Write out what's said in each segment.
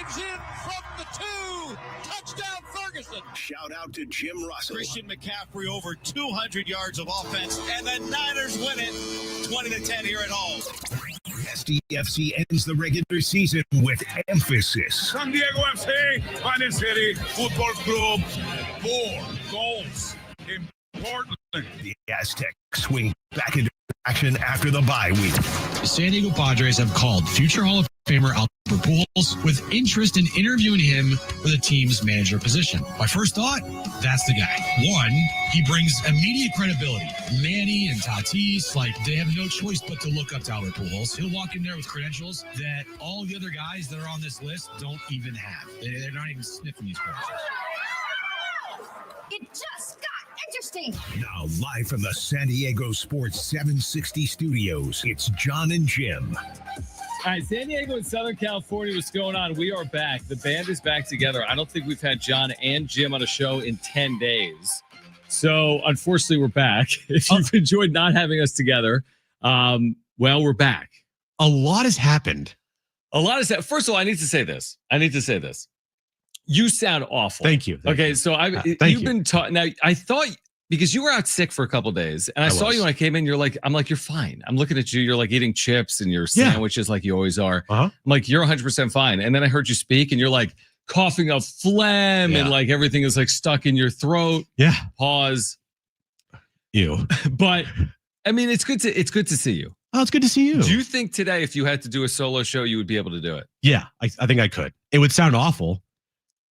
Drives in from the 2. Touchdown, Ferguson. Shout out to Jim Russell. Christian McCaffrey over 200 yards of offense, and the Niners win it 20-10 here at home. SDFC ends the regular season with emphasis. San Diego FC, Final City Football Club, 4 goals in Portland. The Aztecs swing back into action after the bye week. The San Diego Padres have called future Hall of Famer Albert Pujols with interest in interviewing him for the team's manager position. My first thought, that's the guy. One, he brings immediate credibility. Manny and Tatis, they have no choice but to look up to Albert Pujols. He'll walk in there with credentials that all the other guys that are on this list don't even have. They're not even sniffing these credentials. It just got interesting. Now, live from the San Diego Sports 760 studios, it's Jon and Jim. All right, San Diego and Southern California, what's going on? We are back. The band is back together. I don't think we've had Jon and Jim on a show in 10 days. So, unfortunately, we're back. If you've enjoyed not having us together, well, we're back. A lot has happened. First of all, I need to say this. You sound awful. Thank you. Okay, so you've been taught. Now, I thought, because you were out sick for a couple of days, and I saw you when I came in, I'm like, you're fine. I'm looking at you, you're like eating chips and your sandwiches like you always are. I'm like, you're 100% fine. And then I heard you speak, and you're like coughing up phlegm, and like everything is like stuck in your throat. Yeah. Pause. Ew. But I mean, it's good to see you. Oh, it's good to see you. Do you think today, if you had to do a solo show, you would be able to do it? Yeah, I think I could. It would sound awful.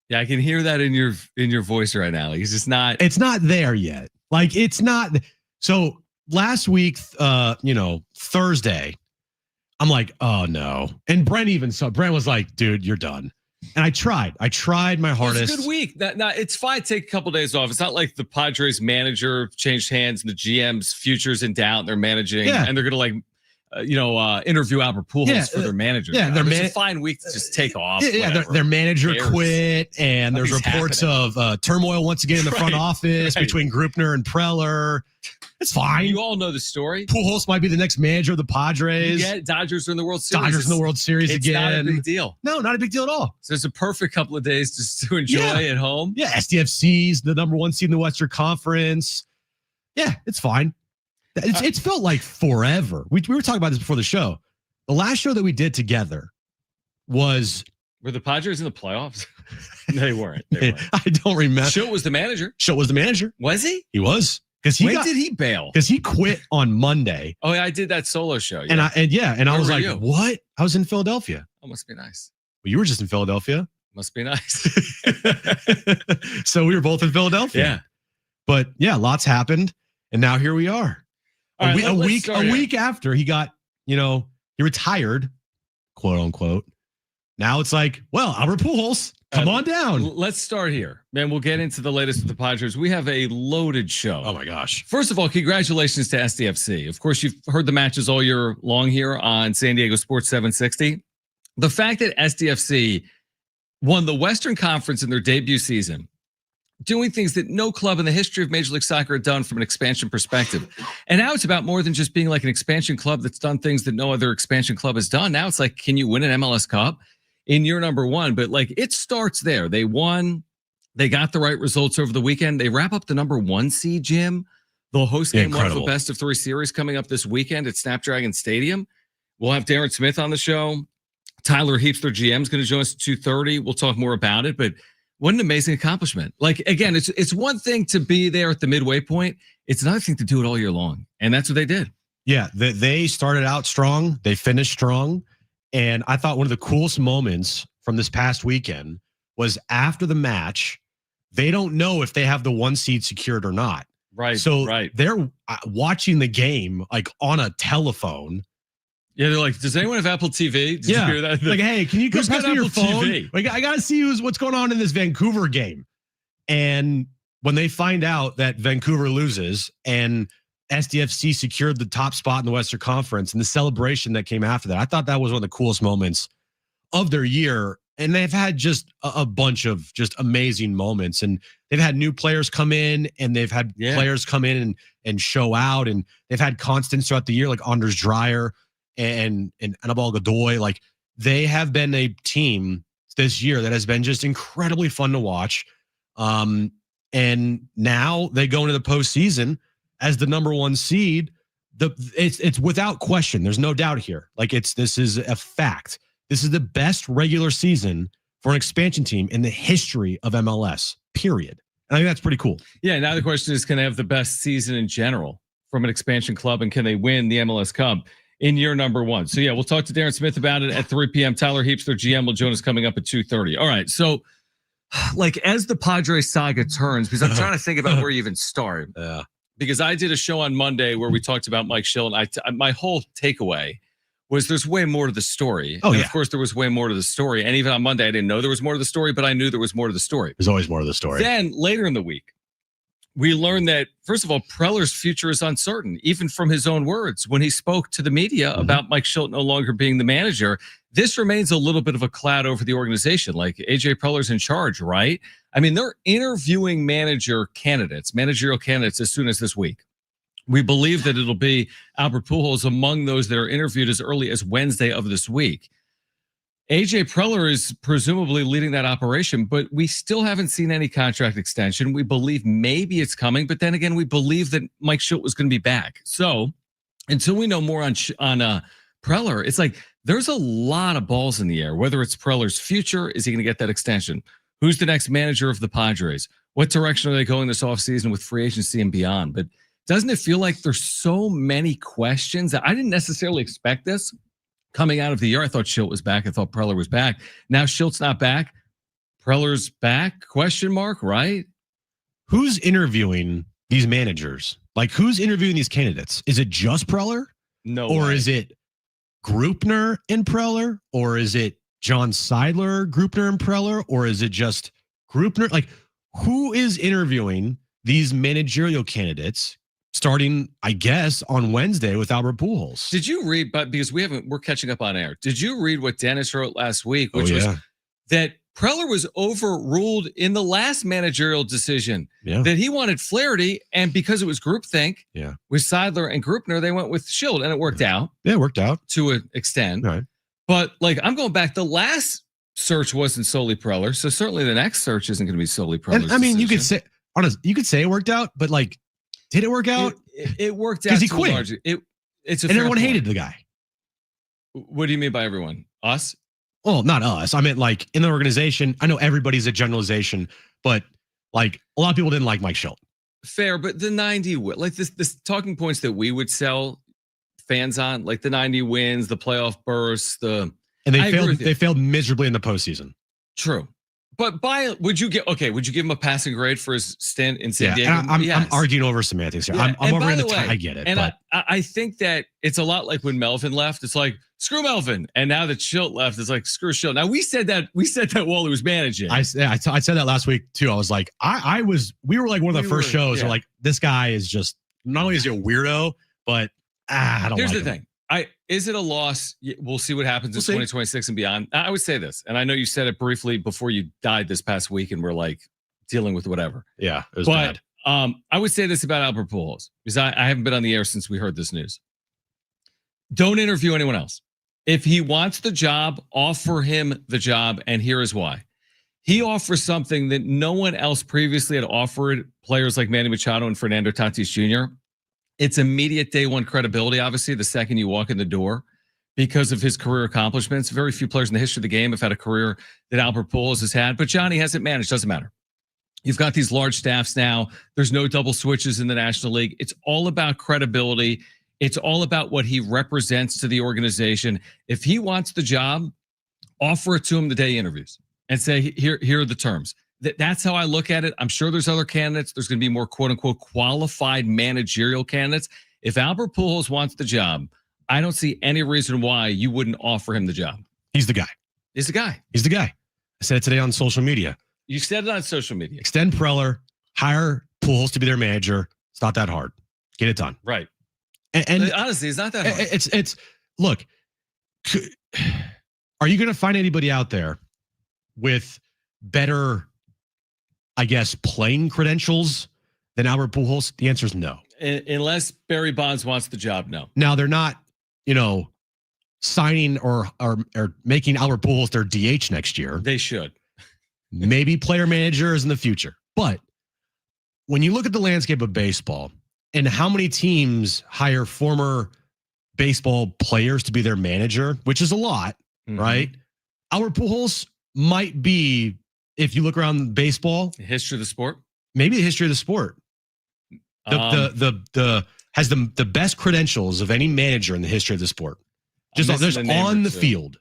Yeah, I can hear that in your voice right now. Like, it's just not. It's not there yet. Like, it's not. So last week, Thursday, I'm like, oh no. And Brent was like, dude, you're done. And I tried my hardest. It's a good week. Now, it's fine to take a couple of days off. It's not like the Padres manager changed hands and the GM's future's in doubt. They're managing and they're going to interview Albert Pujols for their manager. Yeah, it's a fine week to just take off. Yeah, their manager quit, and there's reports of turmoil once again in the front office between Grupner and Preller. It's fine. You all know the story. Pujols might be the next manager of the Padres. Yeah, Dodgers are in the World Series. It's again. It's not a big deal. No, not a big deal at all. So it's a perfect couple of days just to enjoy at home. Yeah, SDFC's the number 1 seed in the Western Conference. Yeah, it's fine. It's felt like forever. We were talking about this before the show. The last show that we did together was... Were the Padres in the playoffs? No, they weren't. I don't remember. Schilt was the manager. Was he? He was. When did he bail? Because he quit on Monday. Oh, yeah, I did that solo show. Yeah. And I was like, what? I was in Philadelphia. Oh, must be nice. Well, you were just in Philadelphia. Must be nice. So we were both in Philadelphia. Yeah. But yeah, lots happened. And now here we are. A week after he got, he retired, quote unquote. Now it's like, well, Albert Pujols, come on down. Let's start here, man. We'll get into the latest with the Padres. We have a loaded show. Oh my gosh. First of all, congratulations to SDFC. Of course, you've heard the matches all year long here on San Diego Sports 760. The fact that SDFC won the Western Conference in their debut season, doing things that no club in the history of Major League Soccer had done from an expansion perspective. And now it's about more than just being like an expansion club that's done things that no other expansion club has done. Now it's like, can you win an MLS Cup in year number 1? But like, it starts there. They won. They got the right results over the weekend. They wrap up the number 1 seed, Jim. They'll host game 1 of the best of 3 series coming up this weekend at Snapdragon Stadium. We'll have Darren Smith on the show. Tyler Heaps, their GM, is going to join us at 2:30. We'll talk more about it, but what an amazing accomplishment. Like, again, it's one thing to be there at the midway point. It's another thing to do it all year long. And that's what they did. Yeah, they started out strong. They finished strong. And I thought one of the coolest moments from this past weekend was after the match, they don't know if they have the 1 seed secured or not. Right. So they're watching the game like on a telephone. Yeah, they're like, does anyone have Apple TV? Did you hear that? Like, hey, can you come pass me your phone? TV? Like, I got to see what's going on in this Vancouver game. And when they find out that Vancouver loses and SDFC secured the top spot in the Western Conference and the celebration that came after that, I thought that was one of the coolest moments of their year. And they've had just a bunch of just amazing moments. And they've had new players come in and they've had players come in and show out. And they've had constants throughout the year, like Anders Dreyer and Anibal Godoy. Like, they have been a team this year that has been just incredibly fun to watch. And now they go into the postseason as the number 1 seed. It's without question. There's no doubt here. Like this is a fact. This is the best regular season for an expansion team in the history of MLS, period. And I think that's pretty cool. Yeah. Now the question is, can they have the best season in general from an expansion club, and can they win the MLS Cup in year number 1? So yeah, we'll talk to Darren Smith about it at 3 p.m. Tyler Heaps, their GM, will join us coming up at 2:30. All right. So like as the Padres saga turns, because I'm trying to think about where you even start. Yeah. Because I did a show on Monday where we talked about Mike Schill, and my whole takeaway was there's way more to the story. Oh, and yeah. Of course, there was way more to the story. And even on Monday, I didn't know there was more to the story, but I knew there was more to the story. There's always more to the story. Then later in the week, we learned that, first of all, Preller's future is uncertain, even from his own words. When he spoke to the media about Mike Schill no longer being the manager, this remains a little bit of a cloud over the organization. Like AJ Preller's in charge, right? I mean, they're interviewing managerial candidates as soon as this week. We believe that it'll be Albert Pujols among those that are interviewed as early as Wednesday of this week. AJ Preller is presumably leading that operation, but we still haven't seen any contract extension. We believe maybe it's coming, but then again, we believe that Mike Schill was going to be back. So until we know more on Preller, it's like there's a lot of balls in the air, whether it's Preller's future, is he going to get that extension? Who's the next manager of the Padres? What direction are they going this offseason with free agency and beyond? But doesn't it feel like there's so many questions? I didn't necessarily expect this coming out of the year. I thought Schilt was back. I thought Preller was back. Now Schilt's not back. Preller's back? Question mark, right? Who's interviewing these managers? Like, who's interviewing these candidates? Is it just Preller? No. Or way. is it Grupner and Preller? Or is it John Seidler, Grupner and Preller? Or is it just Grupner? Like, who is interviewing these managerial candidates starting, I guess, on Wednesday with Albert Pujols? Did you read, but because we're catching up on air. Did you read what Dennis wrote last week, which was that Preller was overruled in the last managerial decision, that he wanted Flaherty, and because it was groupthink with Seidler and Grupner, they went with Schilt, and it worked out. Yeah, it worked out to an extent. Right. But like, I'm going back, the last search wasn't solely Preller, so certainly the next search isn't going to be solely Preller's And I mean, decision. you could say it worked out, but like, did it work out? It worked out because he quit. It's a and everyone point. hated the guy. What do you mean by everyone? Us? Well, not us. I meant like in the organization. I know everybody's a generalization, but like a lot of people didn't like Mike Schilt. Fair, but the 90, like this talking points that we would sell fans on, like the 90 wins, the playoff bursts, and they failed miserably in the postseason. True. But would you give him a passing grade for his stint in San Diego? I'm arguing over semantics here. Yeah. I'm over in the time. I get it. And but I think that it's a lot like when Melvin left. It's like, screw Melvin. And now that Schilt left, it's like, screw Schilt. Now we said that while he was managing. I said that last week too. I was like, we were like one of the first shows where like, this guy is just, not only is he a weirdo, but I don't like him. Here's the thing. Is it a loss? We'll see what happens in 2026 and beyond. I would say this, and I know you said it briefly before you died this past week, and we're like dealing with whatever. Yeah, it was bad. I would say this about Albert Pujols, because I haven't been on the air since we heard this news. Don't interview anyone else. If he wants the job, offer him the job, and here is why. He offers something that no one else previously had offered players like Manny Machado and Fernando Tatis Jr. It's immediate day one credibility, obviously, the second you walk in the door because of his career accomplishments. Very few players in the history of the game have had a career that Albert Pujols has had, but Johnny hasn't managed. Doesn't matter. You've got these large staffs now. There's no double switches in the National League. It's all about credibility. It's all about what he represents to the organization. If he wants the job, offer it to him the day he interviews and say, here are the terms. That's how I look at it. I'm sure there's other candidates. There's going to be more quote unquote qualified managerial candidates. If Albert Pujols wants the job, I don't see any reason why you wouldn't offer him the job. He's the guy. He's the guy. He's the guy. I said it today on social media. You said it on social media. Extend Preller, hire Pujols to be their manager. It's not that hard. Get it done. Right. And honestly, it's not that hard. It's look, are you going to find anybody out there with better, I guess, playing credentials than Albert Pujols? The answer is no. Unless Barry Bonds wants the job, no. Now, they're not, signing or making Albert Pujols their DH next year. They should. Maybe player managers in the future. But when you look at the landscape of baseball and how many teams hire former baseball players to be their manager, which is a lot, right? Albert Pujols might be, if you look around baseball, The history of the sport. maybe the history of the sport. Has the best credentials of any manager in the history of the sport. Just on the field.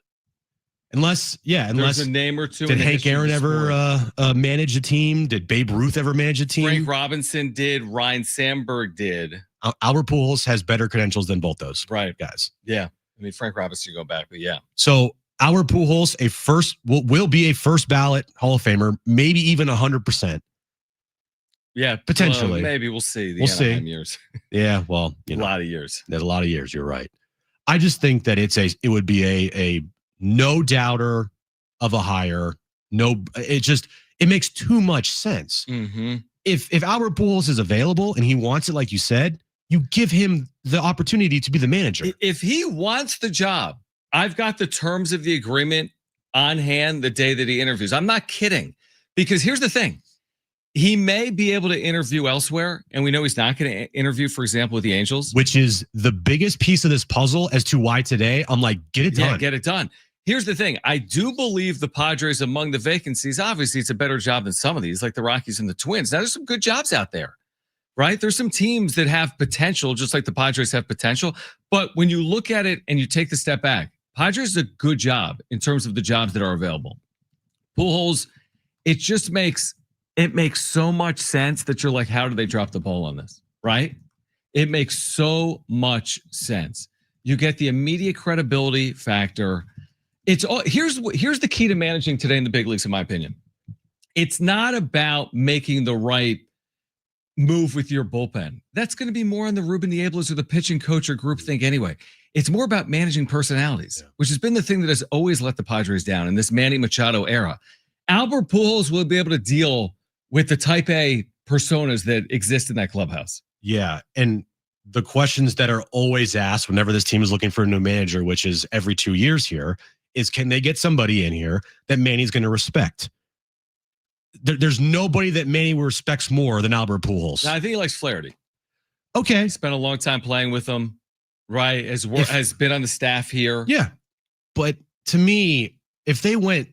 Unless there's a name or two. Did Hank Aaron ever manage a team? Did Babe Ruth ever manage a team? Frank Robinson did. Ryan Sandberg did. Albert Pujols has better credentials than both those guys. Yeah. I mean, Frank Robinson, you go back, but yeah. So Albert Pujols, will be a first ballot Hall of Famer, maybe even 100%. Yeah, potentially. Maybe we'll see. We'll see. Years. Yeah, well, a lot of years. There's a lot of years. You're right. I just think that it would be a no doubter of a hire. It makes too much sense. If Albert Pujols is available and he wants it, like you said, you give him the opportunity to be the manager. If he wants the job, I've got the terms of the agreement on hand the day that he interviews. I'm not kidding, because here's the thing. He may be able to interview elsewhere, and we know he's not going to interview, for example, with the Angels. Which is the biggest piece of this puzzle as to why today I'm like, get it done. Yeah, get it done. Here's the thing. I do believe the Padres among the vacancies, obviously it's a better job than some of these, like the Rockies and the Twins. Now, there's some good jobs out there, right? There's some teams that have potential, just like the Padres have potential. But when you look at it and you take the step back, Padres is a good job in terms of the jobs that are available. Pujols, it makes so much sense that you're like, how do they drop the ball on this, right? It makes so much sense. You get the immediate credibility factor. Here's the key to managing today in the big leagues, in my opinion. It's not about making the right move with your bullpen. That's going to be more on the Ruben Nieblers or the pitching coach or group think anyway. It's more about managing personalities, which has been the thing that has always let the Padres down in this Manny Machado era. Albert Pujols will be able to deal with the type A personas that exist in that clubhouse. Yeah. And the questions that are always asked whenever this team is looking for a new manager, which is every 2 years here, is can they get somebody in here that Manny's going to respect? There's nobody that Manny respects more than Albert Pujols. Now, I think he likes Flaherty. Okay. Spent a long time playing with him, right? Has been on the staff here. Yeah. But to me, if they went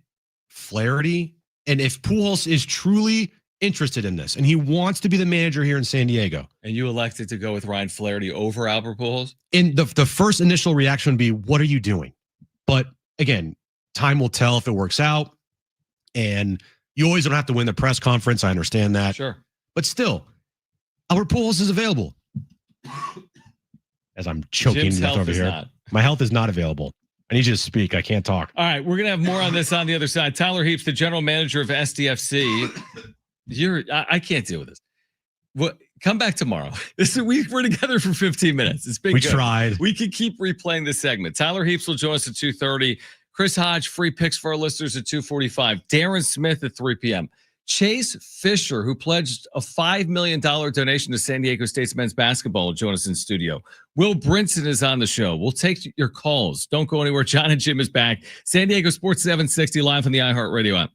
Flaherty, and if Pujols is truly interested in this and he wants to be the manager here in San Diego, and you elected to go with Ryan Flaherty over Albert Pujols, in the first initial reaction would be, what are you doing? But again, time will tell if it works out. And you always don't have to win the press conference. I understand that. Sure. But still, Albert Pujols is available. As I'm choking to death over here. Not. My health is not available. I need you to speak. I can't talk. All right, we're going to have more on this on the other side. Tyler Heaps, the general manager of SDFC. I can't deal with this. What? Come back tomorrow. We're together for 15 minutes. It's been We good. tried. We can keep replaying this segment. Tyler Heaps will join us at 2:30. Chris Hodge, free picks for our listeners at 2:45. Darren Smith at 3 p.m. Chase Fischer, who pledged a $5 million donation to San Diego State's men's basketball, will join us in studio. Will Brinson is on the show. We'll take your calls. Don't go anywhere. Jon and Jim is back. San Diego Sports 760 live on the iHeartRadio app.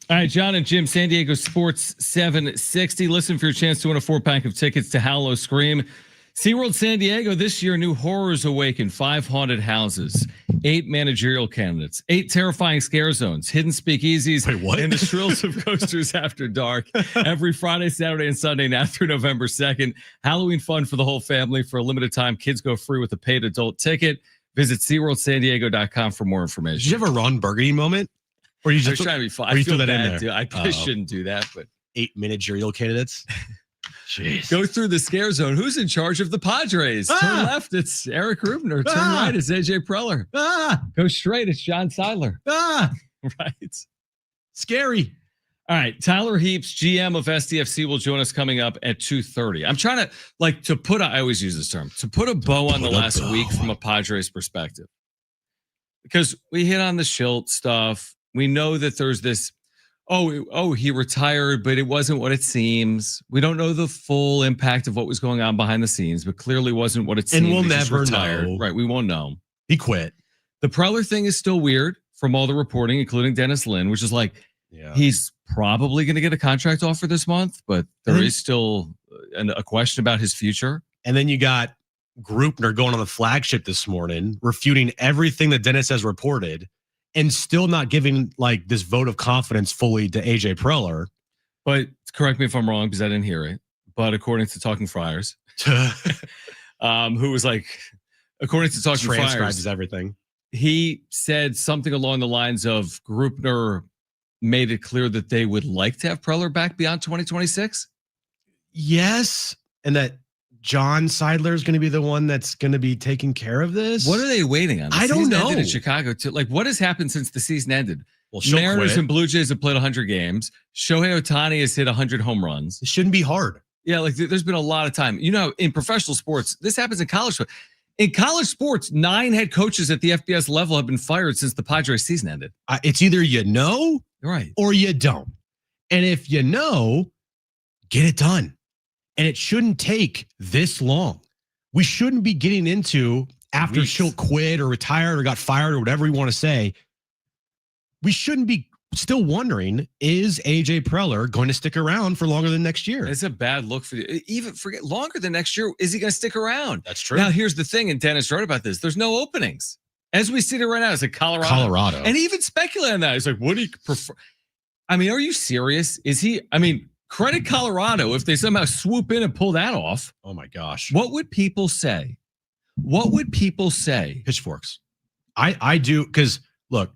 All right, Jon and Jim, San Diego Sports 760. Listen for your chance to win a 4-pack of tickets to Hallow Scream. SeaWorld San Diego this year, new horrors awaken. 5 haunted houses, 8 managerial candidates, 8 terrifying scare zones, hidden speakeasies, and the thrills of coasters after dark. Every Friday, Saturday, and Sunday now through November 2nd. Halloween fun for the whole family. For a limited time, kids go free with a paid adult ticket. Visit SeaWorldSanDiego.com for more information. Did you have a Ron Burgundy moment? Or you just I was trying to be fun. I feel bad, dude. I probably shouldn't do that, but 8 managerial candidates. Jeez. Go through the scare zone. Who's in charge of the Padres? Turn left, it's Eric Rubner. Turn right, it's AJ Preller. Go straight, it's John Seidler. Right. Scary. All right. Tyler Heaps, GM of SDFC, will join us coming up at 2:30. I'm trying to I always use this term, to put a bow on the last week from a Padres perspective. Because we hit on the Schilt stuff. We know that there's this, he retired, but it wasn't what it seems. We don't know the full impact of what was going on behind the scenes, but clearly wasn't what it seemed. And we'll never know. Right, we won't know. He quit. The Preller thing is still weird from all the reporting, including Dennis Lynn, which is like, he's probably going to get a contract offer this month, but there is still a question about his future. And then you got Grupner going on the flagship this morning, refuting everything that Dennis has reported, and still not giving like this vote of confidence fully to AJ Preller. But correct me if I'm wrong because I didn't hear it. But according to Talking Friars, who was like, according to Talking transcribes Friars, everything. He said something along the lines of Grupner made it clear that they would like to have Preller back beyond 2026. Yes, and that John Seidler is going to be the one that's going to be taking care of this. What are they waiting on? I don't know. In Chicago, too. Like, what has happened since the season ended? Well, Mariners and Blue Jays have played 100 games. Shohei Otani has hit 100 home runs. It shouldn't be hard. Yeah, like there's been a lot of time. You know, in professional sports, this happens in college. In college sports, 9 head coaches at the FBS level have been fired since the Padres season ended. It's either you know, right, or you don't. And if you know, get it done. And it shouldn't take this long. We shouldn't be getting into after Schilt quit or retired or got fired or whatever you want to say. We shouldn't be still wondering, is AJ Preller going to stick around for longer than next year? It's a bad look for you. Even forget longer than next year. Is he going to stick around? That's true. Now, here's the thing, and Dennis wrote about this. There's no openings. As we see it right now, it's like Colorado. And he even speculated on that. He's like, what do you prefer? I mean, are you serious? Credit Colorado if they somehow swoop in and pull that off. Oh my gosh. What would people say? What would people say? Pitchforks. I do, because look,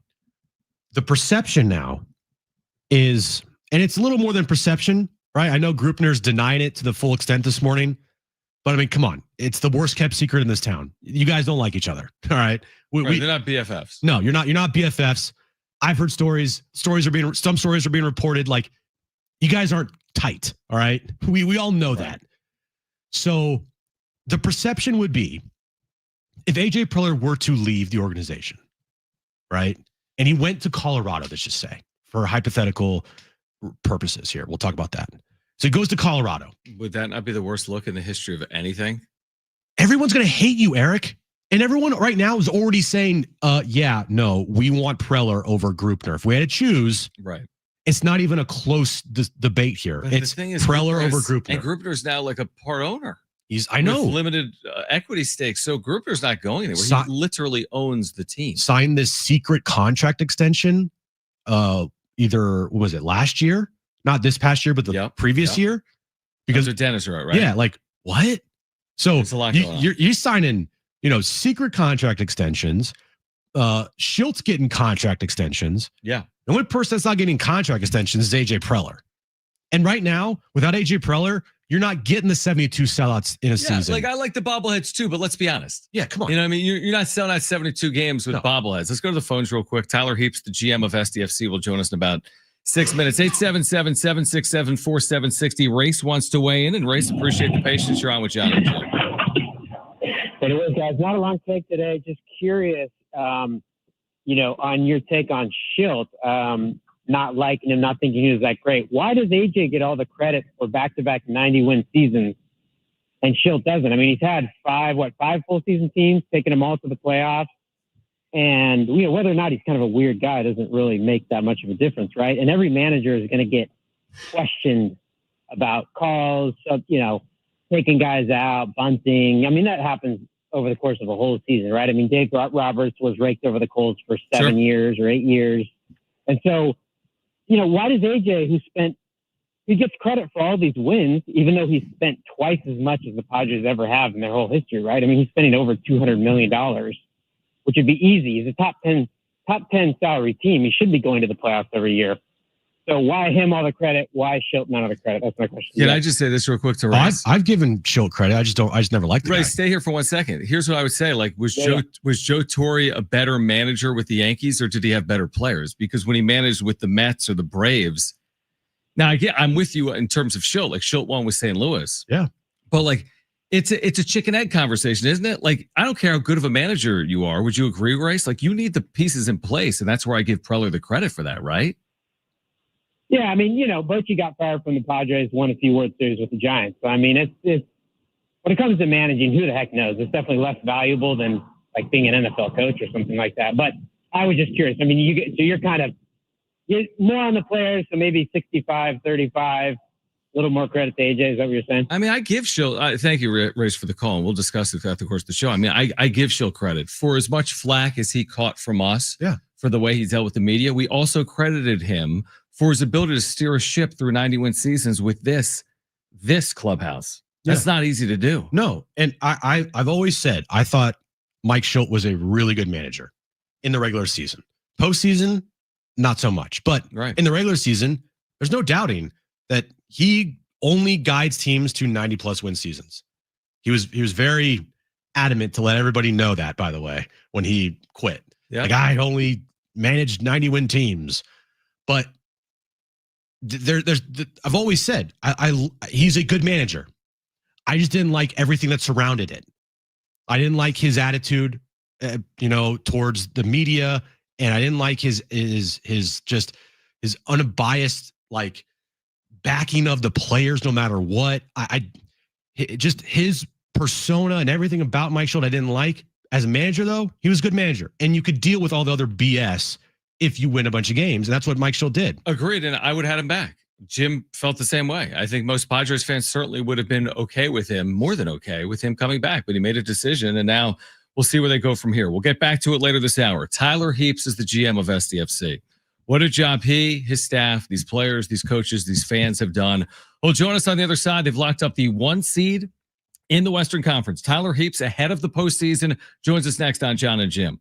the perception now is, and it's a little more than perception, right? I know Grupner's denying it to the full extent this morning, but I mean, come on. It's the worst kept secret in this town. You guys don't like each other. All right. They're not BFFs. No, you're not BFFs. I've heard some stories are being reported like you guys aren't tight. All right. We all know that. So the perception would be if AJ Preller were to leave the organization, right? And he went to Colorado, let's just say, for hypothetical purposes here. We'll talk about that. So he goes to Colorado. Would that not be the worst look in the history of anything? Everyone's going to hate you, Eric. And everyone right now is already saying, we want Preller over Grupner. If we had to choose, right. It's not even a close debate here. But it's the thing is, Preller over Grupner. And Grupner's now like a part owner. I know. With limited equity stakes. So Grupner's not going anywhere. He literally owns the team. Signed this secret contract extension, either, what was it, last year? Not this past year, but the previous year. Because that's what Dennis wrote, right? Yeah, like, what? So it's a lot going on. You're signing, secret contract extensions. Schilt's getting contract extensions. Yeah. The only person that's not getting contract extensions is AJ Preller. And right now, without AJ Preller, you're not getting the 72 sellouts in a season. Like I like the bobbleheads too, but let's be honest. Yeah, come on. You know what I mean? You're not selling out 72 games with bobbleheads. Let's go to the phones real quick. Tyler Heaps, the GM of SDFC, will join us in about 6 minutes. 877-767-4760. Race wants to weigh in, and Race, appreciate the patience. You're on with Jon and Jim. Anyways, guys, not a long take today. Just curious, on your take on Schilt, not liking him, not thinking he was that great. Why does AJ get all the credit for back-to-back 90-win seasons and Schilt doesn't? I mean, he's had five full season teams, taking them all to the playoffs. And whether or not he's kind of a weird guy doesn't really make that much of a difference, right? And every manager is going to get questioned about calls, taking guys out, bunting. I mean, that happens over the course of a whole season, right? I mean, Dave Roberts was raked over the coals for 7 years or 8 years. And so, why does AJ, he gets credit for all these wins, even though he's spent twice as much as the Padres ever have in their whole history, right? I mean, he's spending over $200 million, which would be easy. He's a top 10 salary team. He should be going to the playoffs every year. So why him all the credit? Why Schilt none of the credit? That's my question. Can I just say this real quick to Rice? I've given Schilt credit. I just never liked the guy. Rice, stay here for 1 second. Here's what I would say. Like, was Joe Torre a better manager with the Yankees, or did he have better players? Because when he managed with the Mets or the Braves, now I'm with you in terms of Schilt. Like, Schilt won with St. Louis. Yeah. But like, it's a chicken egg conversation, isn't it? Like, I don't care how good of a manager you are. Would you agree, Rice? Like, you need the pieces in place, and that's where I give Preller the credit for that, right? Yeah, I mean, Bochy got fired from the Padres, won a few World Series with the Giants. So, I mean, it's when it comes to managing, who the heck knows? It's definitely less valuable than like being an NFL coach or something like that. But I was just curious. I mean, you're more on the players, so maybe 65-35, a little more credit to AJ. Is that what you're saying? I mean, I give Schilt, thank you, Rice, for the call, and we'll discuss it throughout the course of the show. I mean, I give Schilt credit for as much flack as he caught from us for the way he dealt with the media. We also credited him for his ability to steer a ship through 90-win seasons with this clubhouse. That's not easy to do. No, and I've always said I thought Mike Schilt was a really good manager in the regular season. Postseason, not so much. But in the regular season, there's no doubting that he only guides teams to 90-plus win seasons. He was very adamant to let everybody know that, by the way, when he quit. Yeah. Like, I only managed 90-win teams. But I've always said he's a good manager. I just didn't like everything that surrounded it. I didn't like his attitude, towards the media, and I didn't like his unbiased like backing of the players no matter what. Just his persona and everything about Mike Schilt I didn't like. As a manager, though, he was a good manager, and you could deal with all the other BS if you win a bunch of games. And that's what Mike Schilt did. Agreed. And I would have had him back. Jim felt the same way. I think most Padres fans certainly would have been okay with him, more than okay with him coming back, but he made a decision, and now we'll see where they go from here. We'll get back to it later this hour. Tyler Heaps is the GM of SDFC. What a job he, his staff, these players, these coaches, these fans have done. Well, join us on the other side. They've locked up the 1 seed in the Western Conference. Tyler Heaps ahead of the postseason joins us next on Jon and Jim.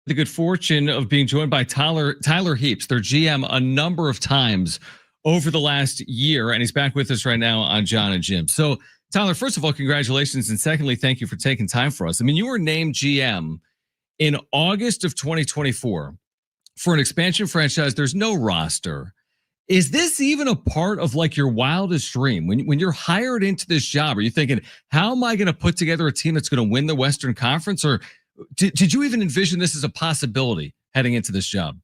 the good fortune of being joined by Tyler Heaps, their GM, a number of times over the last year, and he's back with us right now on Jon Jim. So, Tyler, first of all, congratulations, and secondly, thank you for taking time for us. I mean, you were named GM in August of 2024 for an expansion franchise. There's no roster. Is this even a part of like your wildest dream? When you're hired into this job, are you thinking, how am I going to put together a team that's going to win the Western Conference? Or did you even envision this as a possibility heading into this job?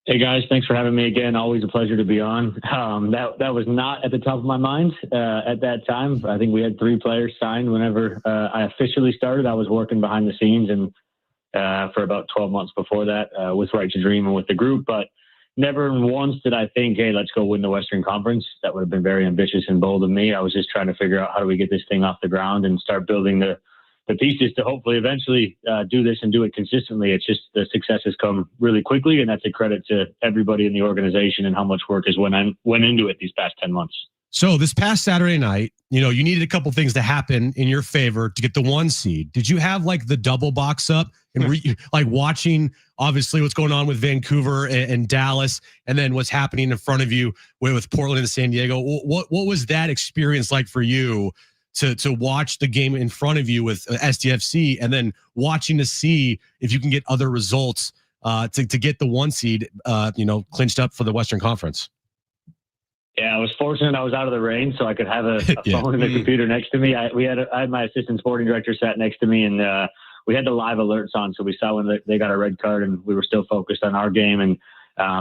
Hey guys, thanks for having me again. Always a pleasure to be on. That was not at the top of my mind at that time. I think we had 3 players signed whenever I officially started. I was working behind the scenes and for about 12 months before that with Right to Dream and with the group. But never once did I think, hey, let's go win the Western Conference. That would have been very ambitious and bold of me. I was just trying to figure out how do we get this thing off the ground and start building the pieces to hopefully eventually do this and do it consistently. It's just the success has come really quickly, and that's a credit to everybody in the organization and how much work has went into it these past 10 months. So this past Saturday night, you needed a couple things to happen in your favor to get the 1 seed. Did you have like the double box up and like watching obviously what's going on with Vancouver and Dallas, and then what's happening in front of you with Portland and San Diego? What was that experience like for you to watch the game in front of you with SDFC, and then watching to see if you can get other results to get the 1 seed, clinched up for the Western Conference? Yeah, I was fortunate I was out of the rain, so I could have a phone and a computer next to me. I had my assistant sporting director sat next to me, and we had the live alerts on, so we saw when they got a red card, and we were still focused on our game. And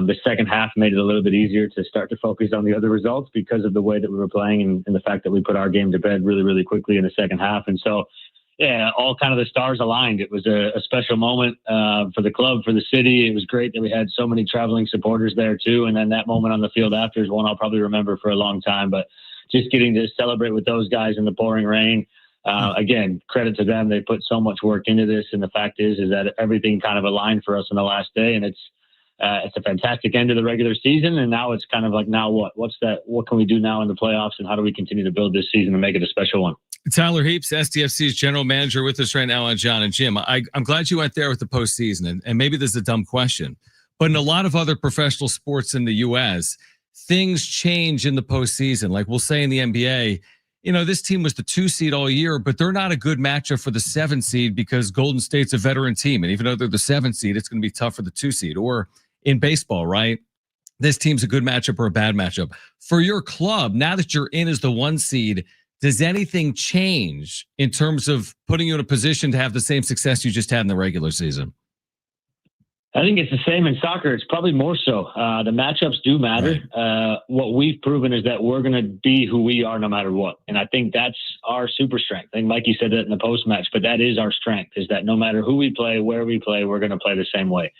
the second half made it a little bit easier to start to focus on the other results because of the way that we were playing and the fact that we put our game to bed really, really quickly in the second half. And so, yeah, all kind of the stars aligned. It was a special moment for the club, for the city. It was great that we had so many traveling supporters there too. And then that moment on the field after is one I'll probably remember for a long time. But just getting to celebrate with those guys in the pouring rain, again, credit to them. They put so much work into this. And the fact is that everything kind of aligned for us on the last day. And it's a fantastic end of the regular season. And now it's kind of like, now what? What can we do now in the playoffs? And how do we continue to build this season and make it a special one? Tyler Heaps, SDFC's general manager, with us right now on Jon Jim. I'm glad you went there with the postseason, and maybe this is a dumb question, but in a lot of other professional sports in the U.S., things change in the postseason. Like we'll say in the NBA, this team was the 2 seed all year, but they're not a good matchup for the 7 seed because Golden State's a veteran team, and even though they're the 7 seed, it's going to be tough for the 2 seed. Or in baseball, right? This team's a good matchup or a bad matchup. For your club, now that you're in as the 1 seed, does anything change in terms of putting you in a position to have the same success you just had in the regular season? I think it's the same in soccer. It's probably more so. The matchups do matter. Right. What we've proven is that we're going to be who we are no matter what. And I think that's our super strength. I think Mikey said that in the post-match, but that is our strength, is that no matter who we play, where we play, we're going to play the same way.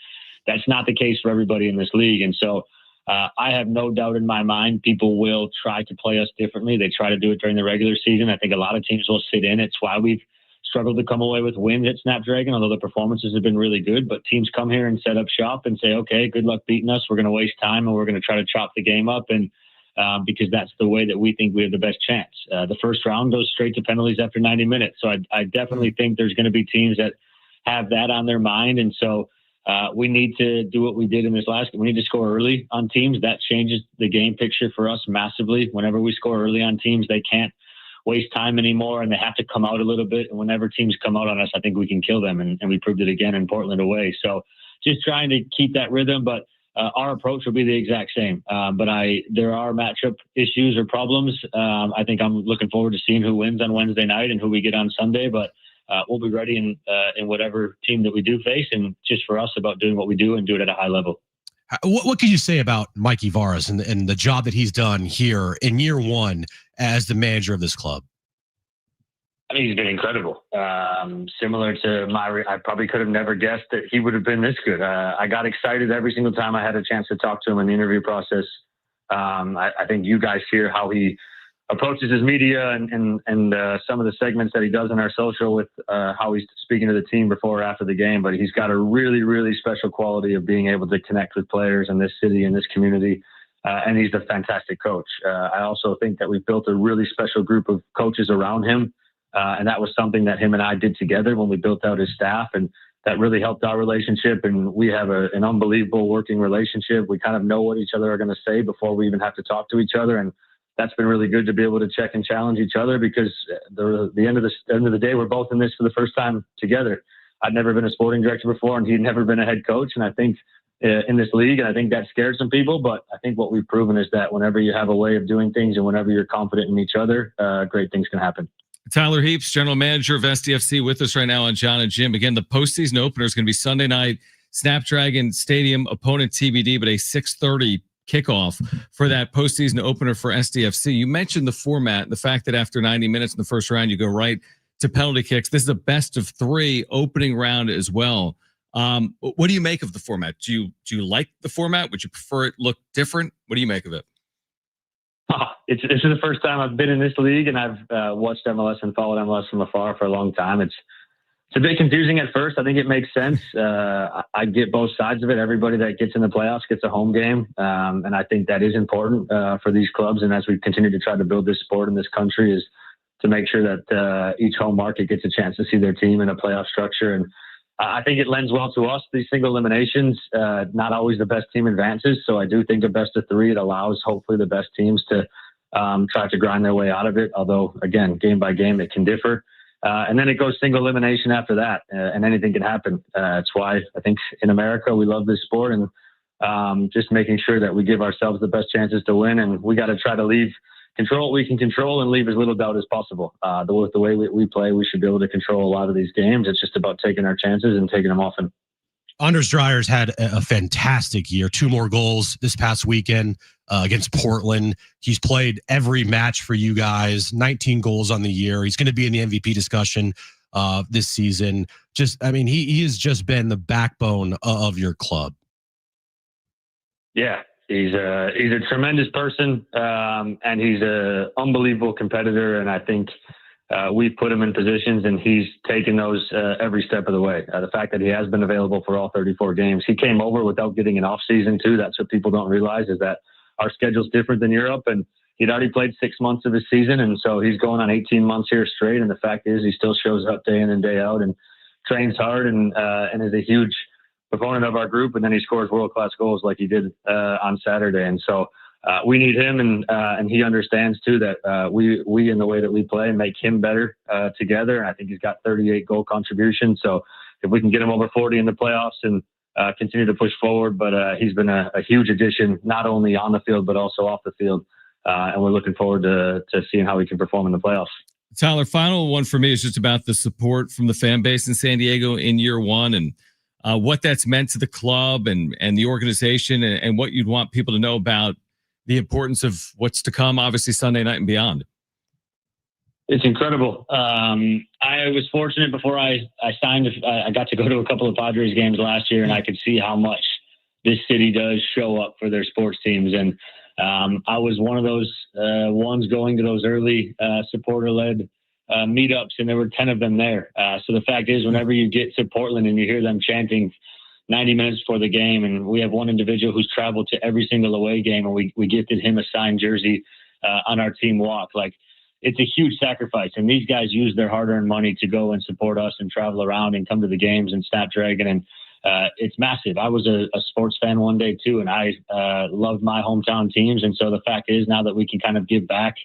That's not the case for everybody in this league. And so I have no doubt in my mind people will try to play us differently. They try to do it during the regular season. I think a lot of teams will sit in. It's why we've struggled to come away with wins at Snapdragon, although the performances have been really good. But teams come here and set up shop and say, okay, good luck beating us. We're going to waste time and we're going to try to chop the game up. And because that's the way that we think we have the best chance. The first round goes straight to penalties after 90 minutes. So I definitely think there's going to be teams that have that on their mind. And so we need to do what we did in this last game. We need to score early on teams. That changes the game picture for us massively. Whenever we score early on teams, they can't waste time anymore and they have to come out a little bit. And whenever teams come out on us, I think we can kill them. And we proved it again in Portland away. So just trying to keep that rhythm, but our approach will be the exact same. But there are matchup issues or problems. I think I'm looking forward to seeing who wins on Wednesday night and who we get on Sunday. But we'll be ready in whatever team that we do face, and just for us about doing what we do and do it at a high level. What can you say about Mikey Varas and the job that he's done here in year 1 as the manager of this club? I mean, he's been incredible. Similar to I probably could have never guessed that he would have been this good. I got excited every single time I had a chance to talk to him in the interview process. I think you guys hear how he approaches his media and some of the segments that he does in our social with how he's speaking to the team before or after the game. But he's got a really, really special quality of being able to connect with players in this city and this community. And he's a fantastic coach. I also think that we've built a really special group of coaches around him. And that was something that him and I did together when we built out his staff. And that really helped our relationship. And we have an unbelievable working relationship. We kind of know what each other are going to say before we even have to talk to each other. And that's been really good to be able to check and challenge each other, because the end of the day, we're both in this for the first time together. I'd never been a sporting director before, and he'd never been a head coach. And I think in this league, and I think that scared some people, but I think what we've proven is that whenever you have a way of doing things and whenever you're confident in each other, great things can happen. Tyler Heaps, general manager of SDFC, with us right now on Jon and Jim. Again, the postseason opener is going to be Sunday night, Snapdragon Stadium, opponent TBD, but a 6:30 kickoff for that postseason opener for SDFC. You mentioned the format, the fact that after 90 minutes in the first round, you go right to penalty kicks. This is a best of 3 opening round as well. What do you make of the format? Do you like the format? Would you prefer it look different? What do you make of it? This is the first time I've been in this league, and I've watched MLS and followed MLS from afar for a long time. It's a bit confusing at first. I think it makes sense. I get both sides of it. Everybody that gets in the playoffs gets a home game, and I think that is important for these clubs. And as we continue to try to build this sport in this country, is to make sure that each home market gets a chance to see their team in a playoff structure. And I think it lends well to us. These single eliminations, not always the best team advances. So I do think a best of 3, it allows hopefully the best teams to try to grind their way out of it. Although, again, game by game, it can differ. And then it goes single elimination after that, and anything can happen. That's why I think in America, we love this sport, and just making sure that we give ourselves the best chances to win. And we got to try to control what we can control and leave as little doubt as possible. The way we play, we should be able to control a lot of these games. It's just about taking our chances and taking them often. Anders Dreyer's had a fantastic year. 2 more goals this past weekend against Portland. He's played every match for you guys, 19 goals on the year. He's going to be in the MVP discussion this season. He has just been the backbone of your club. Yeah, he's a tremendous person, and he's an unbelievable competitor. And I think we've put him in positions, and he's taken those every step of the way. The fact that he has been available for all 34 games. He came over without getting an off season too. That's what people don't realize, is that our schedule's different than Europe, and he'd already played 6 months of his season. And so he's going on 18 months here straight. And the fact is, he still shows up day in and day out and trains hard, and is a huge proponent of our group. And then he scores world-class goals like he did on Saturday. And so we need him, and he understands too that we in the way that we play make him better together. And I think he's got 38 goal contributions. So if we can get him over 40 in the playoffs and continue to push forward, but he's been a huge addition, not only on the field but also off the field. And we're looking forward to seeing how he can perform in the playoffs. Tyler, final one for me is just about the support from the fan base in San Diego in year 1, and what that's meant to the club and the organization, and what you'd want people to know about the importance of what's to come, obviously Sunday night and beyond. It's incredible. I was fortunate before I signed. I got to go to a couple of Padres games last year, and I could see how much this city does show up for their sports teams. And I was one of those ones going to those early supporter-led meetups, and there were 10 of them there. So the fact is, whenever you get to Portland and you hear them chanting 90 minutes before the game, and we have one individual who's traveled to every single away game, and we gifted him a signed jersey on our team walk. Like, it's a huge sacrifice, and these guys use their hard-earned money to go and support us and travel around and come to the games and Snapdragon, and it's massive. I was a sports fan one day too, and I loved my hometown teams. And so the fact is, now that we can kind of give back,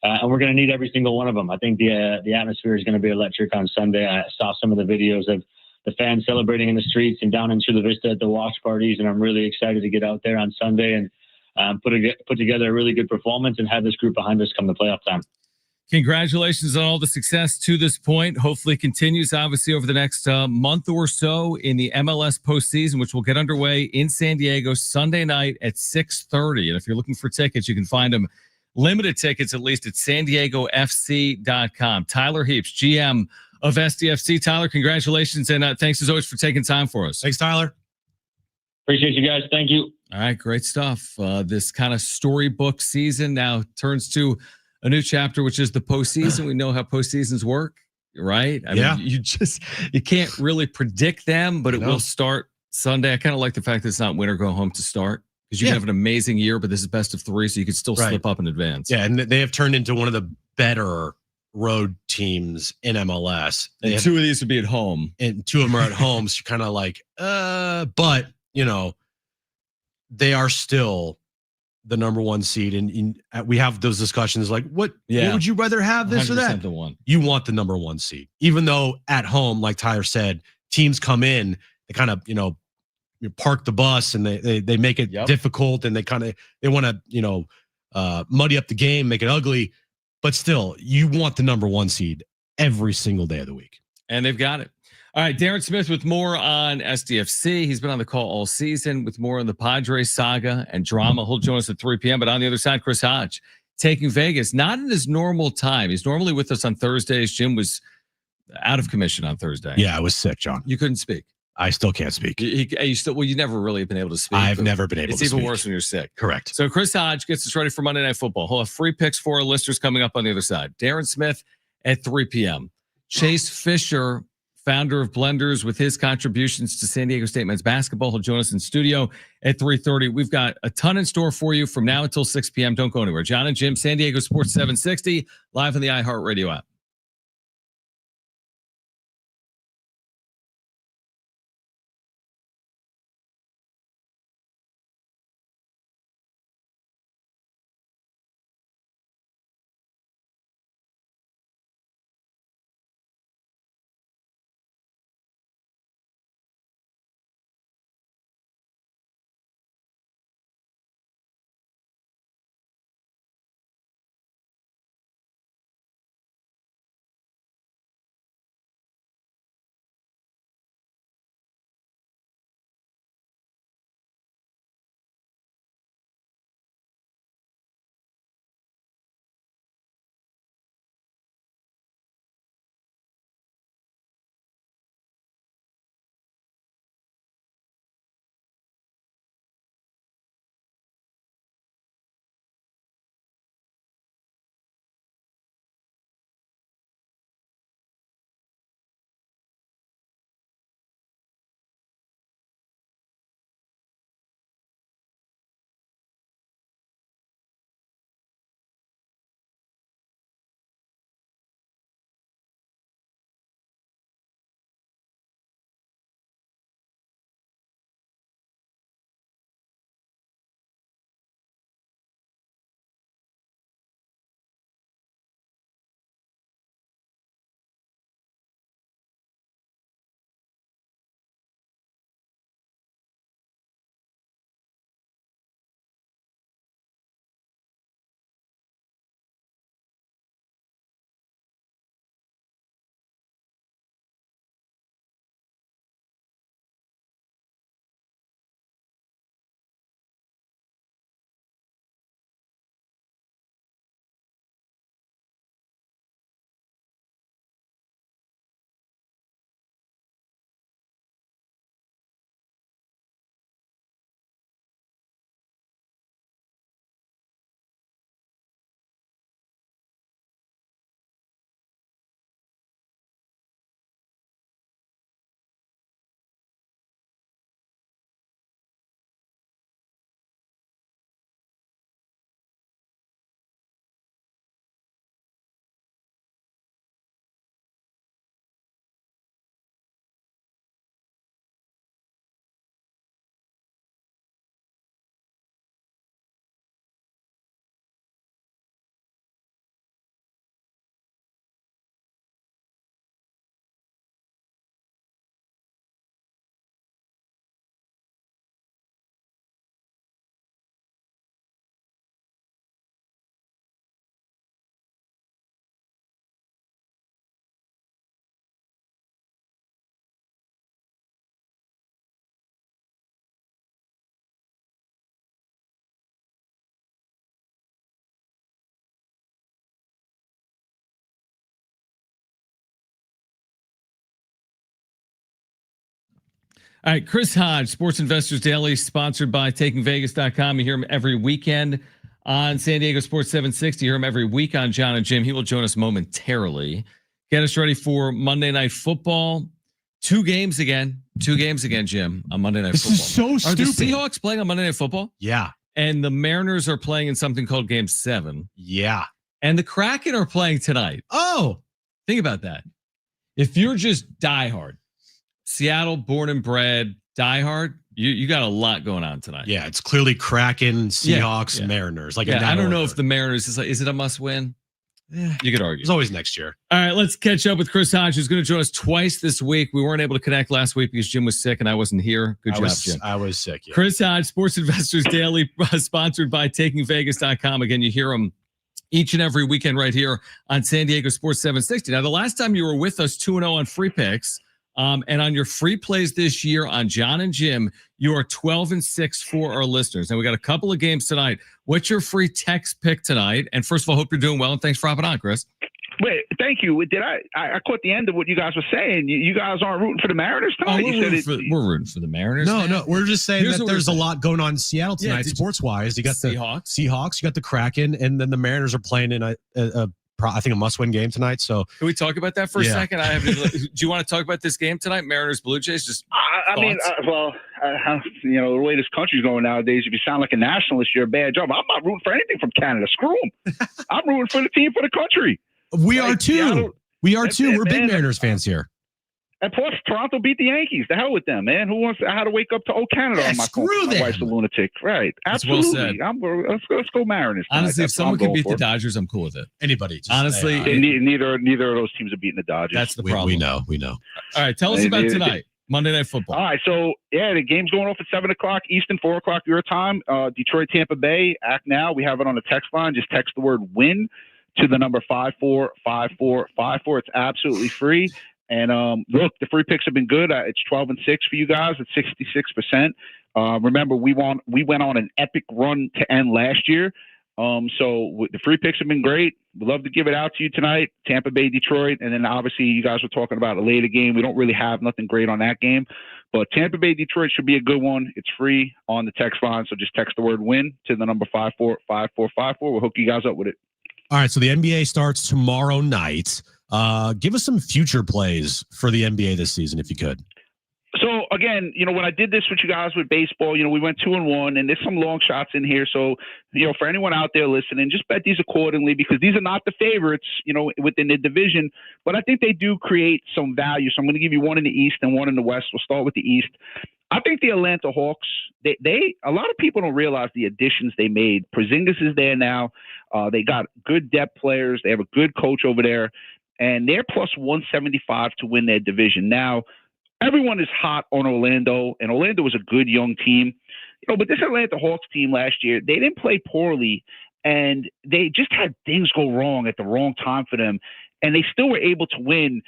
and we're going to need every single one of them. I think the atmosphere is going to be electric on Sunday. I saw some of the videos of the fans celebrating in the streets and down in Chula Vista at the watch parties, and I'm really excited to get out there on Sunday and put together a really good performance and have this group behind us come the playoff time. Congratulations on all the success to this point. Hopefully it continues, obviously, over the next month or so in the MLS postseason, which will get underway in San Diego Sunday night at 6:30. And if you're looking for tickets, you can find them, limited tickets at least, at sandiegofc.com. Tyler Heaps, GM of SDFC. Tyler, congratulations, and thanks as always for taking time for us. Thanks, Tyler. Appreciate you guys. Thank you. All right, great stuff. This kind of storybook season now turns to a new chapter, which is the postseason. We know how postseasons work, right? I mean, you can't really predict them, but it will start Sunday. I kind of like the fact that it's not win or go home to start, because you can have an amazing year, but this is best of 3, so you could still slip up in advance. Yeah, and they have turned into one of the better road teams in MLS. And 2 of these would be at home. And 2 of them are at home. So you're kind of like, but, they are still the number 1 seed. And we have those discussions like, what would you rather have, this or that? The one. You want the number 1 seed. Even though at home, like Tyler said, teams come in, they kind of, you park the bus and they make it difficult, and they want to, muddy up the game, make it ugly. But still, you want the number 1 seed every single day of the week. And they've got it. All right, Darren Smith with more on SDFC. He's been on the call all season with more on the Padres saga and drama. He'll join us at 3 p.m. But on the other side, Chris Hodge taking Vegas, not in his normal time. He's normally with us on Thursdays. Jim was out of commission on Thursday. Yeah, I was sick, John. You couldn't speak. I still can't speak. You never really have been able to speak. I've never been able to speak. It's even worse when you're sick. Correct. So Chris Hodge gets us ready for Monday Night Football. He'll have free picks for our listeners coming up on the other side. Darren Smith at 3 p.m. Chase Fischer, founder of Blenders, with his contributions to San Diego State men's basketball. He'll join us in studio at 3:30. We've got a ton in store for you from now until 6 p.m. Don't go anywhere. Jon and Jim, San Diego Sports 760, live on the iHeartRadio app. All right, Chris Hodge, Sports Investors Daily, sponsored by TakingVegas.com. You hear him every weekend on San Diego Sports 760. You hear him every week on Jon and Jim. He will join us momentarily. Get us ready for Monday Night Football. 2 games again, Jim, on Monday Night Football. This is so stupid. Are the Seahawks playing on Monday Night Football? Yeah. And the Mariners are playing in something called Game 7. Yeah. And the Kraken are playing tonight. Oh, think about that. If you're just diehard, Seattle born and bred, diehard, you got a lot going on tonight. Yeah, it's clearly Kraken, Seahawks, Mariners. Like, I don't know if the Mariners is it a must win? Yeah, you could argue. It's always next year. All right, let's catch up with Chris Hodge, who's going to join us twice this week. We weren't able to connect last week because Jim was sick and I wasn't here. Good job, Jim. I was sick. Yeah. Chris Hodge, Sports Investors Daily, sponsored by takingvegas.com. Again, you hear him each and every weekend right here on San Diego Sports 760. Now, the last time you were with us 2-0 on free picks, and on your free plays this year on Jon and Jim, you are 12-6 for our listeners. Now, we got a couple of games tonight. What's your free text pick tonight? And first of all, hope you're doing well, and thanks for hopping on, Chris. Wait, thank you. Did I caught the end of what you guys were saying. You guys aren't rooting for the Mariners tonight? We're rooting for the Mariners. No, we're just saying that there's a lot going on in Seattle tonight, sports-wise. You got the Seahawks, you got the Kraken, and then the Mariners are playing in I think a must-win game tonight. So can we talk about that for a second? Do you want to talk about this game tonight, Mariners Blue Jays? Just the way this country's going nowadays, if you sound like a nationalist, you're a bad job. I'm not rooting for anything from Canada. Screw them. I'm rooting for the team, for the country. We are too. Seattle, We're big Mariners fans here. And plus, Toronto beat the Yankees. The hell with them, man. Who wants to, how to wake up to old Canada on my phone? My wife's a lunatic. Right. Absolutely. Well let's go Mariners tonight. Honestly, if someone can beat the Dodgers, I'm cool with it. Anybody. Honestly. Neither of those teams are beating the Dodgers. That's the problem. We know. All right. Tell us about tonight. Monday Night Football. All right. So, the game's going off at 7 o'clock Eastern, 4 o'clock your time. Detroit, Tampa Bay. Act now. We have it on the text line. Just text the word win to the number 545454. It's absolutely free. And look, the free picks have been good. It's 12-6 for you guys. It's 66%. Remember, we went on an epic run to end last year. So the free picks have been great. We'd love to give it out to you tonight. Tampa Bay, Detroit, and then obviously you guys were talking about a later game. We don't really have nothing great on that game, but Tampa Bay, Detroit should be a good one. It's free on the text line, so just text the word win to the number 545454. We'll hook you guys up with it. All right, so the NBA starts tomorrow night. Give us some future plays for the NBA this season, if you could. So again, when I did this with you guys with baseball, we went 2-1, and there's some long shots in here. So, for anyone out there listening, just bet these accordingly because these are not the favorites, within the division. But I think they do create some value. So I'm going to give you one in the East and one in the West. We'll start with the East. I think the Atlanta Hawks, they a lot of people don't realize the additions they made. Porzingis is there now. They got good depth players. They have a good coach over there. And they're plus 175 to win their division. Now, everyone is hot on Orlando, and Orlando was a good young team. But this Atlanta Hawks team last year, they didn't play poorly, and they just had things go wrong at the wrong time for them. And they still were able to win,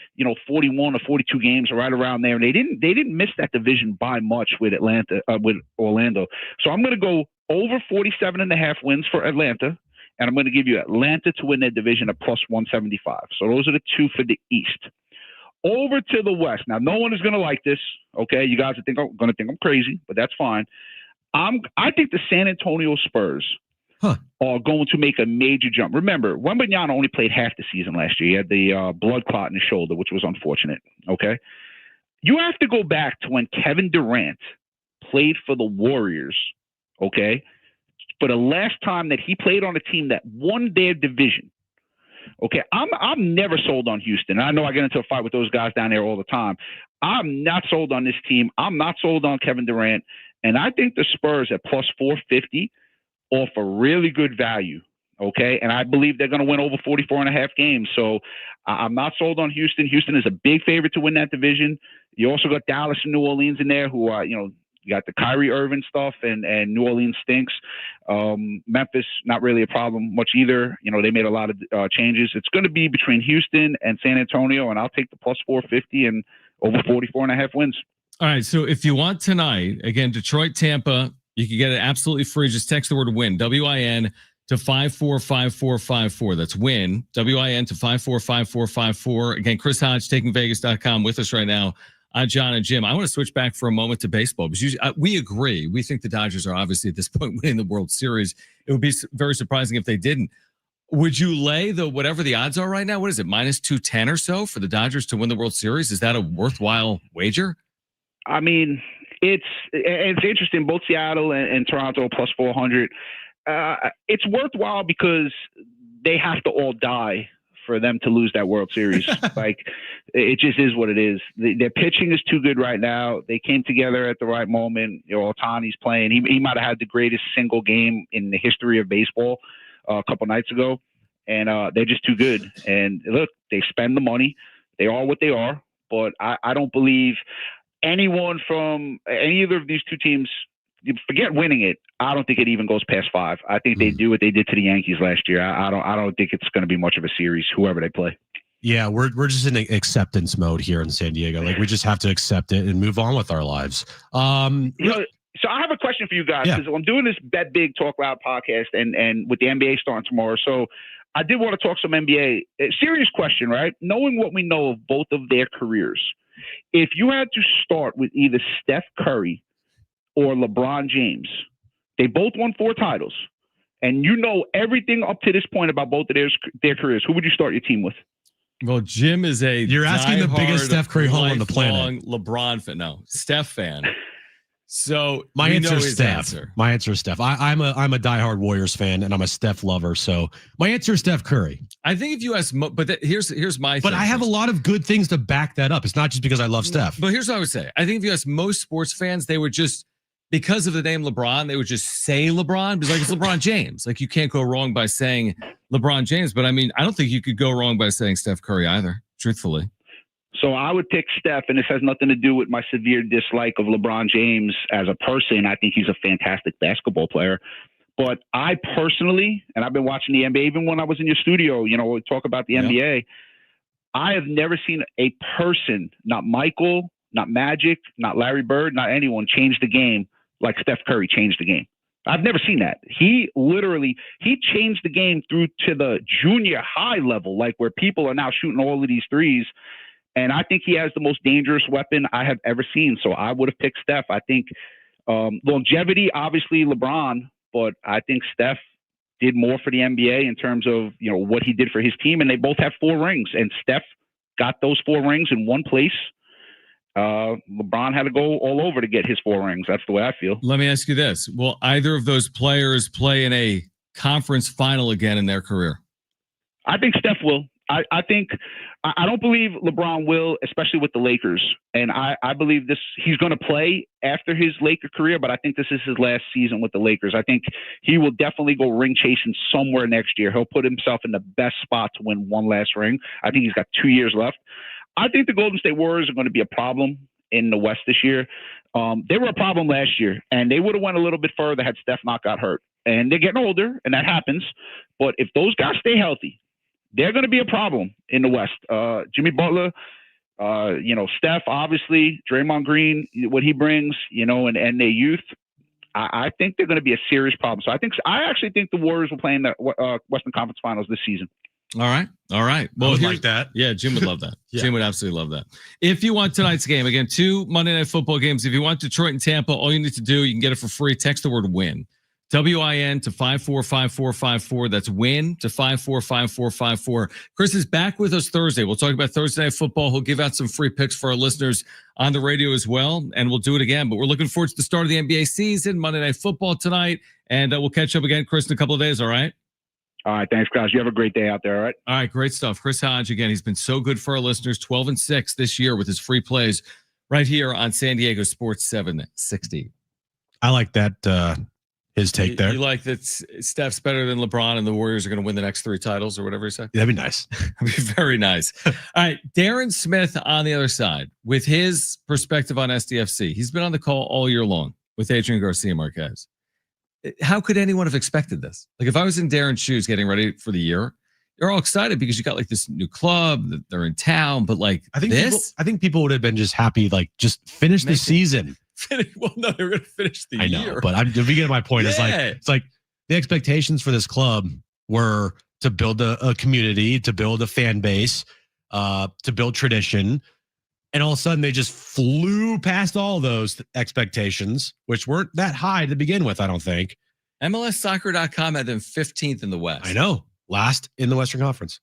41 or 42 games right around there. And they didn't miss that division by much with Orlando. So I'm going to go over 47.5 wins for Atlanta. And I'm going to give you Atlanta to win their division at plus 175. So those are the two for the East. Over to the West. Now, no one is going to like this. Okay, you guys are going to think I'm crazy, but that's fine. I think the San Antonio Spurs are going to make a major jump. Remember, Wembanyama only played half the season last year. He had the blood clot in his shoulder, which was unfortunate. Okay, you have to go back to when Kevin Durant played for the Warriors. Okay. For the last time that he played on a team that won their division. Okay, I'm never sold on Houston. I know I get into a fight with those guys down there all the time. I'm not sold on this team. I'm not sold on Kevin Durant. And I think the Spurs at plus 450 offer really good value. Okay, and I believe they're going to win over 44.5 games. So I'm not sold on Houston. Houston is a big favorite to win that division. You also got Dallas and New Orleans in there who are, you got the Kyrie Irving stuff, and New Orleans stinks. Memphis, not really a problem much either. They made a lot of changes. It's going to be between Houston and San Antonio, and I'll take the plus 450 and over 44.5 wins. All right, so if you want tonight, again, Detroit, Tampa, you can get it absolutely free. Just text the word win, WIN, to 545454. That's win, WIN, to 545454. Again, Chris Hodge, takingvegas.com, with us right now. Jon and Jim, I want to switch back for a moment to baseball because we agree. We think the Dodgers are obviously at this point winning the World Series. It would be very surprising if they didn't. Would you lay whatever the odds are right now? What is it, minus 210 or so for the Dodgers to win the World Series? Is that a worthwhile wager? I mean, it's interesting. Both Seattle and Toronto plus 400. It's worthwhile because they have to all die for them to lose that World Series. Like, it just is what it is. Their pitching is too good right now. They came together at the right moment. Otani's playing. He might have had the greatest single game in the history of baseball a couple nights ago. And they're just too good. And look, they spend the money. They are what they are. But I don't believe anyone from any either of these two teams, forget winning it, I don't think it even goes past 5. I think they do what they did to the Yankees last year. I don't think it's going to be much of a series, whoever they play. Yeah, we're just in acceptance mode here in San Diego. Like, we just have to accept it and move on with our lives. So I have a question for you guys, because I'm doing this Bet Big Talk Loud podcast and with the NBA starting tomorrow. So I did want to talk some NBA. Serious question, right? Knowing what we know of both of their careers, if you had to start with either Steph Curry or LeBron James, they both won 4 titles, and you know everything up to this point about both of their careers, who would you start your team with? Well, Jim is you're asking the biggest Steph Curry hole on the planet. LeBron fan, no, Steph fan. So my answer is Steph. My answer is Steph. I'm a diehard Warriors fan, and I'm a Steph lover. So my answer is Steph Curry. I think if you ask, here's my. But I have a lot of good things to back that up. It's not just because I love Steph. But here's what I would say. I think if you ask most sports fans, they would just, because of the name LeBron, they would just say LeBron, because like, it's LeBron James. Like, you can't go wrong by saying LeBron James. But I mean, I don't think you could go wrong by saying Steph Curry either, truthfully. So I would pick Steph, and this has nothing to do with my severe dislike of LeBron James as a person. I think he's a fantastic basketball player. But I personally, and I've been watching the NBA, even when I was in your studio, we talk about the NBA, I have never seen a person, not Michael, not Magic, not Larry Bird, not anyone, change the game like Steph Curry changed the game. I've never seen that. He changed the game through to the junior high level, like where people are now shooting all of these threes. And I think he has the most dangerous weapon I have ever seen. So I would have picked Steph. I think longevity, obviously LeBron, but I think Steph did more for the NBA in terms of, what he did for his team. And they both have 4 rings. And Steph got those 4 rings in one place. LeBron had to go all over to get his 4 rings. That's the way I feel. Let me ask you this. Will either of those players play in a conference final again in their career? I think Steph will. I don't believe LeBron will, especially with the Lakers. And I believe he's going to play after his Laker career, but I think this is his last season with the Lakers. I think he will definitely go ring chasing somewhere next year. He'll put himself in the best spot to win one last ring. I think he's got 2 years left. I think the Golden State Warriors are going to be a problem in the West this year. They were a problem last year, and they would have went a little bit further had Steph not got hurt. And they're getting older, and that happens. But if those guys stay healthy, they're going to be a problem in the West. Jimmy Butler, Steph, obviously, Draymond Green, what he brings, and their youth. I think they're going to be a serious problem. So I actually think the Warriors will play in the Western Conference Finals this season. All right. Well, I would like that. Yeah, Jim would love that. Jim would absolutely love that. If you want tonight's game, again, 2 Monday Night Football games. If you want Detroit and Tampa, all you need to do, you can get it for free. Text the word WIN. WIN to 545454. That's WIN to 545454. Chris is back with us Thursday. We'll talk about Thursday Night Football. He'll give out some free picks for our listeners on the radio as well, and we'll do it again. But we're looking forward to the start of the NBA season, Monday Night Football tonight, and we'll catch up again, Chris, in a couple of days, all right? All right, thanks, guys. You have a great day out there, all right? All right, great stuff. Chris Hodge, again, he's been so good for our listeners, 12-6 this year with his free plays right here on San Diego Sports 760. I like that. His take there. You like that Steph's better than LeBron and the Warriors are going to win the next 3 titles or whatever he said? That'd be nice. That'd be very nice. All right. Darren Smith on the other side with his perspective on SDFC. He's been on the call all year long with Adrian Garcia Marquez. How could anyone have expected this? Like, if I was in Darren's shoes getting ready for the year, you're all excited because you got like this new club that they're in town, but like I think people would have been just happy, like just finish the season. Well, no, they're going to finish the year. I know, but the beginning of my point is it's like the expectations for this club were to build a community, to build a fan base, to build tradition. And all of a sudden they just flew past all those expectations, which weren't that high to begin with, I don't think. MLSsoccer.com had them 15th in the West. I know. Last in the Western Conference.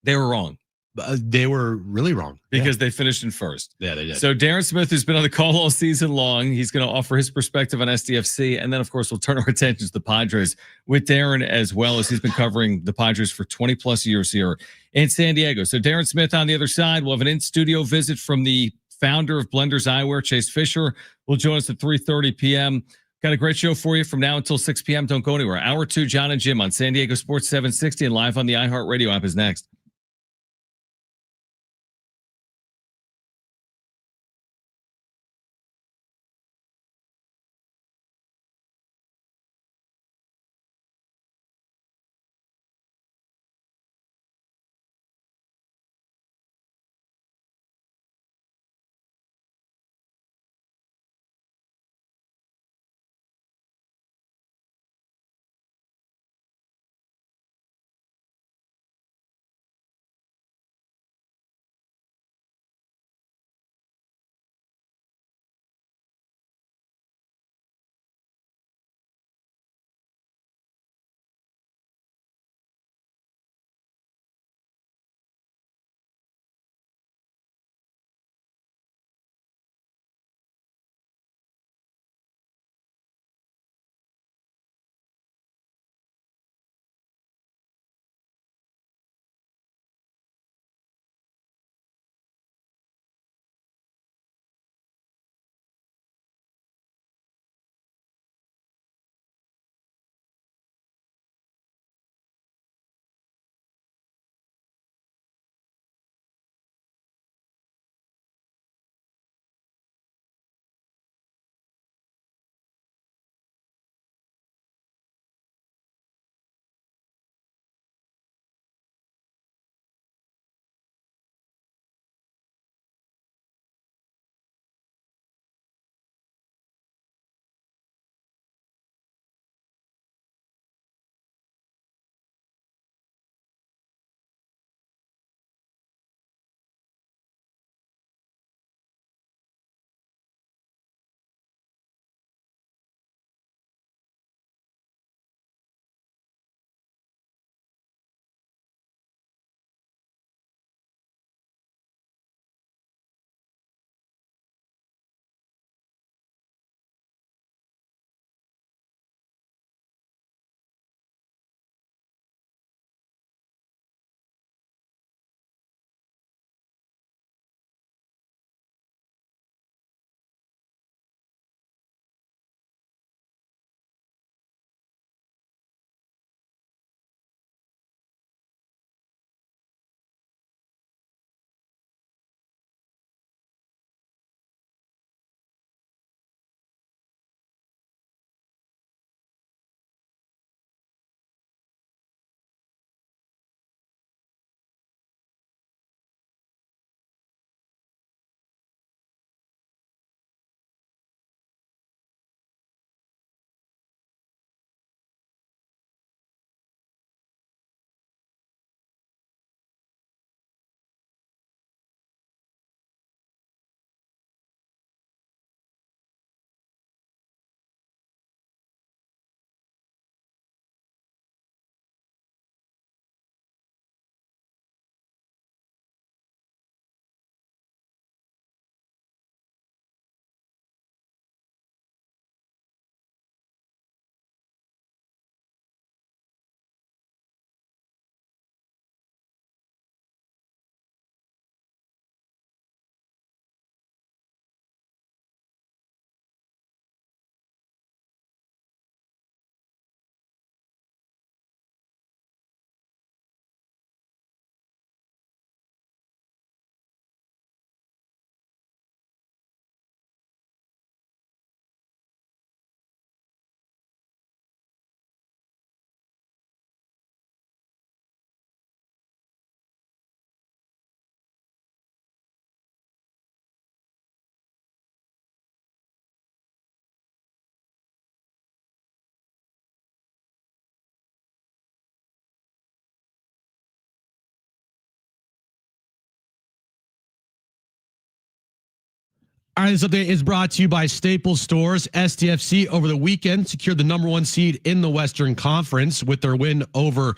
They were wrong. They were really wrong because they finished in first. Yeah, they did. So Darren Smith, who's been on the call all season long, he's going to offer his perspective on SDFC. And then, of course, we'll turn our attention to the Padres with Darren, as well as he's been covering the Padres for 20 plus years here in San Diego. So Darren Smith on the other side. We'll have an in-studio visit from the founder of Blenders Eyewear, Chase Fischer, will join us at 3:30 p.m. Got a great show for you from now until 6 p.m. Don't go anywhere. Hour 2, Jon and Jim on San Diego Sports 760 and live on the iHeartRadio app is next. All right, this update is brought to you by Staples Stores. SDFC over the weekend secured the number 1 seed in the Western Conference with their win over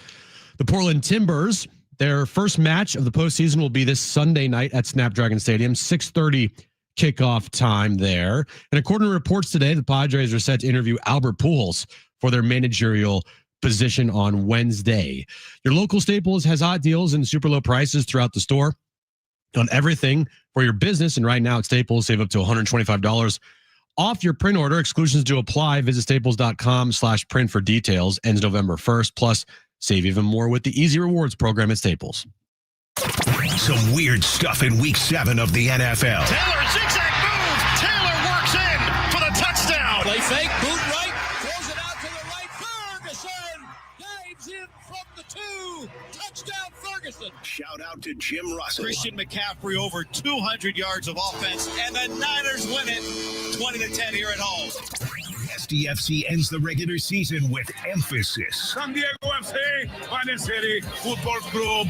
the Portland Timbers. Their first match of the postseason will be this Sunday night at Snapdragon Stadium, 6:30 kickoff time there. And according to reports today, the Padres are set to interview Albert Pujols for their managerial position on Wednesday. Your local Staples has hot deals and super low prices throughout the store on everything for your business. And right now at Staples, save up to $125 off your print order. Exclusions do apply. Visit staples.com/print for details. Ends November 1st. Plus, save even more with the Easy Rewards program at Staples. Some weird stuff in week 7 of the NFL. Taylor, zigzag move. Taylor works in for the touchdown. Play fake, boot right. Throws it out to the right. Ferguson dives in from the 2. Touchdown, Ferguson. Shout out to Jim Russell. Christian McCaffrey over 200 yards of offense, and the Niners win it 20-10 here at home. SDFC ends the regular season with emphasis. San Diego FC, Finest City Football Club,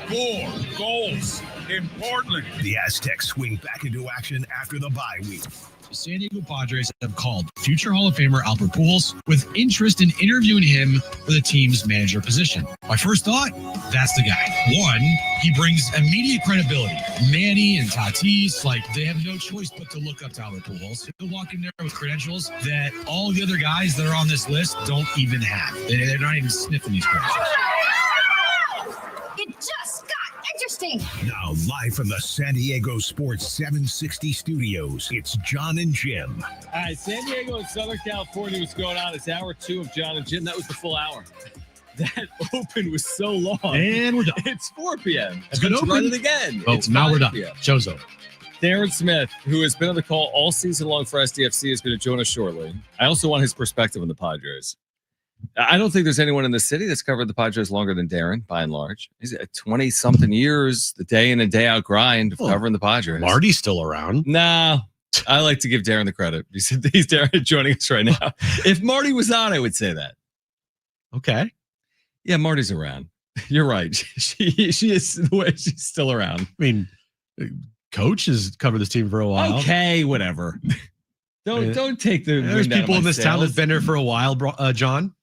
4 goals in Portland. The Aztecs swing back into action after the bye week. The San Diego Padres have called future Hall of Famer Albert Pujols with interest in interviewing him for the team's manager position. My first thought, that's the guy. One, he brings immediate credibility. Manny and Tatis, they have no choice but to look up to Albert Pujols. He'll walk in there with credentials that all the other guys that are on this list don't even have. They're not even sniffing these credentials. It just got interesting. Now, live from the San Diego Sports 760 studios, it's Jon and Jim. All right, San Diego and Southern California, what's going on? It's hour 2 of Jon and Jim. That was the full hour. That open was so long. And we're done. It's 4 p.m. It's good open. Run it again. Oh, It's now we're 5 done. p.m. Show's over. Darren Smith, who has been on the call all season long for SDFC, is going to join us shortly. I also want his perspective on the Padres. I don't think there's anyone in the city that's covered the Padres longer than Darren, by and large. He's at 20-something years, the day in and day out grind of covering the Padres. Marty's still around. No, I like to give Darren the credit. He's Darren joining us right now. If Marty was on, I would say that. Okay. Yeah, Marty's around. You're right. She is the way she's still around. I mean, Coach has covered this team for a while. Okay, whatever. Don't take the. There's people in this town sails. that's been there for a while, John.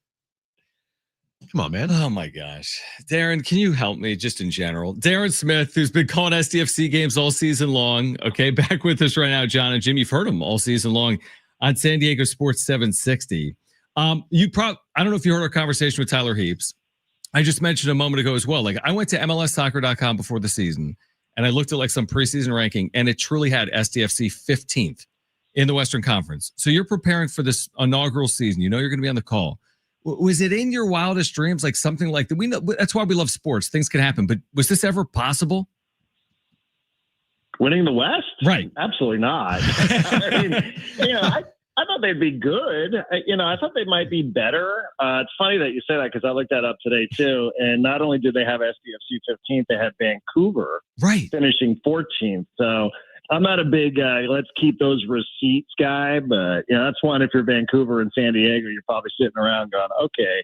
Come on, man. Oh my gosh. Darren, can you help me just in general? Darren Smith, who's been calling SDFC games all season long. Okay, back with us right now, Jon and Jim. You've heard him all season long on San Diego Sports 760. I don't know if you heard our conversation with Tyler Heaps. I just mentioned a moment ago as well. I went to MLSsoccer.com before the season and I looked at some preseason ranking, and it truly had SDFC 15th in the Western Conference. So you're preparing for this inaugural season. You know you're going to be on the call. Was it in your wildest dreams, something like that? We know that's why we love sports. Things can happen, but was this ever possible? Winning the West? Right. Absolutely not. I mean, I thought they'd be good. I thought they might be better. It's funny that you say that because I looked that up today too. And not only did they have SDFC 15th, they had Vancouver finishing 14th. So I'm not a big let's keep those receipts guy, but that's one. If you're Vancouver and San Diego, you're probably sitting around going, okay,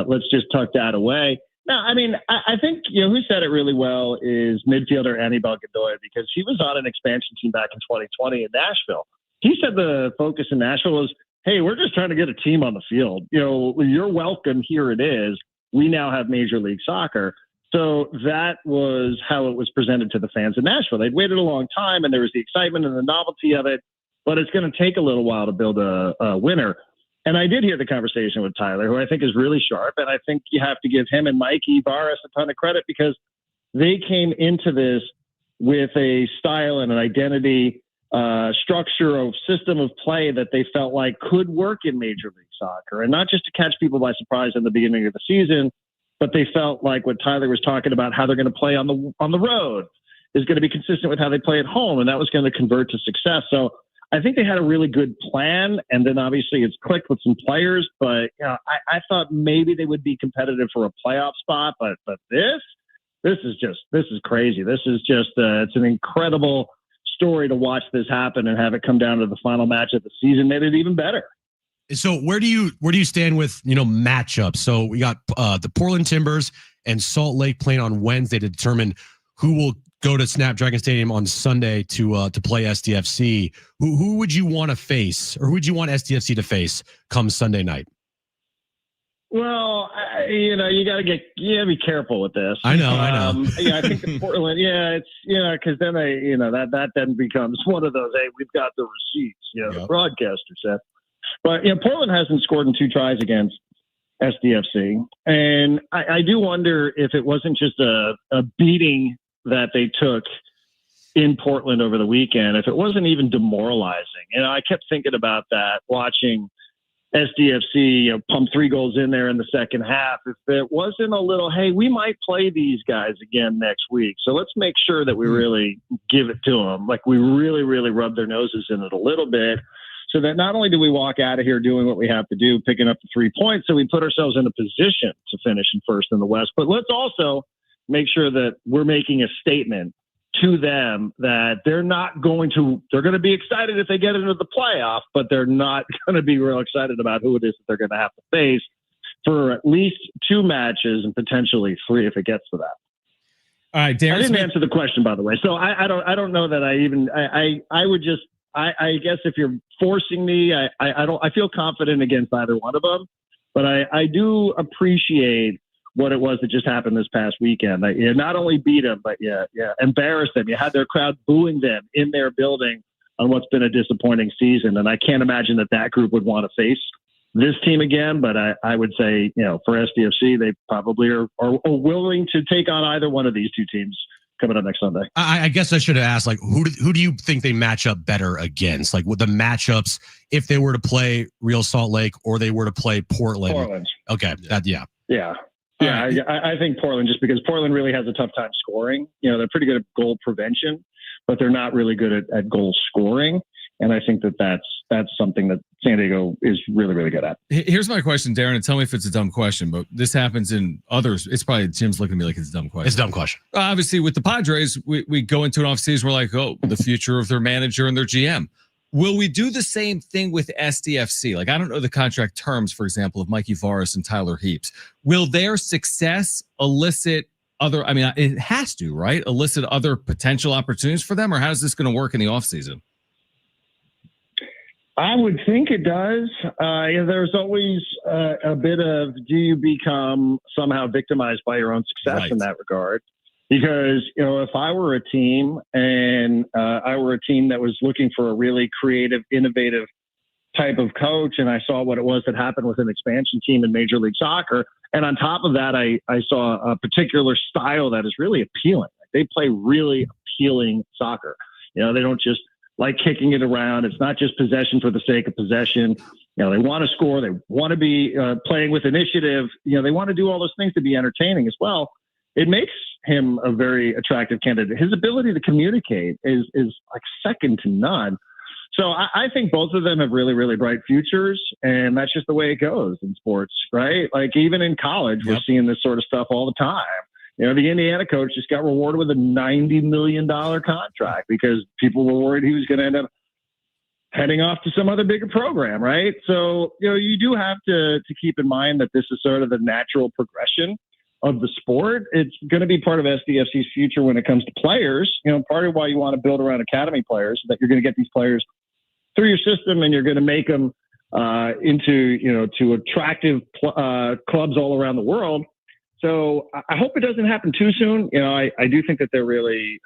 let's just tuck that away. No, I mean, I think who said it really well is midfielder Anibal Godoy, because he was on an expansion team back in 2020 in Nashville. He said the focus in Nashville was, hey, we're just trying to get a team on the field. You're welcome. Here it is. We now have Major League Soccer. So that was how it was presented to the fans in Nashville. They'd waited a long time, and there was the excitement and the novelty of it, but it's going to take a little while to build a winner. And I did hear the conversation with Tyler, who I think is really sharp, and I think you have to give him and Mikey Barras a ton of credit because they came into this with a style and an identity, structure of system of play that they felt like could work in Major League Soccer, and not just to catch people by surprise in the beginning of the season, but they felt like what Tyler was talking about, how they're going to play on the road, is going to be consistent with how they play at home, and that was going to convert to success. So I think they had a really good plan, and then obviously it's clicked with some players. But I thought maybe they would be competitive for a playoff spot, but this is crazy. This is just it's an incredible story to watch this happen and have it come down to the final match of the season. Made it even better. So where do you stand with matchups? So we got the Portland Timbers and Salt Lake playing on Wednesday to determine who will go to Snapdragon Stadium on Sunday to play SDFC. Who would you want to face, or who would you want SDFC to face come Sunday night? Well, you gotta be careful with this. I know. Yeah, I think in Portland, it's because then that then becomes one of those. Hey, we've got the receipts. The broadcaster said. But Portland hasn't scored in 2 tries against SDFC, and I do wonder if it wasn't just a beating that they took in Portland over the weekend, if it wasn't even demoralizing. I kept thinking about that watching SDFC pump 3 goals in there in the second half. If it wasn't a little, hey, we might play these guys again next week, so let's make sure that we really give it to them. Like we really, really rub their noses in it a little bit, so that not only do we walk out of here doing what we have to do, picking up the 3 points, so we put ourselves in a position to finish in first in the West, but let's also make sure that we're making a statement to them that they're going to be excited if they get into the playoff, but they're not going to be real excited about who it is that they're going to have to face for at least 2 matches and potentially 3 if it gets to that. All right, Darren I didn't Smith. answer the question, by the way. So I don't know that I would just, I guess if you're forcing me, I feel confident against either one of them, but I do appreciate what it was that just happened this past weekend. You not only beat them, but embarrassed them. You had their crowd booing them in their building on what's been a disappointing season. And I can't imagine that group would want to face this team again. But I would say, for SDFC, they probably are willing to take on either one of these 2 teams coming up next Sunday. I guess I should have asked, who do you think they match up better against? With the matchups, if they were to play Real Salt Lake or they were to play Portland. Okay. Yeah, I think Portland, just because Portland really has a tough time scoring. They're pretty good at goal prevention, but they're not really good at goal scoring. And I think that's something that San Diego is really, really good at. Here's my question, Darren, and tell me if it's a dumb question, but this happens in others. It's probably Jim's looking at me like it's a dumb question. It's a dumb question. Obviously, with the Padres, we go into an offseason, we're like, the future of their manager and their GM. Will we do the same thing with SDFC? I don't know the contract terms, for example, of Mikey Varas and Tyler Heaps. Will their success elicit other, it has to, right? Elicit other potential opportunities for them, or how's this going to work in the offseason? I would think it does. There's always a bit of, do you become somehow victimized by your own success in that regard? Because, if I were a team and I were a team that was looking for a really creative, innovative type of coach, and I saw what it was that happened with an expansion team in Major League Soccer, and on top of that, I saw a particular style that is really appealing. They play really appealing soccer. They don't just like kicking it around. It's not just possession for the sake of possession. They want to score. They want to be playing with initiative. They want to do all those things to be entertaining as well. It makes him a very attractive candidate. His ability to communicate is second to none. So I think both of them have really, really bright futures, and that's just the way it goes in sports, right? Even in college, we're seeing this sort of stuff all the time. The Indiana coach just got rewarded with a $90 million contract because people were worried he was going to end up heading off to some other bigger program, right? So, you do have to keep in mind that this is sort of the natural progression of the sport. It's going to be part of SDFC's future when it comes to players. Part of why you want to build around academy players is that you're going to get these players through your system and you're going to make them to attractive clubs all around the world. So I hope it doesn't happen too soon. I do think that they're really,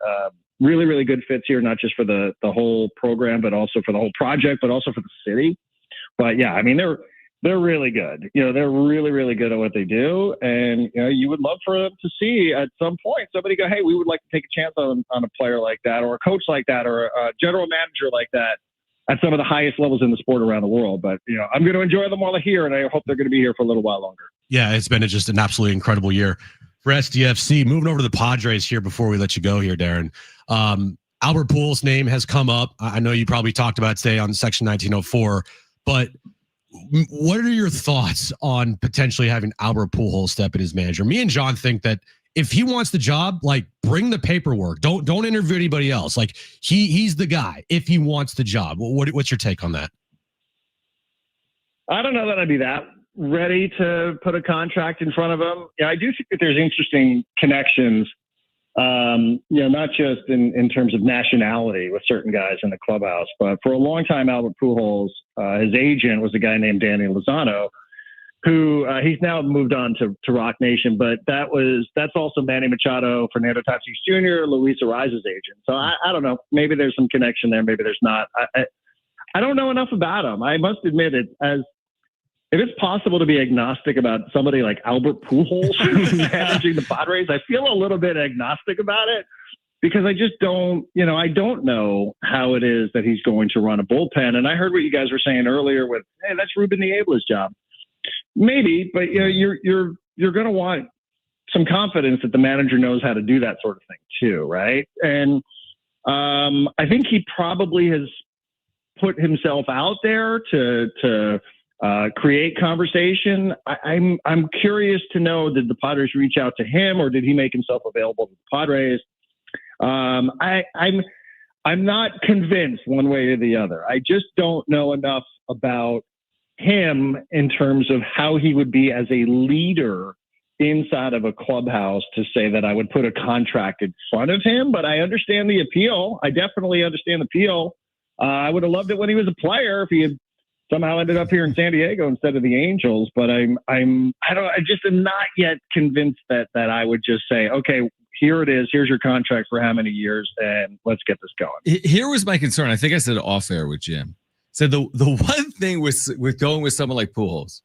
really, really good fits here, not just for the whole program, but also for the whole project, but also for the city. But yeah, they're really good. They're really, really good at what they do. And, you would love for them to see at some point somebody go, hey, we would like to take a chance on a player like that, or a coach like that, or a general manager like that at some of the highest levels in the sport around the world. But, I'm going to enjoy them while they're here, and I hope they're going to be here for a little while longer. Yeah, it's been just an absolutely incredible year for SDFC. Moving over to the Padres here before we let you go here, Darren. Albert Pujols' name has come up. I know you probably talked about it today on Section 1904, but what are your thoughts on potentially having Albert Pujols step in as manager? Me and John think that if he wants the job, bring the paperwork. Don't interview anybody else. He's the guy if he wants the job. What's your take on that? I don't know that I'd be that ready to put a contract in front of him. Yeah, I do think that there's interesting connections. Not just in terms of nationality with certain guys in the clubhouse, but for a long time, Albert Pujols, his agent was a guy named Danny Lozano, who he's now moved on to Rock Nation, but that's also Manny Machado, Fernando Tatis Jr., Luis Ariza's agent. So I don't know. Maybe there's some connection there. Maybe there's not. I don't know enough about him. I must admit it. If it's possible to be agnostic about somebody like Albert Pujols managing the Padres, I feel a little bit agnostic about it because I just don't, I don't know how it is that he's going to run a bullpen. And I heard what you guys were saying earlier with, hey, that's Ruben Niebla's job. Maybe, but you're going to want some confidence that the manager knows how to do that sort of thing too, right? And I think he probably has put himself out there to create conversation. I'm curious to know, did the Padres reach out to him or did he make himself available to the Padres? I'm not convinced one way or the other. I just don't know enough about him in terms of how he would be as a leader inside of a clubhouse to say that I would put a contract in front of him, but I understand the appeal. I definitely understand the appeal. I would have loved it when he was a player if he had somehow ended up here in San Diego instead of the Angels, but I just am not yet convinced that I would just say, okay, here it is. Here's your contract for how many years, and let's get this going. Here was my concern. I think I said it off air with Jim. So the one thing with going with someone like Pujols,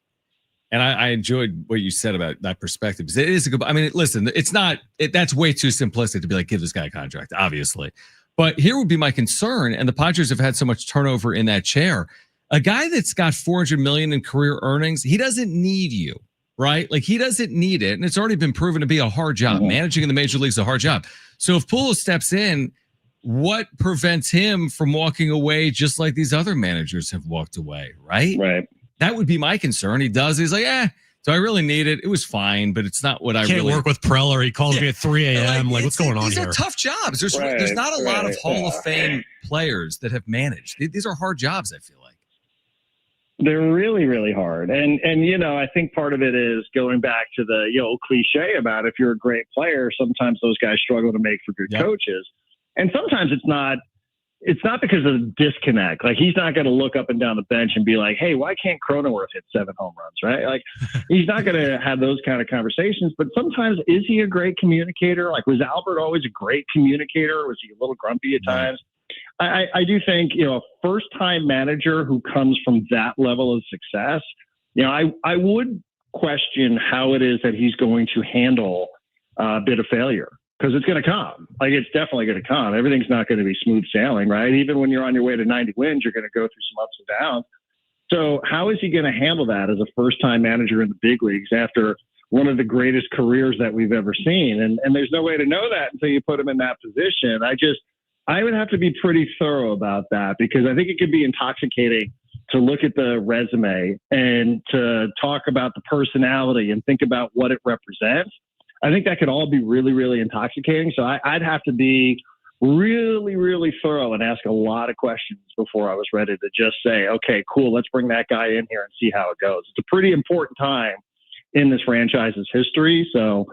and I enjoyed what you said about that perspective. It is a good. I mean, listen, it's not. That's way too simplistic to be like, give this guy a contract, obviously. But here would be my concern, and the Padres have had so much turnover in that chair. A guy that's got $400 million in career earnings, he doesn't need you, right? Like he doesn't need it, and it's already been proven to be a hard job. Mm-hmm. Managing in the major leagues is a hard job. So if Pujols steps in, what prevents him from walking away just like these other managers have walked away, right? Right. That would be my concern. He does. He's like, do I really need it? It was fine, but it's not what I can't really work with Preller. He calls me at 3 a.m. Like what's going on here? These are tough jobs. There's not a lot of Hall of Fame players that have managed. These are hard jobs, I feel like. They're really, really hard. And I think part of it is going back to the old cliche about if you're a great player, sometimes those guys struggle to make for good coaches. And sometimes it's not because of the disconnect. Like he's not going to look up and down the bench and be like, hey, why can't Cronenworth hit 7 home runs, right? Like he's not going to have those kind of conversations, but sometimes is he a great communicator? Like was Albert always a great communicator? Was he a little grumpy at times? I do think, a first-time manager who comes from that level of success, I would question how it is that he's going to handle a bit of failure. Because it's going to come. Like, it's definitely going to come. Everything's not going to be smooth sailing, right? Even when you're on your way to 90 wins, you're going to go through some ups and downs. So how is he going to handle that as a first-time manager in the big leagues after one of the greatest careers that we've ever seen? And there's no way to know that until you put him in that position. I would have to be pretty thorough about that because I think it could be intoxicating to look at the resume and to talk about the personality and think about what it represents. I think that could all be really, really intoxicating. So I'd have to be really, really thorough and ask a lot of questions before I was ready to just say, okay, cool, let's bring that guy in here and see how it goes. It's a pretty important time in this franchise's history. So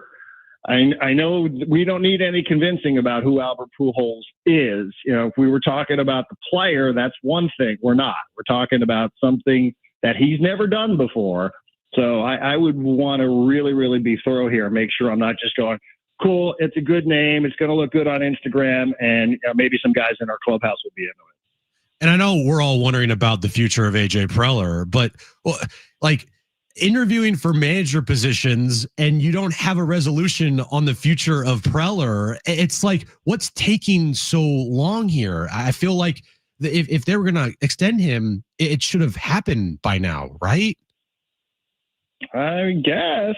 I know we don't need any convincing about who Albert Pujols is. If we were talking about the player, that's one thing. We're not. We're talking about something that he's never done before. So I would want to really, really be thorough here and make sure I'm not just going, cool, it's a good name, it's going to look good on Instagram, and maybe some guys in our clubhouse will be into it. And I know we're all wondering about the future of AJ Preller, but interviewing for manager positions and you don't have a resolution on the future of Preller, it's like, what's taking so long here? I feel like if they were going to extend him, it should have happened by now, right? I guess,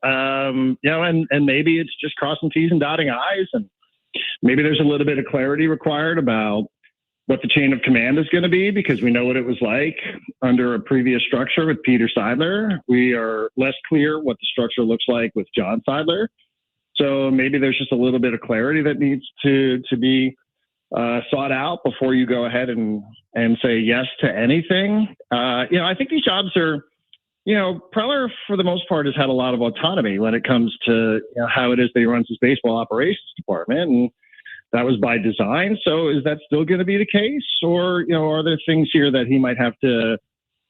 and maybe it's just crossing T's and dotting I's, and maybe there's a little bit of clarity required about what the chain of command is going to be, because we know what it was like under a previous structure with Peter Seidler. We are less clear what the structure looks like with John Seidler. So maybe there's just a little bit of clarity that needs to be sought out before you go ahead and say yes to anything. I think these jobs are, Preller, for the most part, has had a lot of autonomy when it comes to how it is that he runs his baseball operations department. And that was by design. So is that still going to be the case? Or, are there things here that he might have to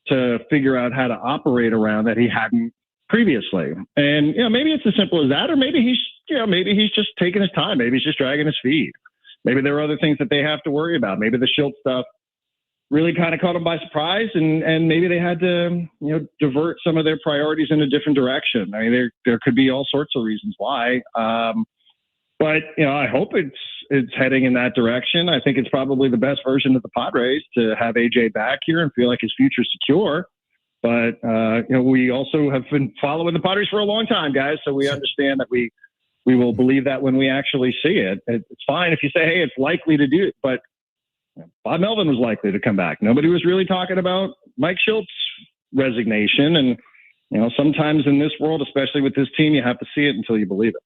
to figure out how to operate around that he hadn't previously. And, maybe it's as simple as that, or maybe he's just taking his time. Maybe he's just dragging his feet. Maybe there are other things that they have to worry about. Maybe the Schilt stuff really kind of caught them by surprise, and maybe they had to, divert some of their priorities in a different direction. I mean, there could be all sorts of reasons why. But I hope it's heading in that direction. I think it's probably the best version of the Padres to have AJ back here and feel like his future's secure. But we also have been following the Padres for a long time, guys. So we understand that we will believe that when we actually see it. It's fine if you say, hey, it's likely to do it, but Bob Melvin was likely to come back. Nobody was really talking about Mike Schilt's resignation. And, sometimes in this world, especially with this team, you have to see it until you believe it.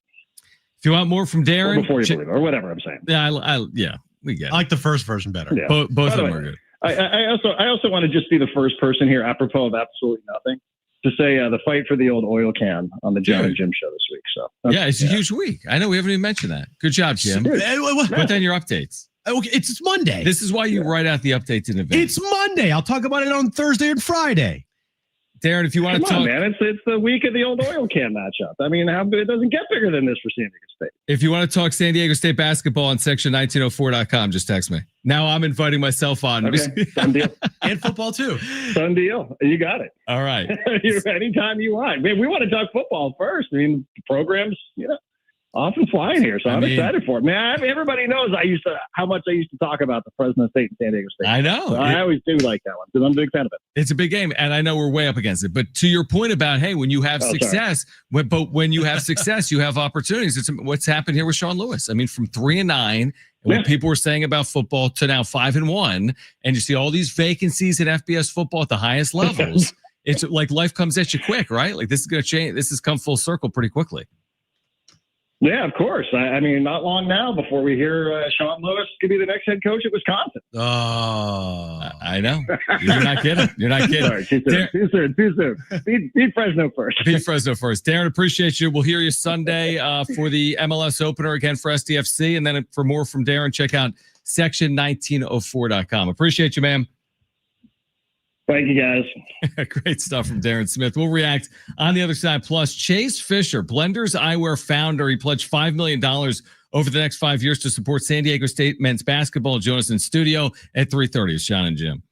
If you want more from Darren, or before you believe it, or whatever I'm saying. Yeah, we get it. I like the first version better. Yeah. Both of them are good. I also want to just be the first person here, apropos of absolutely nothing, to say the fight for the old oil can on the Jon and Jim show this week. So it's a huge week. I know we haven't even mentioned that. Good job, Jim. Put down your updates. Okay, it's Monday. This is why you write out the updates in advance. It's Monday. I'll talk about it on Thursday and Friday. Darren, if you want to talk, man, it's the week of the old oil can matchup. I mean, it doesn't get bigger than this for San Diego State. If you want to talk San Diego State basketball on section1904.com, just text me. Now I'm inviting myself on. Okay. Done deal. And football too. Done deal. You got it. All right. Anytime you want. Man, we want to talk football first. I mean, the program's, often flying here, so I'm excited for it. Man, everybody knows how much I used to talk about the Fresno State and San Diego State. I know. So I always do like that one because I'm a big fan of it. It's a big game, and I know we're way up against it. But to your point about, hey, when you have success, when you have success, you have opportunities. It's what's happened here with Sean Lewis. I mean, from 3-9, and what people were saying about football to now 5-1, and you see all these vacancies in FBS football at the highest levels. It's like life comes at you quick, right? Like this is going to change. This has come full circle pretty quickly. Yeah, of course. I mean, not long now before we hear Sean Lewis could be the next head coach at Wisconsin. Oh, I know. You're not kidding. You're not kidding. Sorry, too soon. Beat Fresno first. Beat Fresno first. Darren, appreciate you. We'll hear you Sunday for the MLS opener again for SDFC. And then for more from Darren, check out section1904.com. Appreciate you, man. Thank you, guys. Great stuff from Darren Smith. We'll react on the other side. Plus, Chase Fischer, Blenders Eyewear founder, he pledged $5 million over the next 5 years to support San Diego State men's basketball. Join us in studio at 3:30. It's Jon and Jim.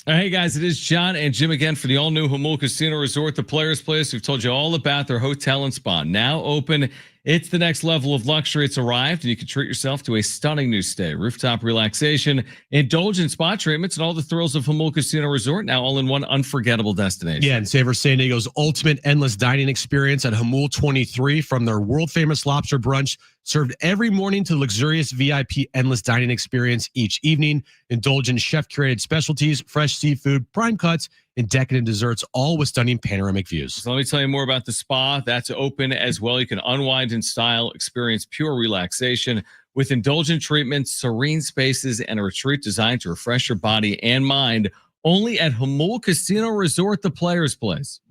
Hey guys, it is Jon and Jim again for the all-new Jamul Casino Resort, the Players Place. We've told you all about their hotel and spa. Now open. It's the next level of luxury. It's arrived, and you can treat yourself to a stunning new stay. Rooftop relaxation, indulgent spa treatments, and all the thrills of Jamul Casino Resort, now all in one unforgettable destination. Yeah, and savor San Diego's ultimate endless dining experience at Jamul 23, from their world-famous lobster brunch served every morning to luxurious VIP endless dining experience each evening. Indulgent chef-curated specialties, fresh seafood, prime cuts, and decadent desserts, all with stunning panoramic views. So let me tell you more about the spa. That's open as well. You can unwind in style, experience pure relaxation with indulgent treatments, serene spaces, and a retreat designed to refresh your body and mind. Only at Jamul Casino Resort, the Players Place.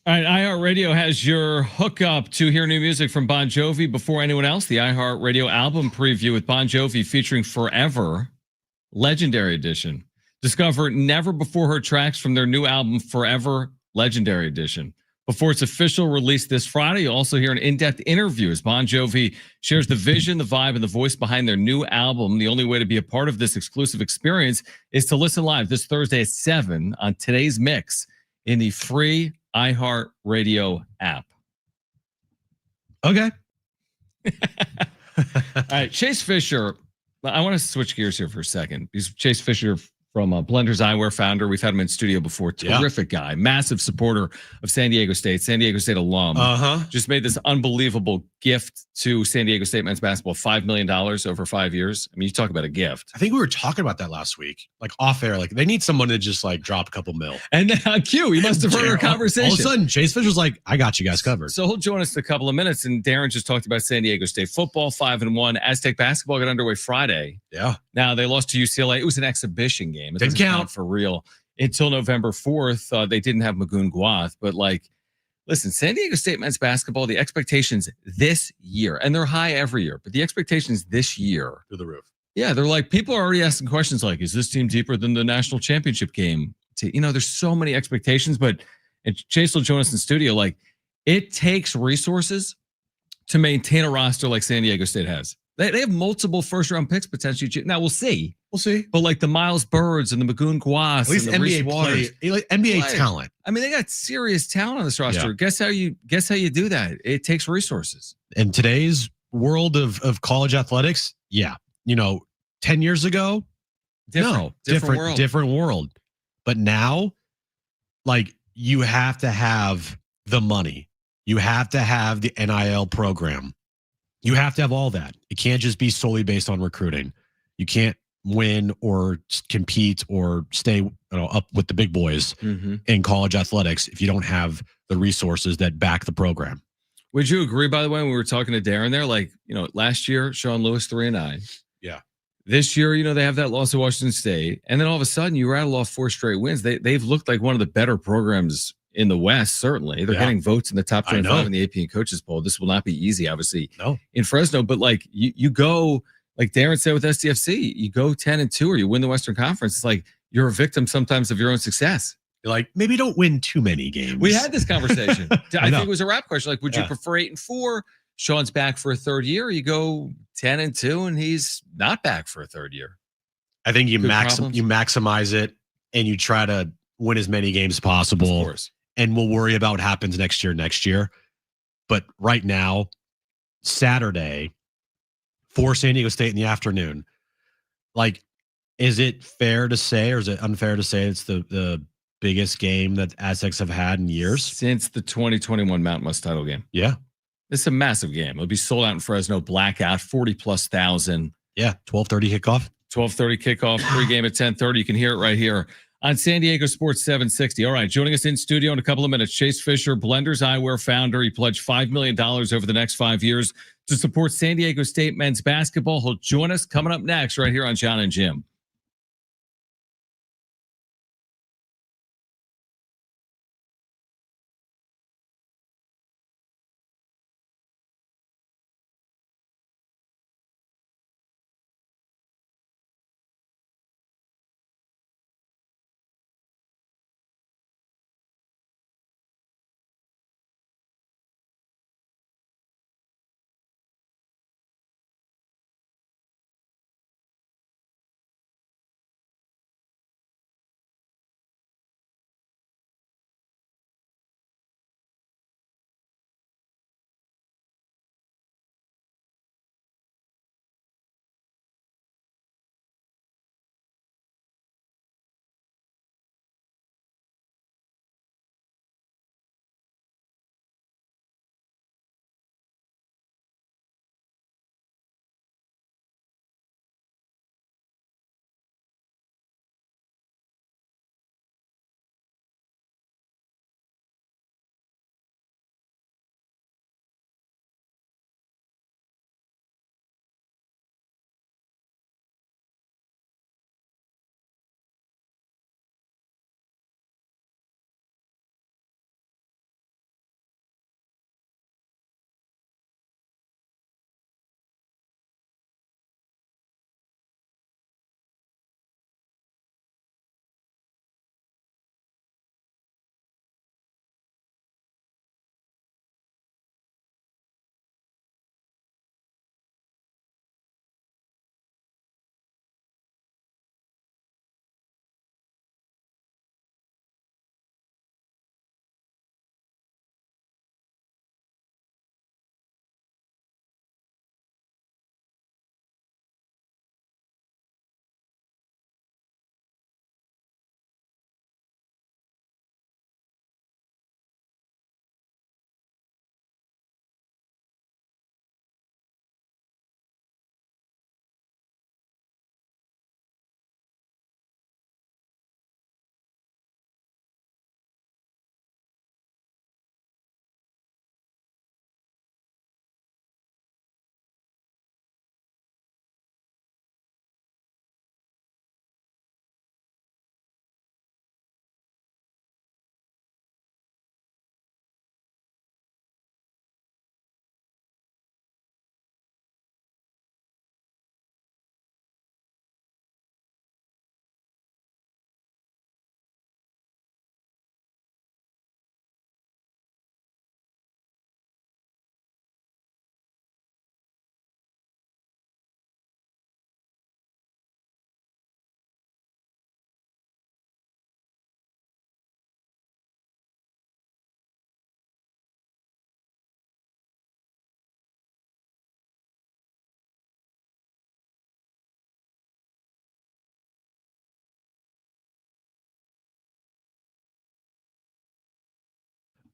All right, iHeartRadio has your hookup to hear new music from Bon Jovi before anyone else. The iHeartRadio album preview with Bon Jovi featuring Forever, Legendary Edition. Discover never-before-heard tracks from their new album, Forever, Legendary Edition. Before its official release this Friday, you'll also hear an in-depth interview as Bon Jovi shares the vision, the vibe, and the voice behind their new album. The only way to be a part of this exclusive experience is to listen live this Thursday at 7 on Today's Mix in the free iHeartRadio app. Okay. All right, Chase Fischer. I want to switch gears here for a second because Chase Fischer from Blender's Eyewear founder. We've had him in studio before. Terrific guy, massive supporter of San Diego State alum. Just made this unbelievable gift to San Diego State men's basketball, $5 million over 5 years. I mean, you talk about a gift. I think we were talking about that last week, like off air. Like they need someone to just like drop a couple mil. And on cue, he must have heard our conversation. All of a sudden, Chase Fisher's like, I got you guys covered. So he'll join us in a couple of minutes. And Darren just talked about San Diego State football, 5-1. Aztec basketball got underway Friday. Yeah. Now they lost to UCLA. It was an exhibition game. It Didn't count for real until November 4th. They didn't have Magoon Guath, but like, listen, San Diego State men's basketball, the expectations this year, and they're high every year, but the expectations this year through the roof. Yeah, they're like, people are already asking questions like, is this team deeper than the national championship game? There's so many expectations, but and Chase will join us in studio. Like, it takes resources to maintain a roster like San Diego State has. They have multiple first-round picks potentially. Now, we'll see. But like the Miles Birds and the Magoon Guas, at least and the NBA talent. I mean, they got serious talent on this roster. Yeah. Guess how you do that? It takes resources. In today's world of college athletics, 10 years ago, different world. But now, like, you have to have the money. You have to have the NIL program. You have to have all that. It can't just be solely based on recruiting. You can't win or compete or stay up with the big boys in college athletics if you don't have the resources that back the program. Would you agree, by the way, when we were talking to Darren there, like, last year, Sean Lewis 3-9. Yeah. This year, they have that loss to Washington State. And then all of a sudden you rattle off 4 straight wins. They've looked like one of the better programs in the West, certainly. They're getting votes in the top 25 in the AP and coaches poll. This will not be easy, obviously, in Fresno. But like you go, like Darren said with SDFC, you go 10-2 or you win the Western Conference. It's like you're a victim sometimes of your own success. You're like, maybe don't win too many games. We had this conversation. I think it was a rap question. Like, would you prefer 8-4? Sean's back for a third year. You go 10-2 and he's not back for a third year. I think you maximize it and you try to win as many games as possible. Of course. And we'll worry about what happens next year. But right now, Saturday, for San Diego State in the afternoon, like, is it fair to say, or is it unfair to say it's the biggest game that Aztecs have had in years? Since the 2021 Mountain West title game. Yeah. It's a massive game. It'll be sold out in Fresno, blackout, 40+ thousand. Yeah, 12:30 kickoff. 12:30 kickoff, pregame at 10:30. You can hear it right here on San Diego Sports 760. All right, joining us in studio in a couple of minutes, Chase Fischer, Blender's Eyewear founder. He pledged $5 million over the next 5 years to support San Diego State men's basketball. He'll join us coming up next right here on Jon and Jim.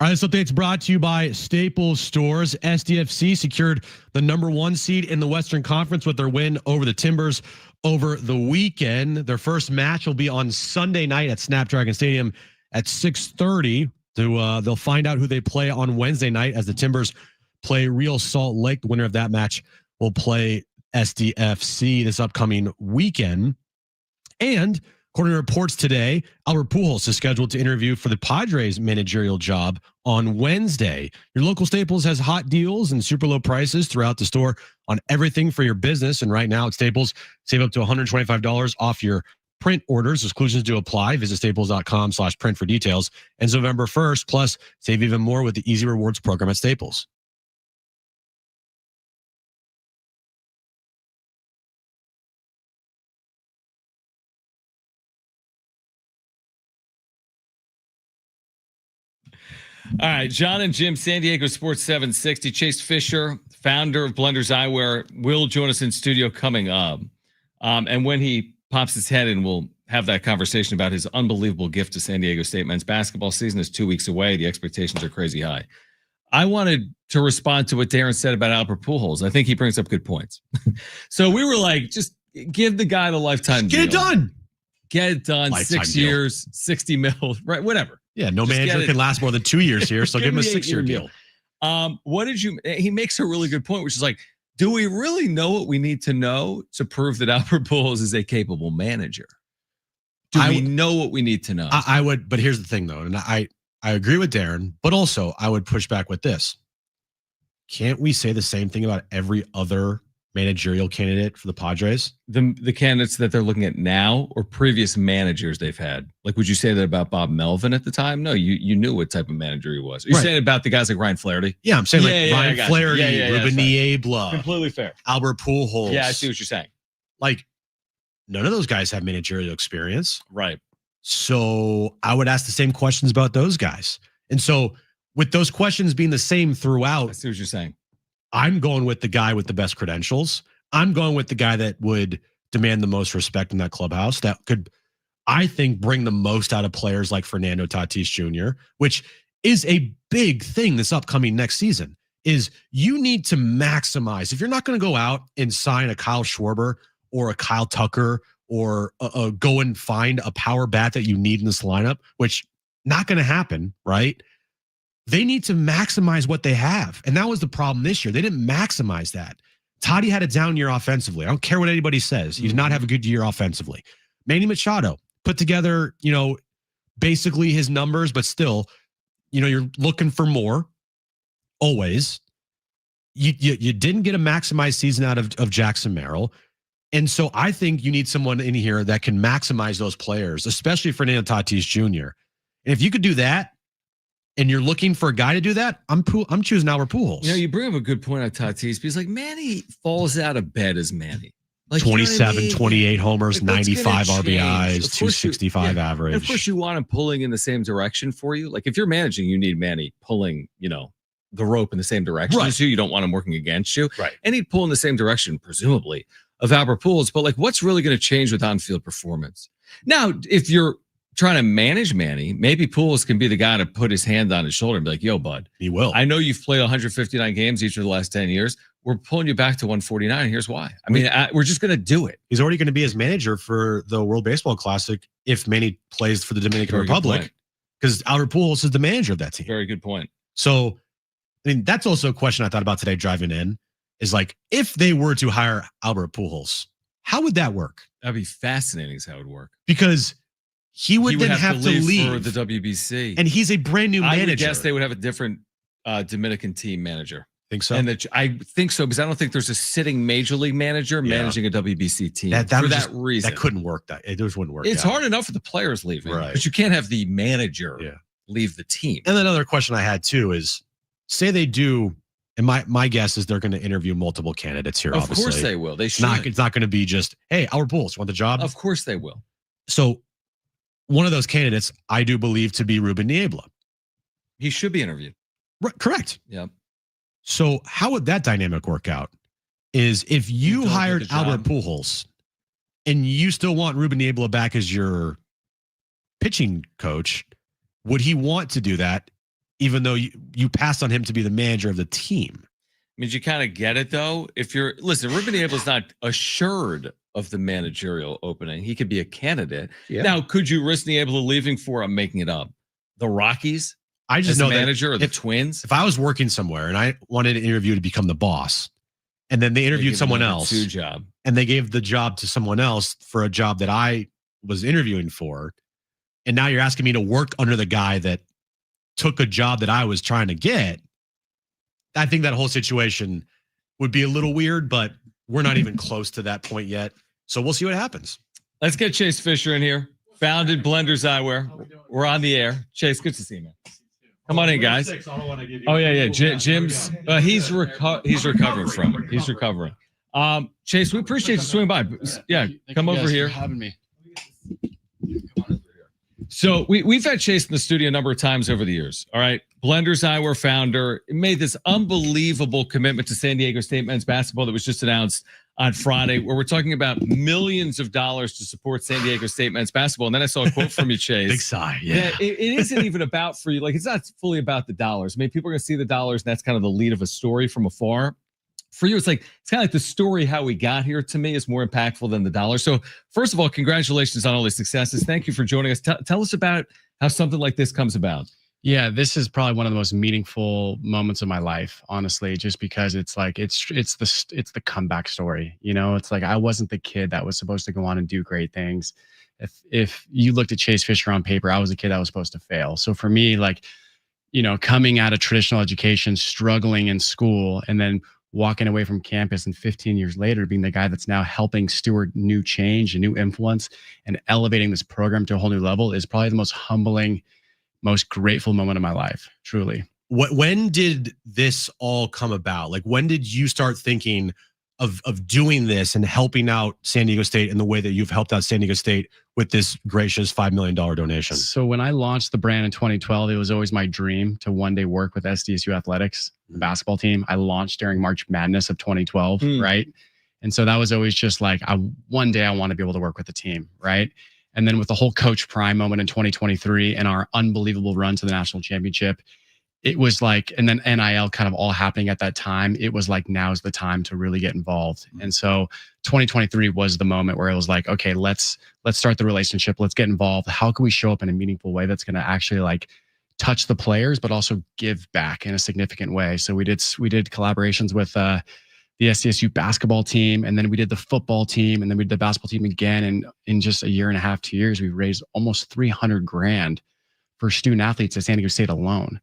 All right, this update's brought to you by Staples Stores. SDFC secured the #1 seed in the Western Conference with their win over the Timbers over the weekend. Their first match will be on Sunday night at Snapdragon Stadium at 6:30. They'll find out who they play on Wednesday night as the Timbers play Real Salt Lake. The winner of that match will play SDFC this upcoming weekend. And according to reports today, Albert Pujols is scheduled to interview for the Padres managerial job on Wednesday. Your local Staples has hot deals and super low prices throughout the store on everything for your business. And right now at Staples, save up to $125 off your print orders. Exclusions do apply. Visit staples.com/print for details. Ends November 1st. Plus, save even more with the Easy Rewards program at Staples. All right, Jon and Jim, San Diego Sports 760. Chase Fischer, founder of Blenders Eyewear, will join us in studio coming up. And when he pops his head in, we'll have that conversation about his unbelievable gift to San Diego State. Men's basketball season is 2 weeks away. The expectations are crazy high. I wanted to respond to what Darren said about Albert Pujols. I think he brings up good points. So we were like, just give the guy the lifetime deal. Get it done. Get it done. Lifetime 6 deal. years, 60 mil, right? Whatever. Yeah, no manager can last more than 2 years here, so give him a 6-year deal. He makes a really good point, which is like, do we really know what we need to know to prove that Albert Pujols is a capable manager? Do we know what we need to know? I would, but here's the thing though, and I agree with Darren, but also I would push back with this. Can't we say the same thing about every other managerial candidate for the Padres? The candidates that they're looking at now or previous managers they've had? Like, would you say that about Bob Melvin at the time? No, you knew what type of manager he was. You're saying about the guys like Ryan Flaherty? Yeah, I'm saying Ryan Flaherty, Ruben Niebla, completely fair. Albert Pujols. Yeah, I see what you're saying. Like, none of those guys have managerial experience. Right. So I would ask the same questions about those guys. And so with those questions being the same throughout, I see what you're saying. I'm going with the guy with the best credentials. I'm going with the guy that would demand the most respect in that clubhouse, that could, I think, bring the most out of players like Fernando Tatis Jr., which is a big thing this upcoming next season, is you need to maximize. If you're not going to go out and sign a Kyle Schwarber or a Kyle Tucker or go and find a power bat that you need in this lineup, which not going to happen, right? They need to maximize what they have. And that was the problem this year. They didn't maximize that. Toddy had a down year offensively. I don't care what anybody says. He did not have a good year offensively. Manny Machado put together, basically his numbers, but still, you're looking for more always. You didn't get a maximized season out of Jackson Merrill. And so I think you need someone in here that can maximize those players, especially Fernando Tatis Jr. And if you could do that, and you're looking for a guy to do that, I'm choosing Albert Pujols. You bring up a good point on Tatis because like Manny falls out of bed as Manny. Like 27, 28 homers, like, 95 RBIs, 265 average. And of course, you want him pulling in the same direction for you. Like if you're managing, you need Manny pulling, the rope in the same direction as you. You don't want him working against you. Right. And he'd pull in the same direction, presumably, of Albert Pujols. But like, what's really going to change with on-field performance? Now, if you're trying to manage Manny, maybe Pujols can be the guy to put his hand on his shoulder and be like, yo, bud. He will. I know you've played 159 games each of the last 10 years. We're pulling you back to 149. Here's why. I mean, we're just going to do it. He's already going to be his manager for the World Baseball Classic if Manny plays for the Dominican Republic, because Albert Pujols is the manager of that team. Very good point. So, I mean, that's also a question I thought about today driving in, is like, if they were to hire Albert Pujols, how would that work? That'd be fascinating as how it would work. Because he would then have to leave for the WBC. And he's a brand new manager. I would guess they would have a different Dominican team manager. Think so? And I think so, because I don't think there's a sitting major league manager managing a WBC team for that reason. That couldn't work. It just wouldn't work. It's hard enough for the players leaving, but you can't have the manager leave the team. And another question I had too is, say they do, and my guess is they're going to interview multiple candidates here. Of obviously. Course they will. They should. It's not going to be just, hey, Albert Pujols, want the job? Of course they will. So one of those candidates, I do believe to be Ruben Niebla. He should be interviewed. Right, correct. Yep. So how would that dynamic work out? Is if you hired Albert Pujols and you still want Ruben Niebla back as your pitching coach, would he want to do that even though you passed on him to be the manager of the team. Means you kind of get it though. If you're Ruben Abel's not assured of the managerial opening. He could be a candidate. Yeah. Now, could you risk Niebla leaving for? I'm making it up. The Rockies. I just know manager or the Twins. If I was working somewhere and I wanted an interview to become the boss, and then they interviewed someone else, job, and they gave the job to someone else for a job that I was interviewing for, and now you're asking me to work under the guy that took a job that I was trying to get. I think that whole situation would be a little weird, but we're not even close to that point yet. So we'll see what happens. Let's get Chase Fischer in here. Founded Blenders Eyewear. We're on the air. Chase, good to see you, man. Come on in, guys. Oh, yeah. Jim's he's recovering from it. He's recovering. Chase, we appreciate you swinging by. Yeah, come over here. For having me. So we've had Chase in the studio a number of times over the years. All right. Blenders Eyewear founder made this unbelievable commitment to San Diego State men's basketball that was just announced on Friday, where we're talking about millions of dollars to support San Diego State men's basketball. And then I saw a quote from you, Chase. Big sigh. Yeah. It isn't even about for you. Like, it's not fully about the dollars. I mean, people are going to see the dollars, and that's kind of the lead of a story from afar. For you, it's kind of like the story, how we got here, to me, is more impactful than the dollar. So first of all, congratulations on all these successes. Thank you for joining us. Tell us about how something like this comes about. Yeah, this is probably one of the most meaningful moments of my life, honestly, just because it's like it's the comeback story. You know, it's like I wasn't the kid that was supposed to go on and do great things. If you looked at Chase Fischer on paper, I was a kid that was supposed to fail. So for me, like, you know, coming out of traditional education, struggling in school, and then walking away from campus, and 15 years later being the guy that's now helping steward new change and new influence and elevating this program to a whole new level is probably the most humbling, most grateful moment of my life, truly. When did this all come about? Like, when did you start thinking of doing this and helping out San Diego State in the way that you've helped out San Diego State with this gracious $5 million donation? So when I launched the brand in 2012, it was always my dream to one day work with SDSU athletics, the basketball team. I launched during March Madness of 2012, right? And so that was always just like, one day I want to be able to work with the team, right? And then with the whole Coach Prime moment in 2023 and our unbelievable run to the national championship, it was like, and then NIL kind of all happening at that time. It was like, now's the time to really get involved. And so 2023 was the moment where it was like, okay, let's start the relationship. Let's get involved. How can we show up in a meaningful way that's going to actually like touch the players, but also give back in a significant way? So we did collaborations with the SDSU basketball team, and then we did the football team, and then we did the basketball team again. And in just a year and a half, 2 years, we raised almost $300,000 for student athletes at San Diego State alone.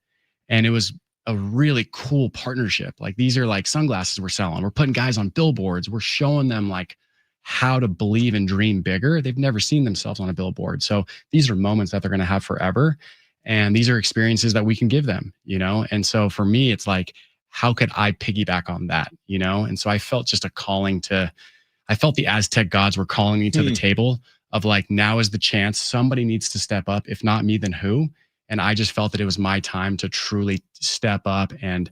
And it was a really cool partnership. Like, these are like sunglasses we're selling. We're putting guys on billboards. We're showing them like how to believe and dream bigger. They've never seen themselves on a billboard. So these are moments that they're going to have forever. And these are experiences that we can give them, you know? And so for me, it's like, how could I piggyback on that, you know? And so I felt just a calling I felt the Aztec gods were calling me to the table of like, now is the chance. Somebody needs to step up. If not me, then who? And I just felt that it was my time to truly step up and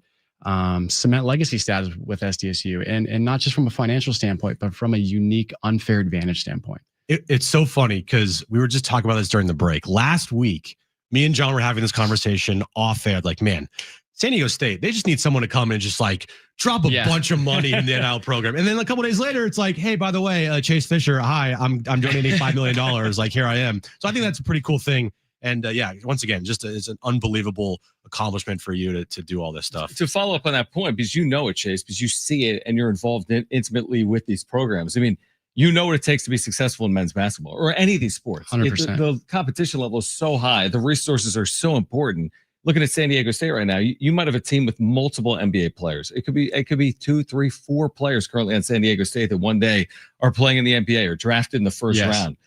cement legacy status with SDSU. And not just from a financial standpoint, but from a unique, unfair advantage standpoint. It's so funny because we were just talking about this during the break. Last week, me and John were having this conversation off air. Like, man, San Diego State, they just need someone to come and just like drop a bunch of money in the NIL program. And then a couple of days later, it's like, hey, by the way, Chase Fischer, hi, I'm donating $5 million. Like, here I am. So I think that's a pretty cool thing. And yeah, once again, it's an unbelievable accomplishment for you to do all this stuff. To follow up on that point, because you know it, Chase, because you see it and you're involved intimately with these programs. I mean, you know what it takes to be successful in men's basketball or any of these sports. 100%. The competition level is so high. The resources are so important. Looking at San Diego State right now, you might have a team with multiple NBA players. It could be 2, 3, 4 players currently on San Diego State that one day are playing in the NBA or drafted in the first round.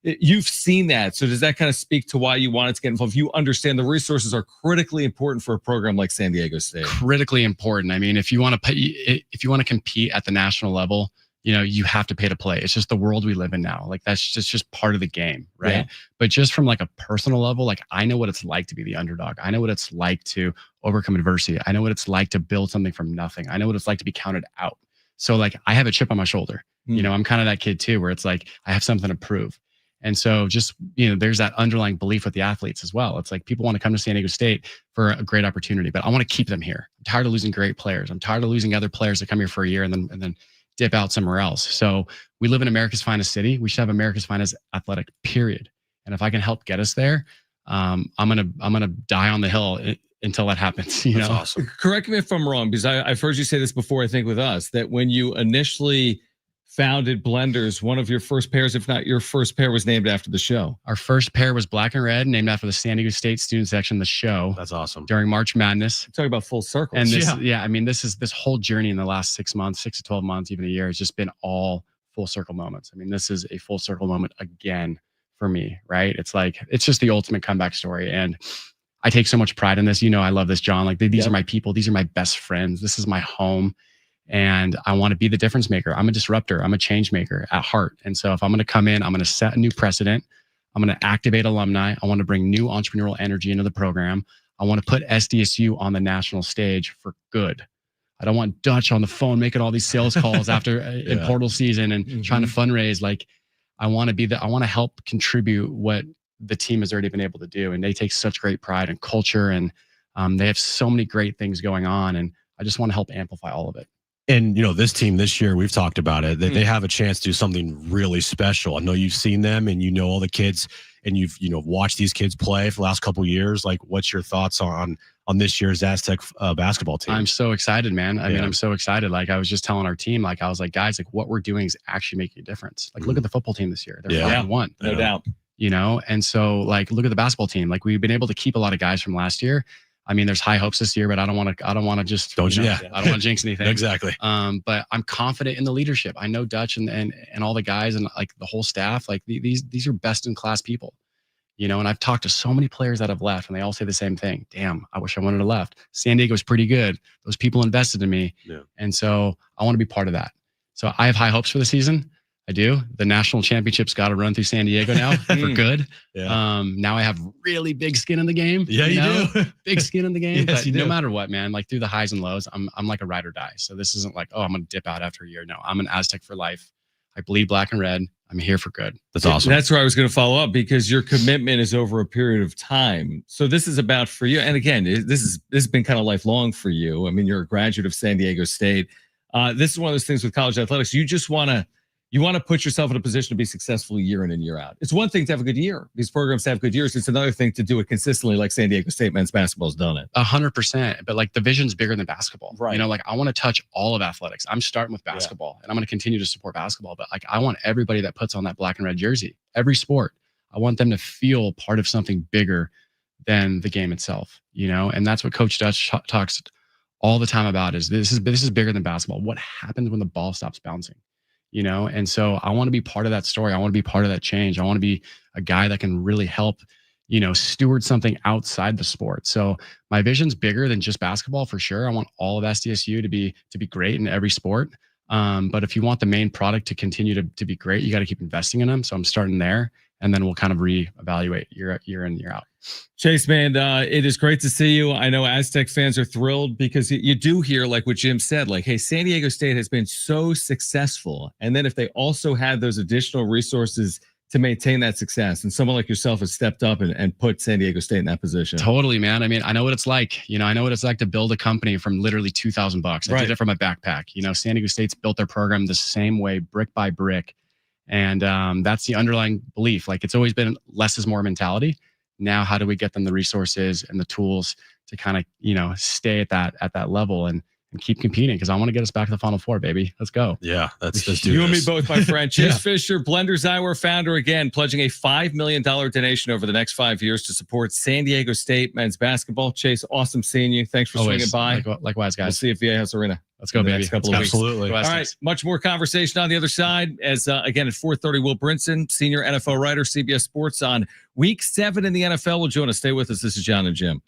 You've seen that. So does that kind of speak to why you wanted to get involved? You understand the resources are critically important for a program like San Diego State. Critically important. I mean, if you want to compete at the national level, you know, you have to pay to play. It's just the world we live in now. Like, that's just part of the game, right? Yeah. But just from like a personal level, like, I know what it's like to be the underdog. I know what it's like to overcome adversity. I know what it's like to build something from nothing. I know what it's like to be counted out. So like, I have a chip on my shoulder. You know, I'm kind of that kid too, where it's like, I have something to prove. And so just, there's that underlying belief with the athletes as well. It's like people want to come to San Diego State for a great opportunity, but I want to keep them here. I'm tired of losing great players. I'm tired of losing other players that come here for a year and then dip out somewhere else. So we live in America's finest city. We should have America's finest athletic, period. And if I can help get us there, I'm gonna die on the hill until that happens. That's awesome. Correct me if I'm wrong, because I've heard you say this before, I think with us, that when you initially founded Blenders, one of your first pairs, if not your first pair, was named after the show. Our first pair was black and red, named after the San Diego State student section of the show. That's awesome. During March Madness. Talk about full circle. And this whole journey in the last 6 months, 6 to 12 months, even a year, has just been all full circle moments. I mean, this is a full circle moment again for me, right? It's just the ultimate comeback story. And I take so much pride in this. I love this, John. Like these are my people. These are my best friends. This is my home. And I want to be the difference maker. I'm a disruptor. I'm a change maker at heart. And so if I'm going to come in, I'm going to set a new precedent. I'm going to activate alumni. I want to bring new entrepreneurial energy into the program. I want to put SDSU on the national stage for good. I don't want Dutch on the phone making all these sales calls after in portal season and trying to fundraise. Like I want to help contribute what the team has already been able to do. And they take such great pride in culture, and they have so many great things going on. And I just want to help amplify all of it. And, this team this year, we've talked about it, that they have a chance to do something really special. I know you've seen them and all the kids, and you've, watched these kids play for the last couple of years. Like, what's your thoughts on this year's Aztec basketball team? I'm so excited, man. I mean, I'm so excited. Like I was just telling our team, like I was like, guys, like what we're doing is actually making a difference. Like look at the football team this year. They're 5-1. No doubt. And so like, look at the basketball team. Like we've been able to keep a lot of guys from last year. I mean, there's high hopes this year, but I don't want to just I don't want to jinx anything. Exactly. But I'm confident in the leadership. I know Dutch and all the guys and like the whole staff. Like these are best in class people, And I've talked to so many players that have left, and they all say the same thing. Damn, I wish I wouldn't have left. San Diego's pretty good. Those people invested in me, and so I want to be part of that. So I have high hopes for the season. I do. The national championship's got to run through San Diego now for good. Now I have really big skin in the game. Yeah, you do. Big skin in the game. Yes, but no matter what, man, like through the highs and lows, I'm like a ride or die. So this isn't like, I'm going to dip out after a year. No, I'm an Aztec for life. I bleed black and red. I'm here for good. That's awesome. That's where I was going to follow up, because your commitment is over a period of time. So this is about for you. And again, this has been kind of lifelong for you. I mean, you're a graduate of San Diego State. This is one of those things with college athletics. You just want to put yourself in a position to be successful year in and year out. It's one thing to have a good year. These programs have good years. It's another thing to do it consistently, like San Diego State men's basketball has done it. 100%. But like the vision's bigger than basketball. Right. Like I want to touch all of athletics. I'm starting with basketball, and I'm going to continue to support basketball. But like I want everybody that puts on that black and red jersey, every sport, I want them to feel part of something bigger than the game itself. And that's what Coach Dutch talks all the time about. Is this is bigger than basketball. What happens when the ball stops bouncing? And so I want to be part of that story. I want to be part of that change. I want to be a guy that can really help, steward something outside the sport. So my vision's bigger than just basketball for sure. I want all of SDSU to be great in every sport. But if you want the main product to continue to be great, you got to keep investing in them. So I'm starting there, and then we'll kind of reevaluate year in, year out. Chase, man, it is great to see you. I know Aztec fans are thrilled because you do hear, like what Jim said, like, hey, San Diego State has been so successful. And then if they also had those additional resources to maintain that success, and someone like yourself has stepped up and put San Diego State in that position. Totally, man. I mean, I know what it's like. I know what it's like to build a company from literally $2,000. I did it from a backpack. San Diego State's built their program the same way, brick by brick. And that's the underlying belief. Like it's always been less is more mentality. Now, how do we get them the resources and the tools to kind of, stay at that level and keep competing? Because I want to get us back to the Final Four, baby. Let's go. Yeah, let's do you this. and me both, my friend. Chase Fischer, Blenders Eyewear founder, again, pledging a $5 million donation over the next 5 years to support San Diego State men's basketball. Chase, awesome seeing you. Thanks for swinging by. Likewise, guys. We'll see you at VA House Arena. Let's go, baby. Absolutely. All right, much more conversation on the other side. As again at 4:30, Will Brinson, senior NFL writer, CBS Sports, on Week 7 in the NFL, will join us. Stay with us. This is Jon and Jim.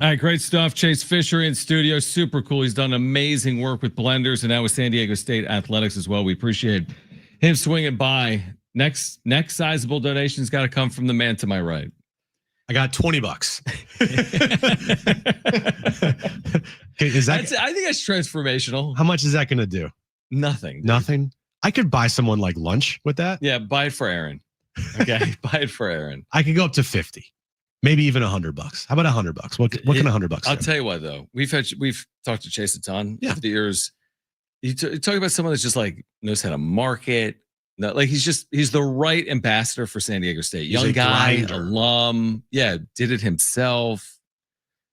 All right, great stuff. Chase Fischer in studio. Super cool. He's done amazing work with blenders and now with San Diego State Athletics as well. We appreciate him swinging by. Next sizable donation's got to come from the man to my right. I got $20. Okay, I think that's transformational. How much is that going to do? Nothing. Dude. Nothing. I could buy someone like lunch with that. Yeah, buy it for Aaron. Okay, buy it for Aaron. I could go up to 50, maybe even $100. How about $100? What can $100? I'll tell you what though. We've talked to Chase a ton over the years. You talk about someone that's just like knows how to market. No, like he's the right ambassador for San Diego State. Young guy, alum. Yeah, did it himself.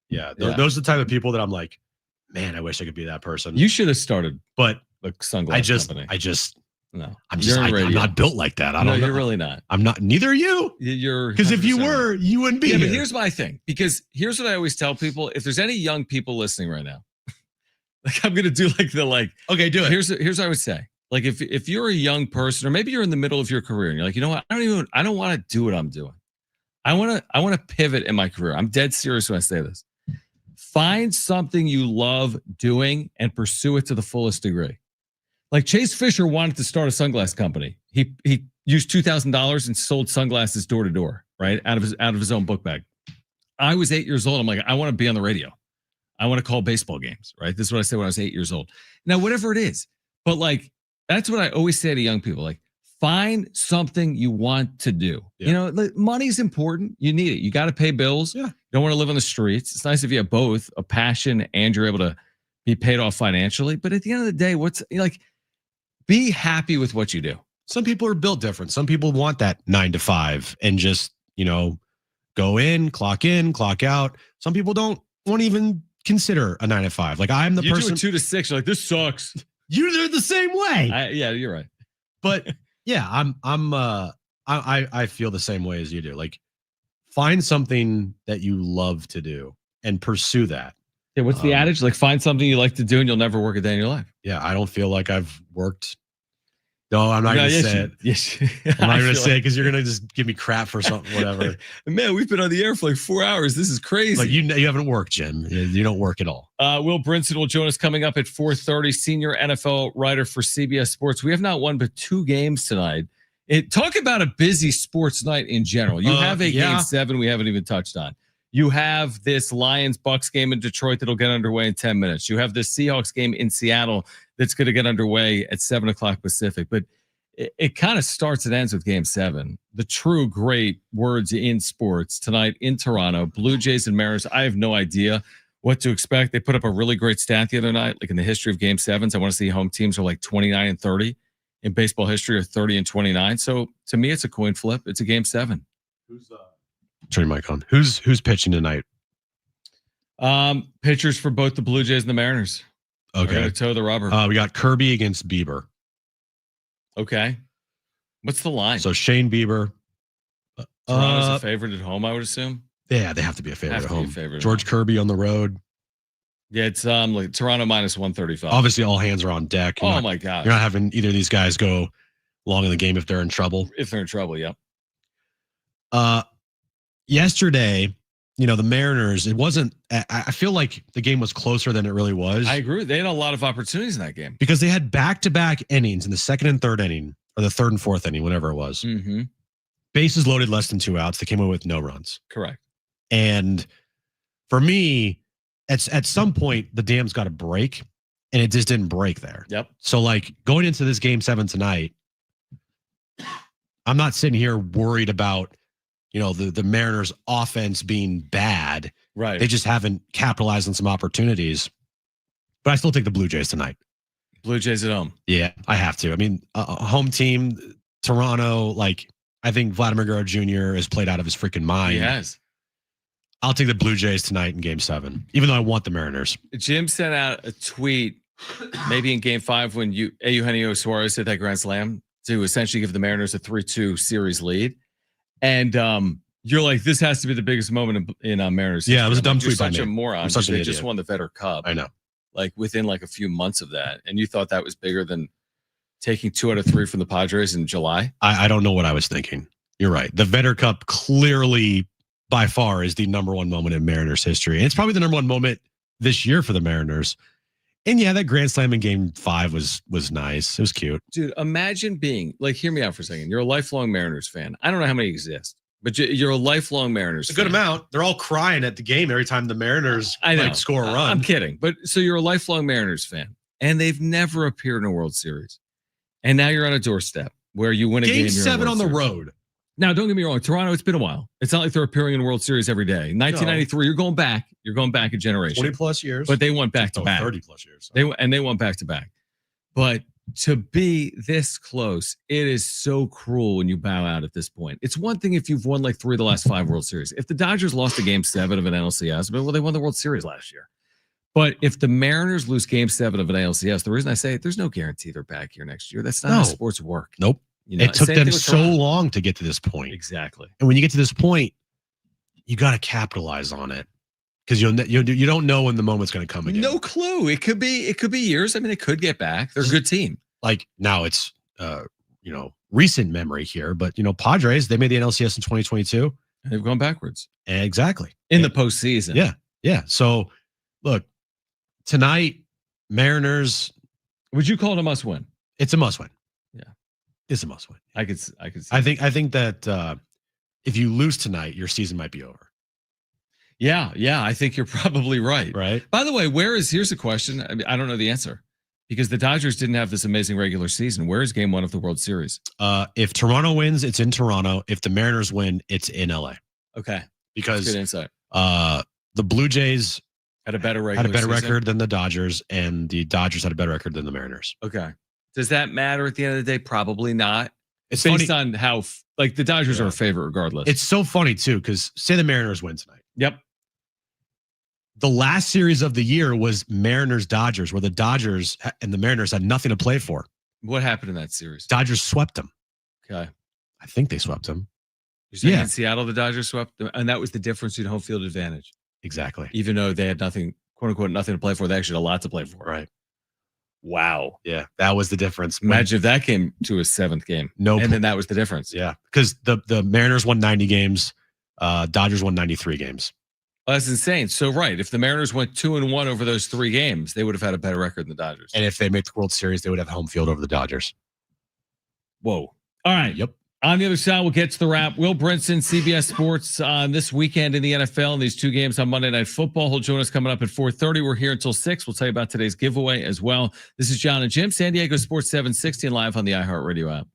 Yeah, those are the type of people that I'm like, man, I wish I could be that person. You should have started, but a sunglass company. No, I'm not built like that. I don't know. You're really not. I'm not. Neither are you. You're because if you were, you wouldn't be. Yeah, here. but here's my thing. Because here's what I always tell people: if there's any young people listening right now, like I'm gonna do okay, do it. Here's what I would say. Like if you're a young person, or maybe you're in the middle of your career, and you're like, you know what, I don't want to do what I'm doing. I want to pivot in my career. I'm dead serious when I say this. Find something you love doing and pursue it to the fullest degree. Like Chase Fischer wanted to start a sunglass company. He used $2,000 and sold sunglasses door to door, right? Out of his own book bag. I was 8 years old. I'm like, I want to be on the radio. I want to call baseball games, right? This is what I said when I was 8 years old. Now, whatever it is, but like, that's what I always say to young people. Like, find something you want to do. Yeah. You know, like, money's important. You need it. You got to pay bills. Yeah. You don't want to live on the streets. It's nice if you have both a passion and you're able to be paid off financially. But at the end of the day, be happy with what you do. Some people are built different. Some people want that 9 to 5 and just, go in, clock out. Some people don't want to even consider a 9 to 5. Like I'm the person. You do a 2 to 6. You're like, this sucks. You're the same way. Yeah, you're right. But yeah, I feel the same way as you do. Like, find something that you love to do and pursue that. Yeah, what's the adage? Like, find something you like to do and you'll never work a day in your life. Yeah, I don't feel like I've worked. No, I'm not going to say it. Yes, I'm not going to say it because you're going to just give me crap for something, whatever. Man, we've been on the air for like 4 hours. This is crazy. Like you haven't worked, Jim. You don't work at all. Will Brinson will join us coming up at 4:30. Senior NFL writer for CBS Sports. We have not one but 2 games tonight. Talk about a busy sports night in general. You have a Game 7 we haven't even touched on. You have this Lions-Bucks game in Detroit that'll get underway in 10 minutes. You have this Seahawks game in Seattle that's going to get underway at 7 o'clock Pacific. But it kind of starts and ends with Game 7. The true great words in sports tonight in Toronto. Blue Jays and Mariners. I have no idea what to expect. They put up a really great stat the other night. Like in the history of Game 7s, I want to see home teams are like 29-30. In baseball history, or 30-29. So to me, it's a coin flip. It's a Game 7. Turn your mic on. Who's pitching tonight? Pitchers for both the Blue Jays and the Mariners. Okay. To toe the rubber. We got Kirby against Bieber. Okay. What's the line? So Shane Bieber. Toronto's a favorite at home, I would assume. Yeah, they have to be a favorite at home. George Kirby on the road. Yeah, it's like Toronto minus 135. Obviously, all hands are on deck. My God. You're not having either of these guys go long in the game if they're in trouble. If they're in trouble, yeah. Yesterday, the Mariners, it wasn't, I feel like the game was closer than it really was. I agree. They had a lot of opportunities in that game. Because they had back-to-back innings in the second and third inning, or the third and fourth inning, whatever it was. Mm-hmm. Bases loaded, less than 2 outs. They came away with no runs. Correct. And for me, at some point, the dam's got to break, and it just didn't break there. Yep. So, like, going into this Game 7 tonight, I'm not sitting here worried about, the Mariners' offense being bad. Right. They just haven't capitalized on some opportunities. But I still take the Blue Jays tonight. Blue Jays at home. Yeah, I have to. I mean, a home team, Toronto, I think Vladimir Guerrero Jr. has played out of his freaking mind. He has. I'll take the Blue Jays tonight in Game 7, even though I want the Mariners. Jim sent out a tweet, maybe in Game 5 when Eugenio Suarez hit that grand slam to essentially give the Mariners a 3-2 series lead. And you're like, this has to be the biggest moment in Mariners history. Yeah, it was a dumb tweet by me. Such a moron. I'm such an they idiot. just won the Feder Cup. I know. Like within a few months of that. And you thought that was bigger than taking 2 out of 3 from the Padres in July? I don't know what I was thinking. You're right. The Feder Cup clearly by far is the number one moment in Mariners history. And it's probably the number one moment this year for the Mariners. And yeah, that grand slam in game 5 was nice. It was cute. Dude, imagine being like, hear me out for a second. You're a lifelong Mariners fan. I don't know how many exist, but you're a lifelong Mariners fan. A good amount. They're all crying at the game every time the Mariners score a run. I'm kidding. But so you're a lifelong Mariners fan, and they've never appeared in a World Series. And now you're on a doorstep where you win a game. Game 7 on the road. Now, don't get me wrong. Toronto, it's been a while. It's not like they're appearing in the World Series every day. 1993, you're going back. You're going back a generation. 20 plus years. But they went back to back. 30 plus years. They went back to back. But to be this close, it is so cruel when you bow out at this point. It's one thing if you've won like 3 of the last 5 World Series. If the Dodgers lost a game 7 of an NLCS, well, they won the World Series last year. But if the Mariners lose game 7 of an ALCS, the reason I say it, there's no guarantee they're back here next year. That's not how sports work. Nope. It took them so long to get to this point. Exactly. And when you get to this point, you got to capitalize on it because you don't know when the moment's going to come again. No clue. It could be years. I mean, they could get back. They're a good team. Like now it's recent memory here, but Padres, they made the NLCS in 2022 and they've gone backwards. Exactly. In the postseason. Yeah. Yeah. So look, tonight, Mariners. Would you call it a must win? It's a must win. Yeah. It's a must win. I could see. I think that if you lose tonight, your season might be over. Yeah, I think you're probably right. Right. By the way, here's a question. I mean, I don't know the answer because the Dodgers didn't have this amazing regular season. Where is game 1 of the World Series? If Toronto wins, it's in Toronto. If the Mariners win, it's in LA. Okay. Because good insight. The Blue Jays had a better record than the Dodgers, and the Dodgers had a better record than the Mariners. Okay. Does that matter at the end of the day? Probably not. It's based on how the Dodgers are a favorite regardless. It's so funny too, because say the Mariners win tonight. Yep. The last series of the year was Mariners-Dodgers, where the Dodgers and the Mariners had nothing to play for. What happened in that series? Dodgers swept them. Okay. I think they swept them. You're saying in Seattle, the Dodgers swept them, and that was the difference in home field advantage. Exactly. Even though they had nothing, quote unquote, nothing to play for, they actually had a lot to play for. Right. Wow. Yeah, that was the difference. Imagine if that came to a 7th game. And then that was the difference. Yeah, because the Mariners won 90 games, Dodgers won 93 games. Well, that's insane. So, right, if the Mariners went 2-1 over those 3 games, they would have had a better record than the Dodgers. And if they make the World Series, they would have home field over the Dodgers. Whoa. All right. Yep. On the other side, we'll get to the wrap. Will Brinson, CBS Sports, this weekend in the NFL and these 2 games on Monday Night Football. He'll join us coming up at 4:30. We're here until 6. We'll tell you about today's giveaway as well. This is Jon and Jim, San Diego Sports 760 and live on the iHeartRadio app.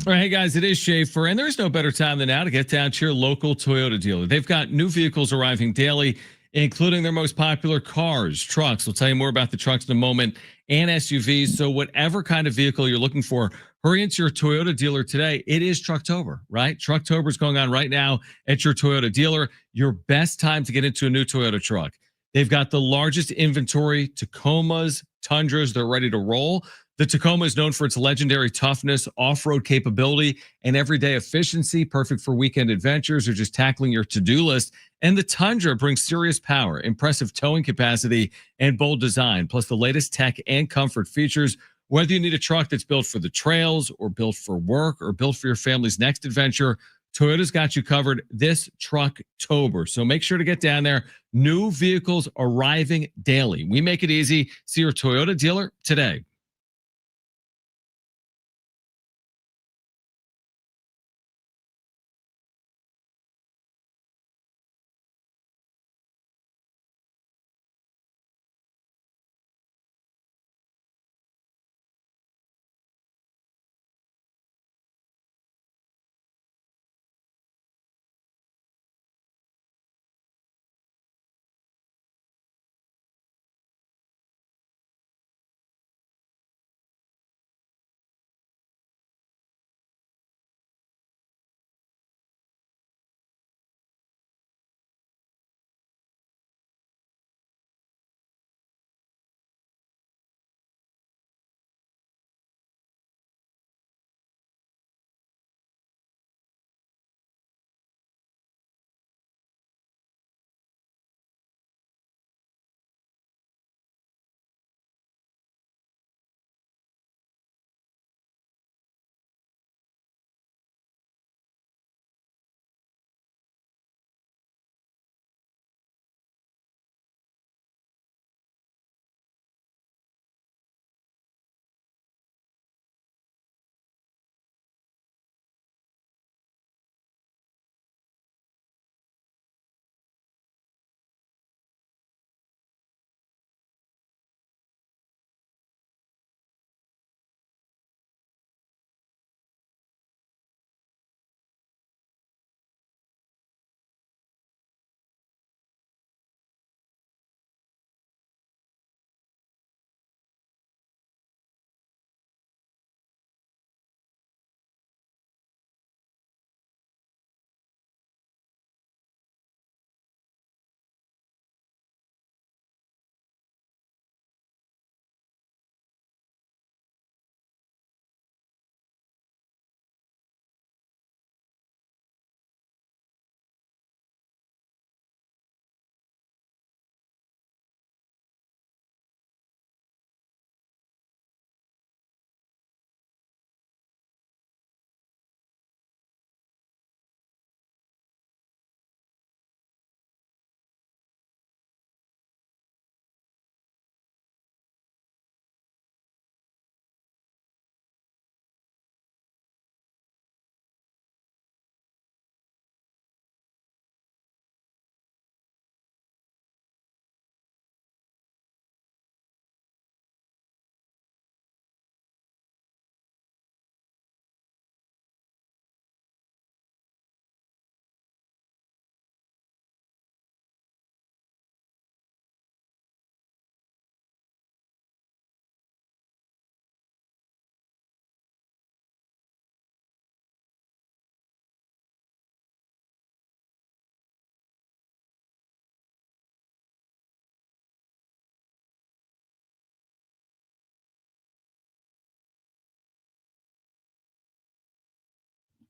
All right, hey guys, it is Schaefer, and there's no better time than now to get down to your local Toyota dealer. They've got new vehicles arriving daily, including their most popular cars, trucks. We'll tell you more about the trucks in a moment, and SUVs. So whatever kind of vehicle you're looking for, hurry into your Toyota dealer today. It is Trucktober, right? Trucktober is going on right now at your Toyota dealer. Your best time to get into a new Toyota truck. They've got the largest inventory, Tacomas, Tundras. They're ready to roll. The Tacoma is known for its legendary toughness, off-road capability, and everyday efficiency, perfect for weekend adventures or just tackling your to-do list. And the Tundra brings serious power, impressive towing capacity, and bold design, plus the latest tech and comfort features. Whether you need a truck that's built for the trails or built for work or built for your family's next adventure, Toyota's got you covered this Trucktober. So make sure to get down there. New vehicles arriving daily. We make it easy. See your Toyota dealer today.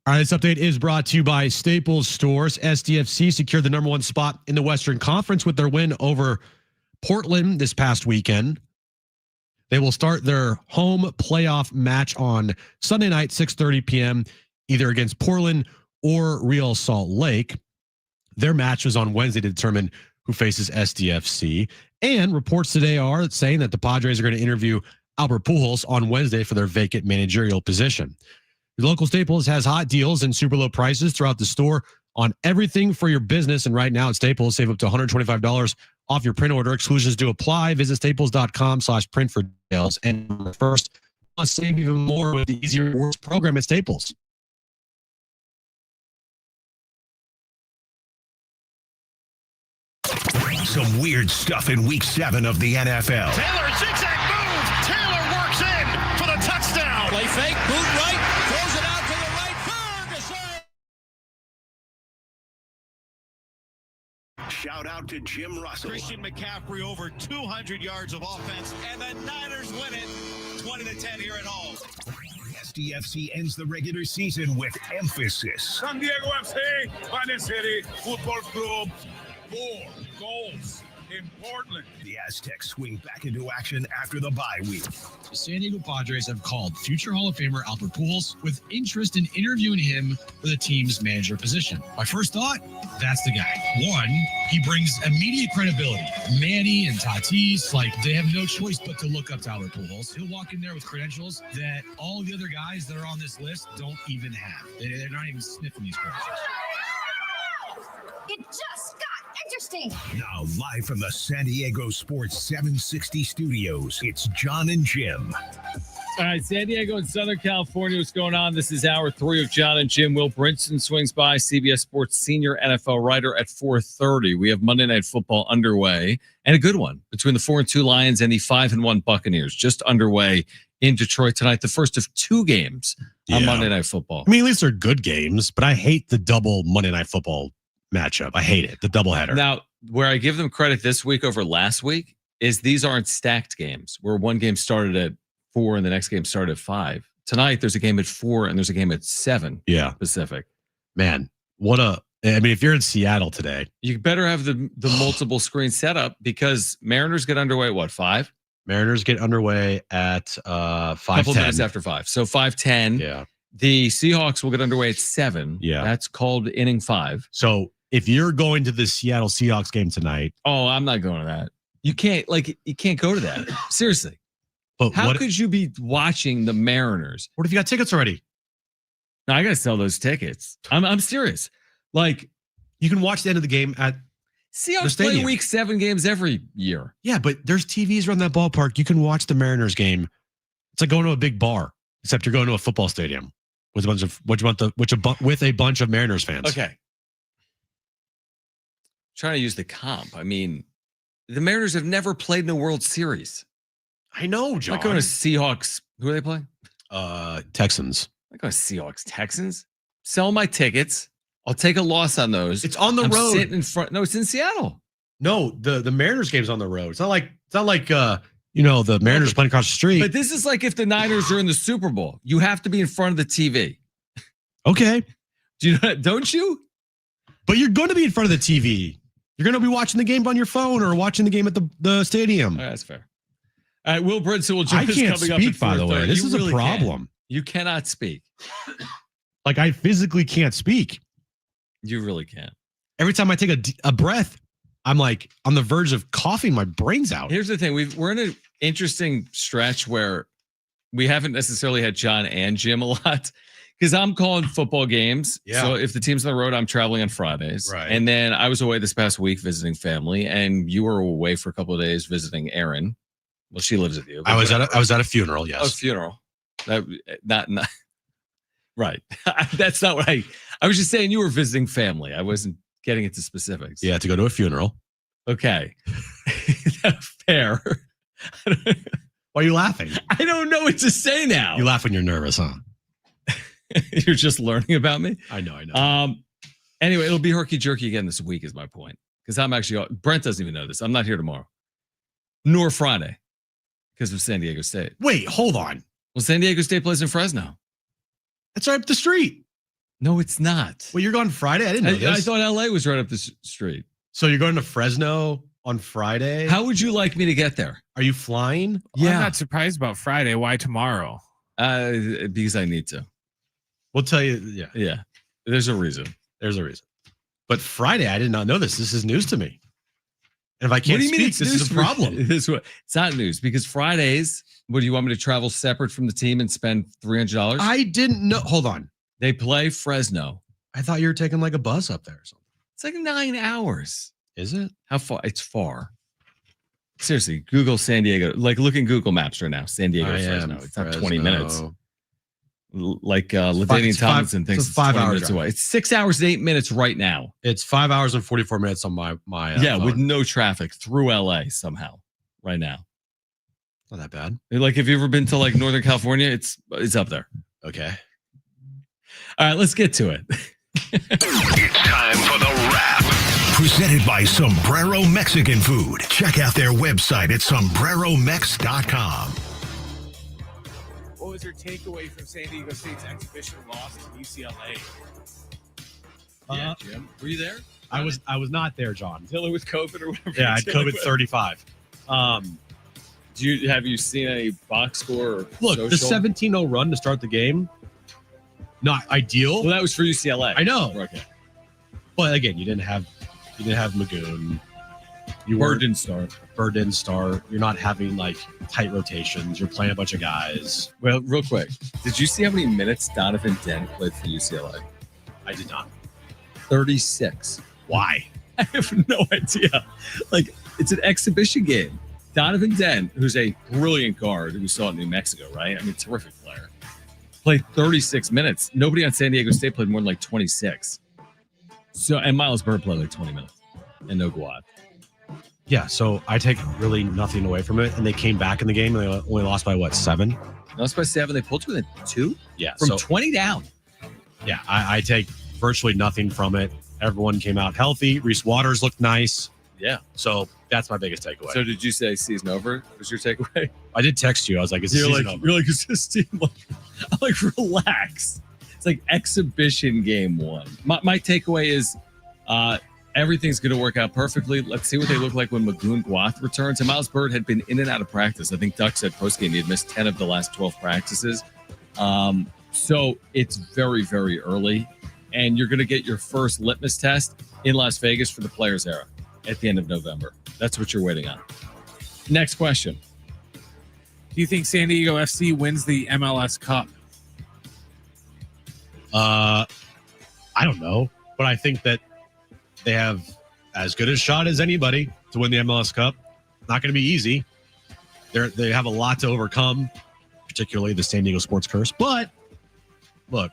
All right, this update is brought to you by Staples Stores. SDFC secured the number 1 spot in the Western Conference with their win over Portland this past weekend. They will start their home playoff match on Sunday night, 6:30 p.m., either against Portland or Real Salt Lake. Their match was on Wednesday to determine who faces SDFC. And reports today are saying that the Padres are going to interview Albert Pujols on Wednesday for their vacant managerial position. Your local Staples has hot deals and super low prices throughout the store on everything for your business. And right now at Staples, save up to $125 off your print order. Exclusions do apply. Visit staples.com/print for details. And first, let's save even more with the Easy Rewards program at Staples. Some weird stuff in week 7 of the NFL. Taylor, zigzag move. Taylor works in for the touchdown. Play fake, boot right, throws it out to the right. Ferguson. Shout out to Jim Russell. Christian McCaffrey over 200 yards of offense, and the Niners win it 20-10 here at home. SDFC ends the regular season with emphasis. San Diego FC, Valley City Football Club. 4 goals in Portland. The Aztecs swing back into action after the bye week. The San Diego Padres have called future Hall of Famer Albert Pujols with interest in interviewing him for the team's manager position. My first thought, that's the guy. One, he brings immediate credibility. Manny and Tatis, they have no choice but to look up to Albert Pujols. He'll walk in there with credentials that all the other guys that are on this list don't even have. They're not even sniffing these credentials. It just got interesting. Now, live from the San Diego Sports 760 studios, it's Jon and Jim. All right, San Diego and Southern California, what's going on? This is hour 3 of Jon and Jim. Will Brinson swings by, CBS Sports senior NFL writer at 4:30. We have Monday Night Football underway, and a good one between the 4-2 Lions and the 5-1 Buccaneers, just underway in Detroit tonight. The first of 2 games on Monday Night Football. I mean, at least they're good games, but I hate the double Monday Night Football matchup. I hate it, the doubleheader. Now, where I give them credit this week over last week is these aren't stacked games where one game started at 4 and the next game started at 5. Tonight, there's a game at 4 and there's a game at 7 Pacific. Man, if you're in Seattle today, you better have the multiple screen setup because Mariners get underway at what, 5? Mariners get underway at 5:10. Couple minutes after 5. So 5:10. Yeah. The Seahawks will get underway at 7. Yeah. That's called inning 5. So if you're going to the Seattle Seahawks game tonight. Oh, I'm not going to that. You can't go to that. Seriously. But how could you be watching the Mariners? What if you got tickets already? No, I got to sell those tickets. I'm serious. You can watch the end of the game at Seahawks play week 7 games every year. Yeah, but there's TVs around that ballpark. You can watch the Mariners game. It's like going to a big bar, except you're going to a football stadium with a bunch of Mariners fans. Okay. Trying to use the comp. I mean, the Mariners have never played in a World Series. I know, John. I'm not going to Seahawks. Who are they playing? Texans. I'm not going to Seahawks. Texans. Sell my tickets. I'll take a loss on those. It's on the road. Sitting in front. No, it's in Seattle. No, the Mariners game's on the road. It's not like the Mariners playing across the street. But this is like if the Niners are in the Super Bowl, you have to be in front of the TV. Okay. Don't you? But you're going to be in front of the TV. You're going to be watching the game on your phone or watching the game at the stadium. That's fair. All right, Will Brinson will join us coming up. I can't speak, by the way. This is a problem. You cannot speak. I physically can't speak. You really can't. Every time I take a breath, I'm on the verge of coughing my brains out. Here's the thing. We're in an interesting stretch where we haven't necessarily had Jon and Jim a lot because I'm calling football games. Yeah. So if the team's on the road, I'm traveling on Fridays. Right. And then I was away this past week visiting family, and you were away for a couple of days visiting Erin. Well, she lives with you. I was at a funeral. Yes. A funeral. Not right. That's not what I was just saying. You were visiting family. I wasn't getting into specifics. Yeah, to go to a funeral. Okay. Fair. Why are you laughing? I don't know what to say now. You laugh when you're nervous, huh? You're just learning about me. I know. Anyway, it'll be herky jerky again this week is my point. Because I'm actually, Brent doesn't even know this. I'm not here tomorrow. Nor Friday. Because of San Diego State. Wait, hold on. Well, San Diego State plays in Fresno. That's right up the street. No, it's not. Well, you're going Friday? I didn't know this. I thought LA was right up the street. So you're going to Fresno on Friday? How would you like me to get there? Are you flying? Yeah. I'm not surprised about Friday. Why tomorrow? Because I need to. We'll tell you. Yeah. There's a reason. But Friday, I did not know this. This is news to me. And if I can't speak, this is a problem. It's not news because Fridays, what do you want me to travel separate from the team and spend $300? I didn't know. Hold on. They play Fresno. I thought you were taking like a bus up there or something. It's like 9 hours. Is it? How far? It's far. Seriously, Google San Diego. Like, look in Google Maps right now. San Diego, Fresno. It's not 20 minutes. Like LaDainian Tomlinson thinks it's 5 minutes away. It's 6 hours and 8 minutes right now. It's 5 hours and 44 minutes on my phone. with no traffic through LA somehow right now. Not that bad. Like, have you ever been to like Northern California? It's up there. Okay. All right, let's get to it. It's time for the wrap. Presented by Sombrero Mexican Food. Check out their website at sombreromex.com. What was your takeaway from San Diego State's exhibition loss to UCLA? Yeah, Jim. Were you there? I was not there, John. Dealing with COVID or whatever. Yeah, I had COVID 35. Have you seen any box score or look, social? The 17-0 run to start the game, not ideal. Well, that was for UCLA. I know. Okay. But again, you didn't have Magoon. Bird didn't start. You're not having like tight rotations. You're playing a bunch of guys. Well, real quick, did you see how many minutes Donovan Dent played for UCLA? I did not. 36. Why? I have no idea. Like, it's an exhibition game. Donovan Dent, who's a brilliant guard who we saw in New Mexico, right? I mean, terrific player. Played 36 minutes. Nobody on San Diego State played more than like 26. So, and Miles Bird played like 20 minutes. And no Guad. Yeah, so I take really nothing away from it. And they came back in the game and they only lost by what, 7? Lost by 7. They pulled to within 2? Yeah. From 20 down. Yeah, I take virtually nothing from it. Everyone came out healthy. Reese Waters looked nice. Yeah. So that's my biggest takeaway. So did you say season over was your takeaway? I did text you. I was like, is the season over? You're like, is this team I'm like, relax. It's like exhibition game 1. My takeaway is everything's going to work out perfectly. Let's see what they look like when Magoon Guath returns. And Miles Bird had been in and out of practice. I think Duck said postgame he had missed 10 of the last 12 practices. So it's very, very early. And you're going to get your first litmus test in Las Vegas for the Players Era at the end of November. That's what you're waiting on. Next question. Do you think San Diego FC wins the MLS Cup? I don't know. But I think that they have as good a shot as anybody to win the MLS Cup. Not going to be easy. They have a lot to overcome, particularly the San Diego sports curse. But look,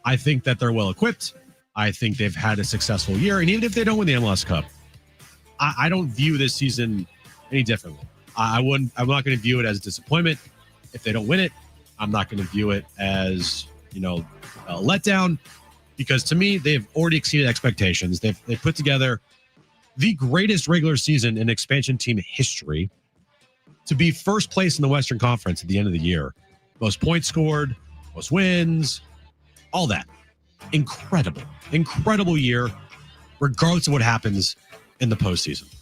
I think that they're well equipped. I think they've had a successful year. And even if they don't win the MLS Cup, I don't view this season any differently. I'm not going to view it as a disappointment. If they don't win it, I'm not going to view it as, a letdown, because to me, they've already exceeded expectations. They've put together the greatest regular season in expansion team history to be first place in the Western Conference at the end of the year. Most points scored, most wins, all that. Incredible year, regardless of what happens in the postseason.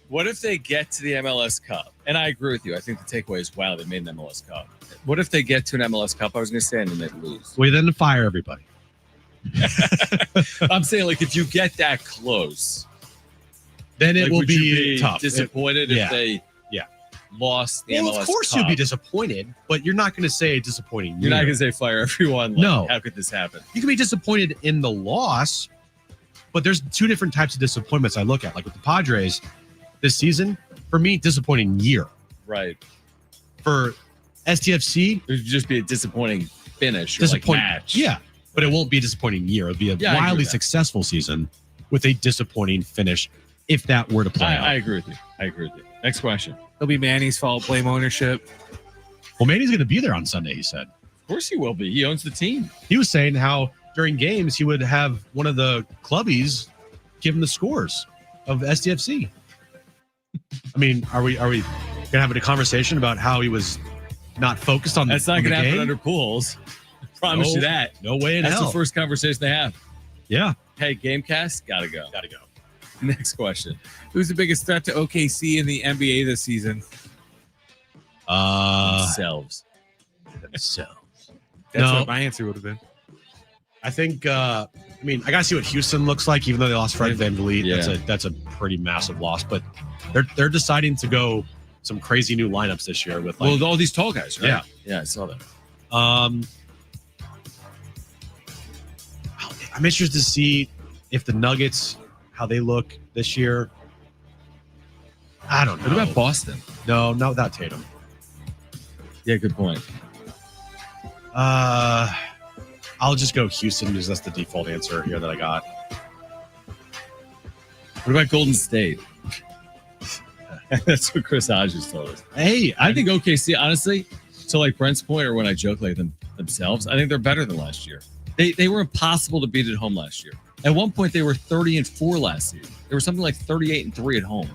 What if they get to the MLS Cup? And I agree with you. I think the takeaway is, wow, they made an MLS Cup. What if they get to an MLS Cup? I was going to say, and then they lose. Well, then fire everybody. I'm saying, like, if you get that close, then it like, will would you be tough. Disappointed if they lost the MLS Cup? Of course you'll be disappointed, but you're not going to say disappointing. You're not going to say fire everyone. Like, no. How could this happen? You can be disappointed in the loss, but there's two different types of disappointments I look at. Like with the Padres this season, for me, disappointing year. Right. For SDFC, it would just be a disappointing finish or like match. Yeah, but it won't be a disappointing year. It'll be a wildly successful season with a disappointing finish if that were to play out. I agree with you. Next question. It'll be Manny's fault. Blame ownership. Well, Manny's going to be there on Sunday, he said. Of course he will be. He owns the team. He was saying how during games he would have one of the clubbies give him the scores of SDFC. I mean, are we going to have a conversation about how he was not focused on That's not going to happen under Pujols. Promise you that. No way in That's hell. the first conversation they have. Yeah. Hey, Gamecast, gotta go. Next question. Who's the biggest threat to OKC in the NBA this season? Themselves. That's No. what my answer would have been. I think. I gotta see what Houston looks like. Even though they lost Fred VanVleet, Yeah. that's a pretty massive loss. But they're deciding to go some crazy new lineups this year with like, all these tall guys, right? Yeah. Yeah, I saw that. I'm interested to see if the Nuggets, how they look this year. I don't know. What about Boston? No, not without Tatum. Yeah, good point. I'll just go Houston because that's the default answer here that I got. What about Golden State? That's what Chris Hodges told us. Hey, I think OKC, honestly, to like Brent's point, or when I joke like themselves, I think they're better than last year. They were impossible to beat at home last year. At one point, they were 30-4 last season. They were something like 38-3 at home.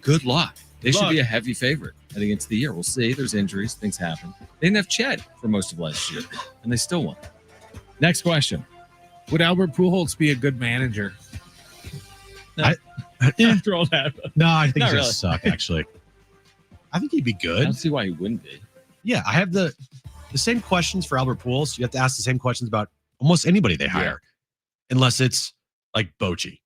Good luck. They should be a heavy favorite heading into the year. We'll see. There's injuries. Things happen. They didn't have Chet for most of last year, and they still won. Next question. Would Albert Pujols be a good manager? After all that. No, I think Not he's really. gonna suck. Actually, I think he'd be I good. don't see why he wouldn't be. Yeah, I have the same questions for Albert Pujols. You have to ask the same questions about almost anybody they hire, unless it's like Bochy,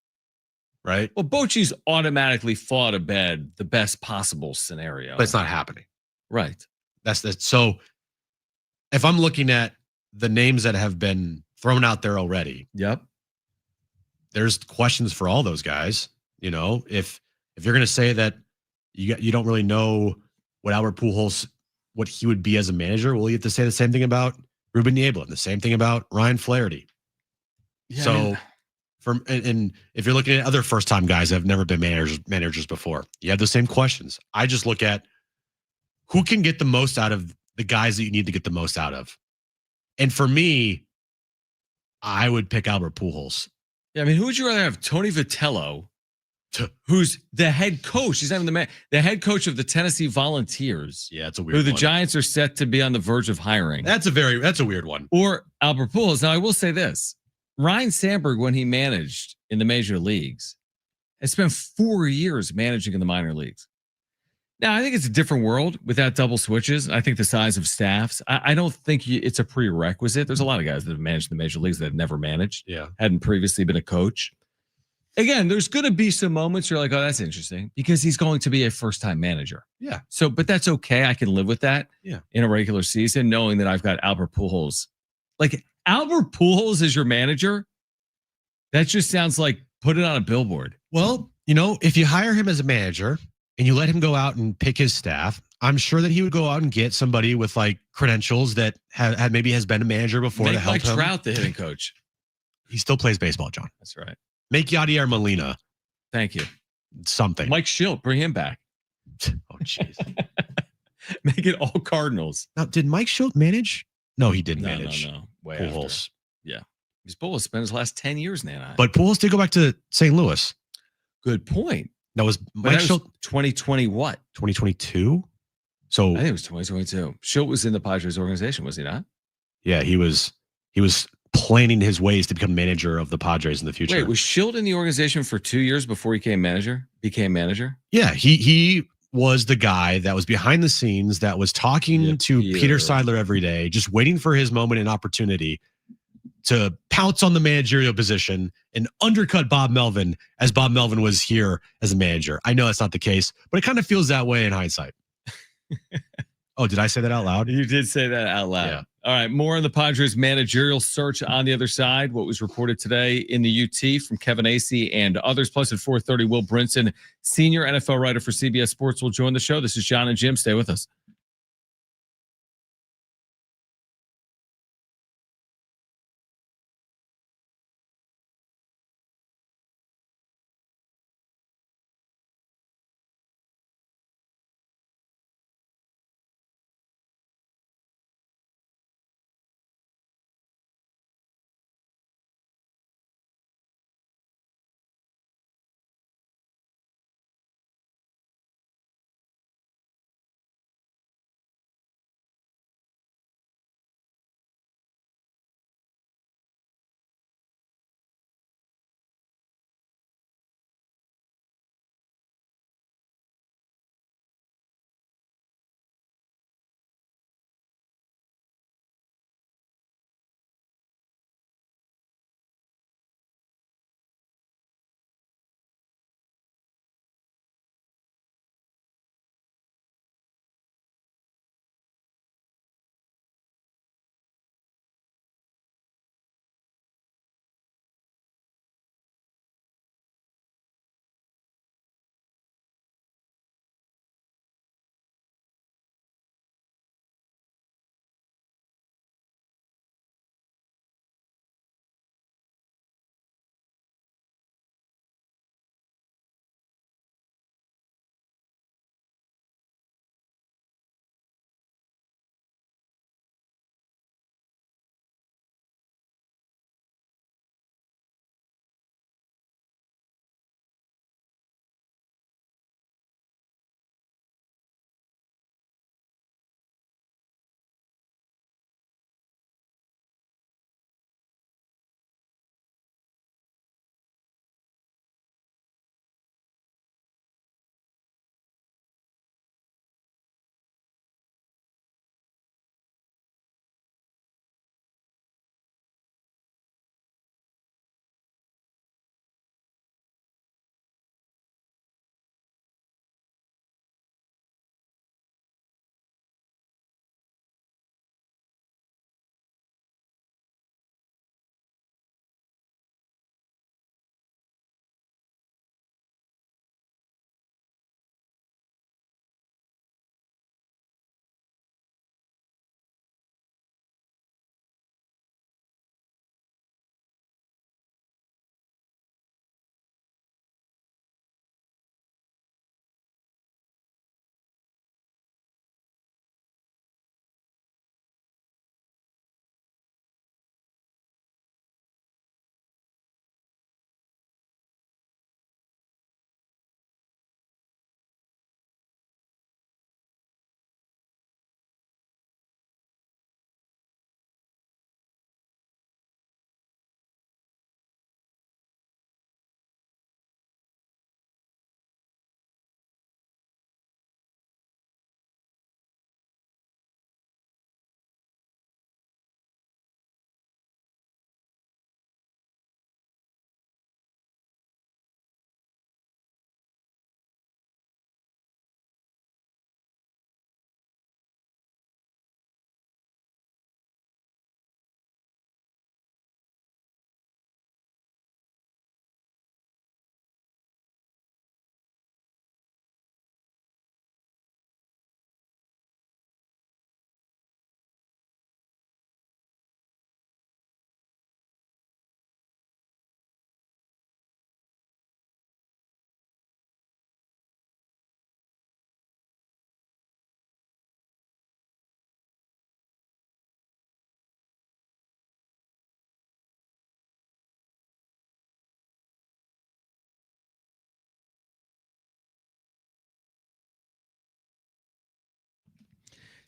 right? Well, Bochy's automatically fought a bed the best possible scenario. But it's not happening. Right. That's the so. If I'm looking at the names that have been thrown out there already, Yep. there's questions for all those guys. You know, if you're going to say that you don't really know what Albert Pujols, what he would be as a manager, well, you have to say the same thing about Ruben Yeablin, the same thing about Ryan Flaherty. Yeah, So, and if you're looking at other first time guys that have never been managers before, you have the same questions. I just look at who can get the most out of the guys that you need to get the most out of. And for me, I would pick Albert Pujols. Yeah, I mean, who would you rather have? Tony Vitello, who's the head coach. He's not even the head coach of the Tennessee Volunteers. Yeah, it's a weird who the one. Giants are set to be on the verge of hiring. That's a weird one. Or Albert Pujols. Now, I will say this. Ryan Sandberg, when he managed in the major leagues, has spent 4 years managing in the minor leagues. Now, I think it's a different world without double switches. I think the size of staffs, I don't think it's a prerequisite. There's a lot of guys that have managed in the major leagues that have never managed. Yeah. Hadn't previously been a coach. Again, there's going to be some moments you're like, oh, that's interesting because he's going to be a first-time manager. Yeah. So, but that's okay. I can live with that. Yeah. In a regular season, knowing that I've got Albert Pujols. Like Albert Pujols is your manager. That just sounds like put it on a billboard. Well, you know, if you hire him as a manager and you let him go out and pick his staff, I'm sure that he would go out and get somebody with like credentials that have maybe has been a manager before to Make help Mike him. Trout the hitting coach. He still plays baseball, John. That's right. Make Yadier Molina Thank you. something. Mike Schilt, bring him back. Oh, jeez. Make it all Cardinals. Now, did Mike Schilt manage? No, he didn't No, manage. no. Way Pujols. after. Yeah. He's Pujols spent his last 10 years in Anaheim. But Pujols did go back to St. Louis. Good point. That was But Mike that was Schilt 2020 what? 2022. So I think it was 2022. Schilt was in the Padres organization, was he not? yeah, he was planning his ways to become manager of the Padres in the future. Wait, was Schilt in the organization for 2 years before he became manager? Yeah, he was the guy that was behind the scenes that was talking to Peter Seidler every day, just waiting for his moment and opportunity to pounce on the managerial position and undercut Bob Melvin as Bob Melvin was here as a manager. I know that's not the case, but it kind of feels that way in hindsight. Oh, did I say that out loud? You did say that out loud. Yeah. All right, more on the Padres managerial search on the other side. What was reported today in the UT from Kevin Acee and others. Plus at 4:30, Will Brinson, senior NFL writer for CBS Sports, will join the show. This is Jon and Jim. Stay with us.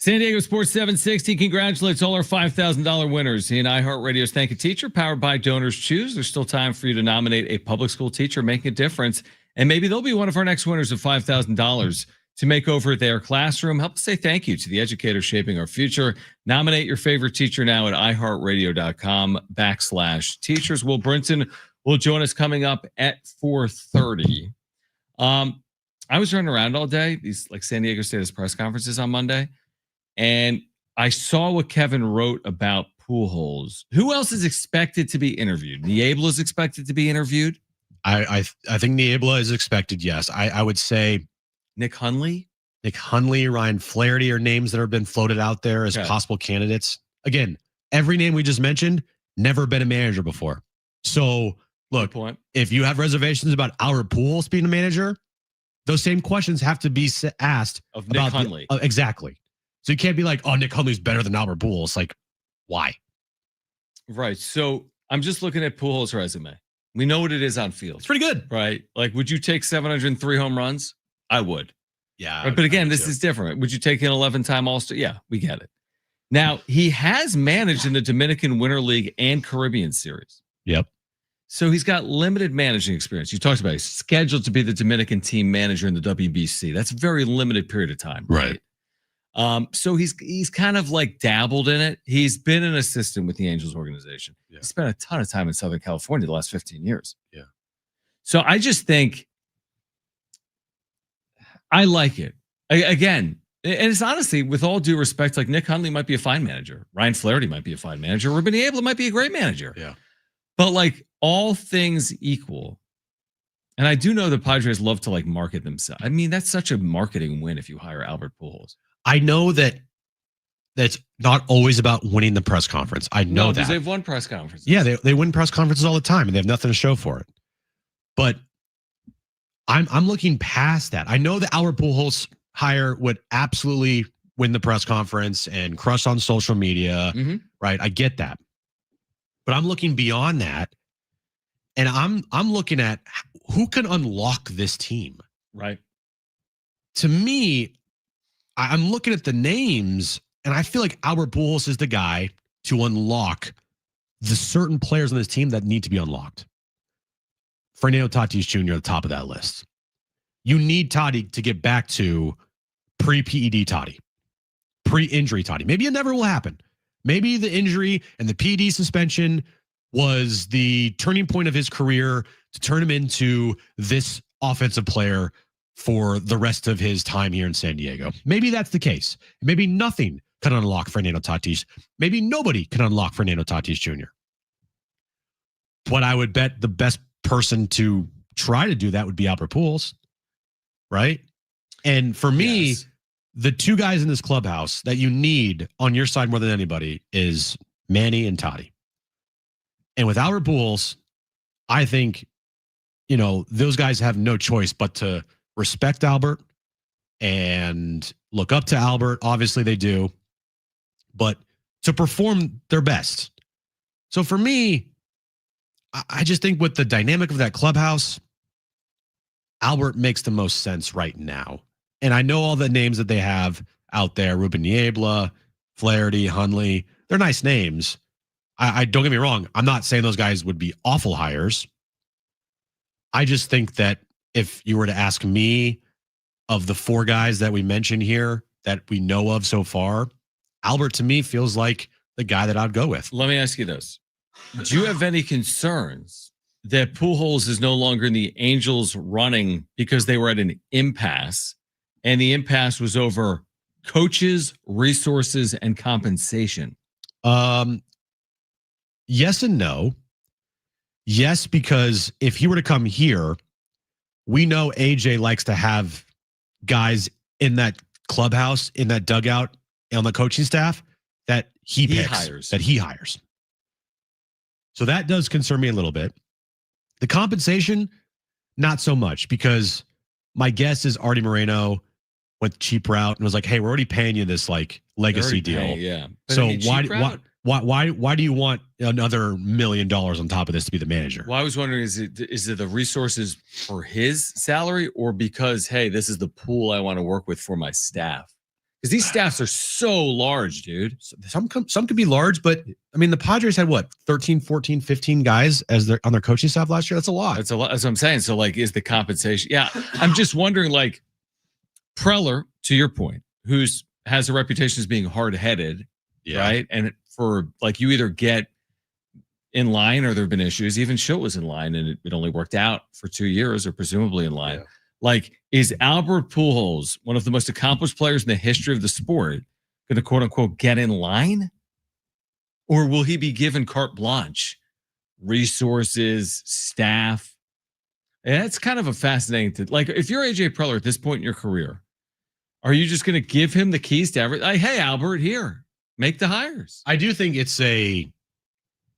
San Diego Sports 760 congratulates all our $5,000 winners in iHeartRadio's Thank a Teacher, powered by Donors Choose. There's still time for you to nominate a public school teacher making a difference, and maybe they'll be one of our next winners of $5,000 to make over their classroom. Help us say thank you to the educators shaping our future. Nominate your favorite teacher now at iHeartRadio.com/teachers. Will Brinson will join us coming up at 4:30. I was running around all day, these like San Diego State's press conferences on Monday, and I saw what Kevin wrote about Pujols. Who else is expected to be interviewed? Niebla is expected to be interviewed. I think Niebla is expected. Yes, I would say Nick Hundley, Ryan Flaherty are names that have been floated out there as possible candidates. Again, every name we just mentioned never been a manager before. So look, if you have reservations about Albert Pujols being a manager, those same questions have to be asked of Nick Hundley. Exactly. So you can't be like, oh, Nick Hundley's better than Albert Pujols. Like, why? Right. So I'm just looking at Pujols' resume. We know what it is on field. It's pretty good. Right. Like, would you take 703 home runs? I would. Yeah. Right, but again, this is different. Would you take an 11-time All-Star? Yeah, we get it. Now, he has managed in the Dominican Winter League and Caribbean Series. Yep. So he's got limited managing experience. You talked about he's scheduled to be the Dominican team manager in the WBC. That's a very limited period of time. Right. So he's kind of like dabbled in it. He's been an assistant with the Angels organization. Yeah. He spent a ton of time in Southern California the last 15 years. Yeah. So I just think I like it. Again, and it's honestly, with all due respect, like Nick Hundley might be a fine manager. Ryan Flaherty might be a fine manager. Ruben Niebla might be a great manager. Yeah. But like all things equal, and I do know the Padres love to like market themselves. I mean, that's such a marketing win if you hire Albert Pujols. I know that's not always about winning the press conference. I know that. They've won press conferences. Yeah, they win press conferences all the time and they have nothing to show for it. But I'm looking past that. I know the Albert Pujols hire would absolutely win the press conference and crush on social media, right? I get that. But I'm looking beyond that, and I'm looking at who can unlock this team. Right. To me, I'm looking at the names, and I feel like Albert Pujols is the guy to unlock the certain players on this team that need to be unlocked. Fernando Tatis Jr. at the top of that list. You need Toddy to get back to pre-PED Toddy, pre-injury Toddy. Maybe it never will happen. Maybe the injury and the PED suspension was the turning point of his career to turn him into this offensive player for the rest of his time here in San Diego. Maybe that's the case. Maybe nothing can unlock Fernando Tatis. Maybe nobody can unlock Fernando Tatis Jr. But I would bet the best person to try to do that would be Albert Pujols, right? And for me, the two guys in this clubhouse that you need on your side more than anybody is Manny and Toddy. And with Albert Pujols, I think, those guys have no choice but to respect Albert and look up to Albert. Obviously they do, but to perform their best. So for me, I just think with the dynamic of that clubhouse, Albert makes the most sense right now. And I know all the names that they have out there, Ruben Niebla, Flaherty, Hundley, they're nice names. I don't get me wrong. I'm not saying those guys would be awful hires. I just think that if you were to ask me of the four guys that we mentioned here that we know of so far, Albert to me feels like the guy that I'd go with. Let me ask you this. Do you have any concerns that Pujols is no longer in the Angels running because they were at an impasse, and the impasse was over coaches, resources, and compensation? Yes and no. Yes, because if he were to come here, we know AJ likes to have guys in that clubhouse, in that dugout, on the coaching staff that he picks, that he hires. So that does concern me a little bit. The compensation, not so much, because my guess is Artie Moreno went the cheap route and was like, "Hey, we're already paying you this like legacy deal." Yeah. So why do you want another $1 million on top of this to be the manager? Well, I was wondering, is it the resources for his salary, or because, hey, this is the pool I want to work with for my staff? Because these staffs are so large, dude. Some could be large, but I mean, the Padres had what, 13, 14, 15 guys on their coaching staff last year? That's a lot. That's a lot. That's what I'm saying. So, like, is the compensation? Yeah, I'm just wondering, like, Preller, to your point, has a reputation as being hard-headed, right? And for, like, you either get in line or there have been issues. Even Schilt was in line and it only worked out for 2 years, or presumably in line. Like, is Albert Pujols, one of the most accomplished players in the history of the sport, going to quote unquote get in line? Or will he be given carte blanche, resources, staff? And that's kind of a fascinating thing. Like, if you're AJ Preller at this point in your career, are you just going to give him the keys to everything? Like, hey, Albert, here, make the hires. I do think it's a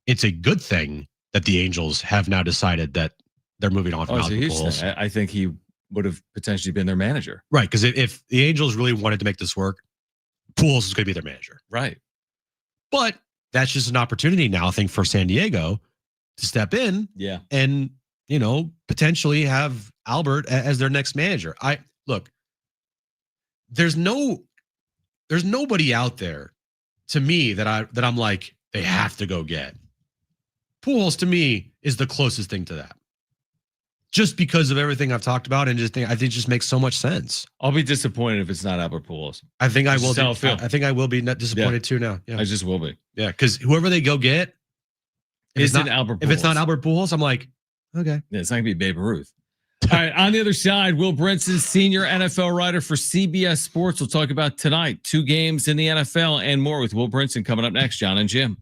good thing that the Angels have now decided that they're moving on from Albert Pujols. I think he would have potentially been their manager. Right, because if the Angels really wanted to make this work, Pujols is going to be their manager. Right. But that's just an opportunity now, I think, for San Diego to step in and, potentially have Albert as their next manager. There's nobody out there to me that I'm like, they have to go get. Pujols, to me, is the closest thing to that. Just because of everything I've talked about, and I think it just makes so much sense. I'll be disappointed if it's not Albert Pujols. I think I will. I think I will be not disappointed too now. Yeah. I just will be. Yeah, because whoever they go get, if it's not Albert Pujols, I'm like, okay. Yeah, it's not gonna be Babe Ruth. All right, on the other side, Will Brinson, senior NFL writer for CBS Sports. We'll talk about tonight, 2 games in the NFL and more with Will Brinson coming up next. Jon and Jim.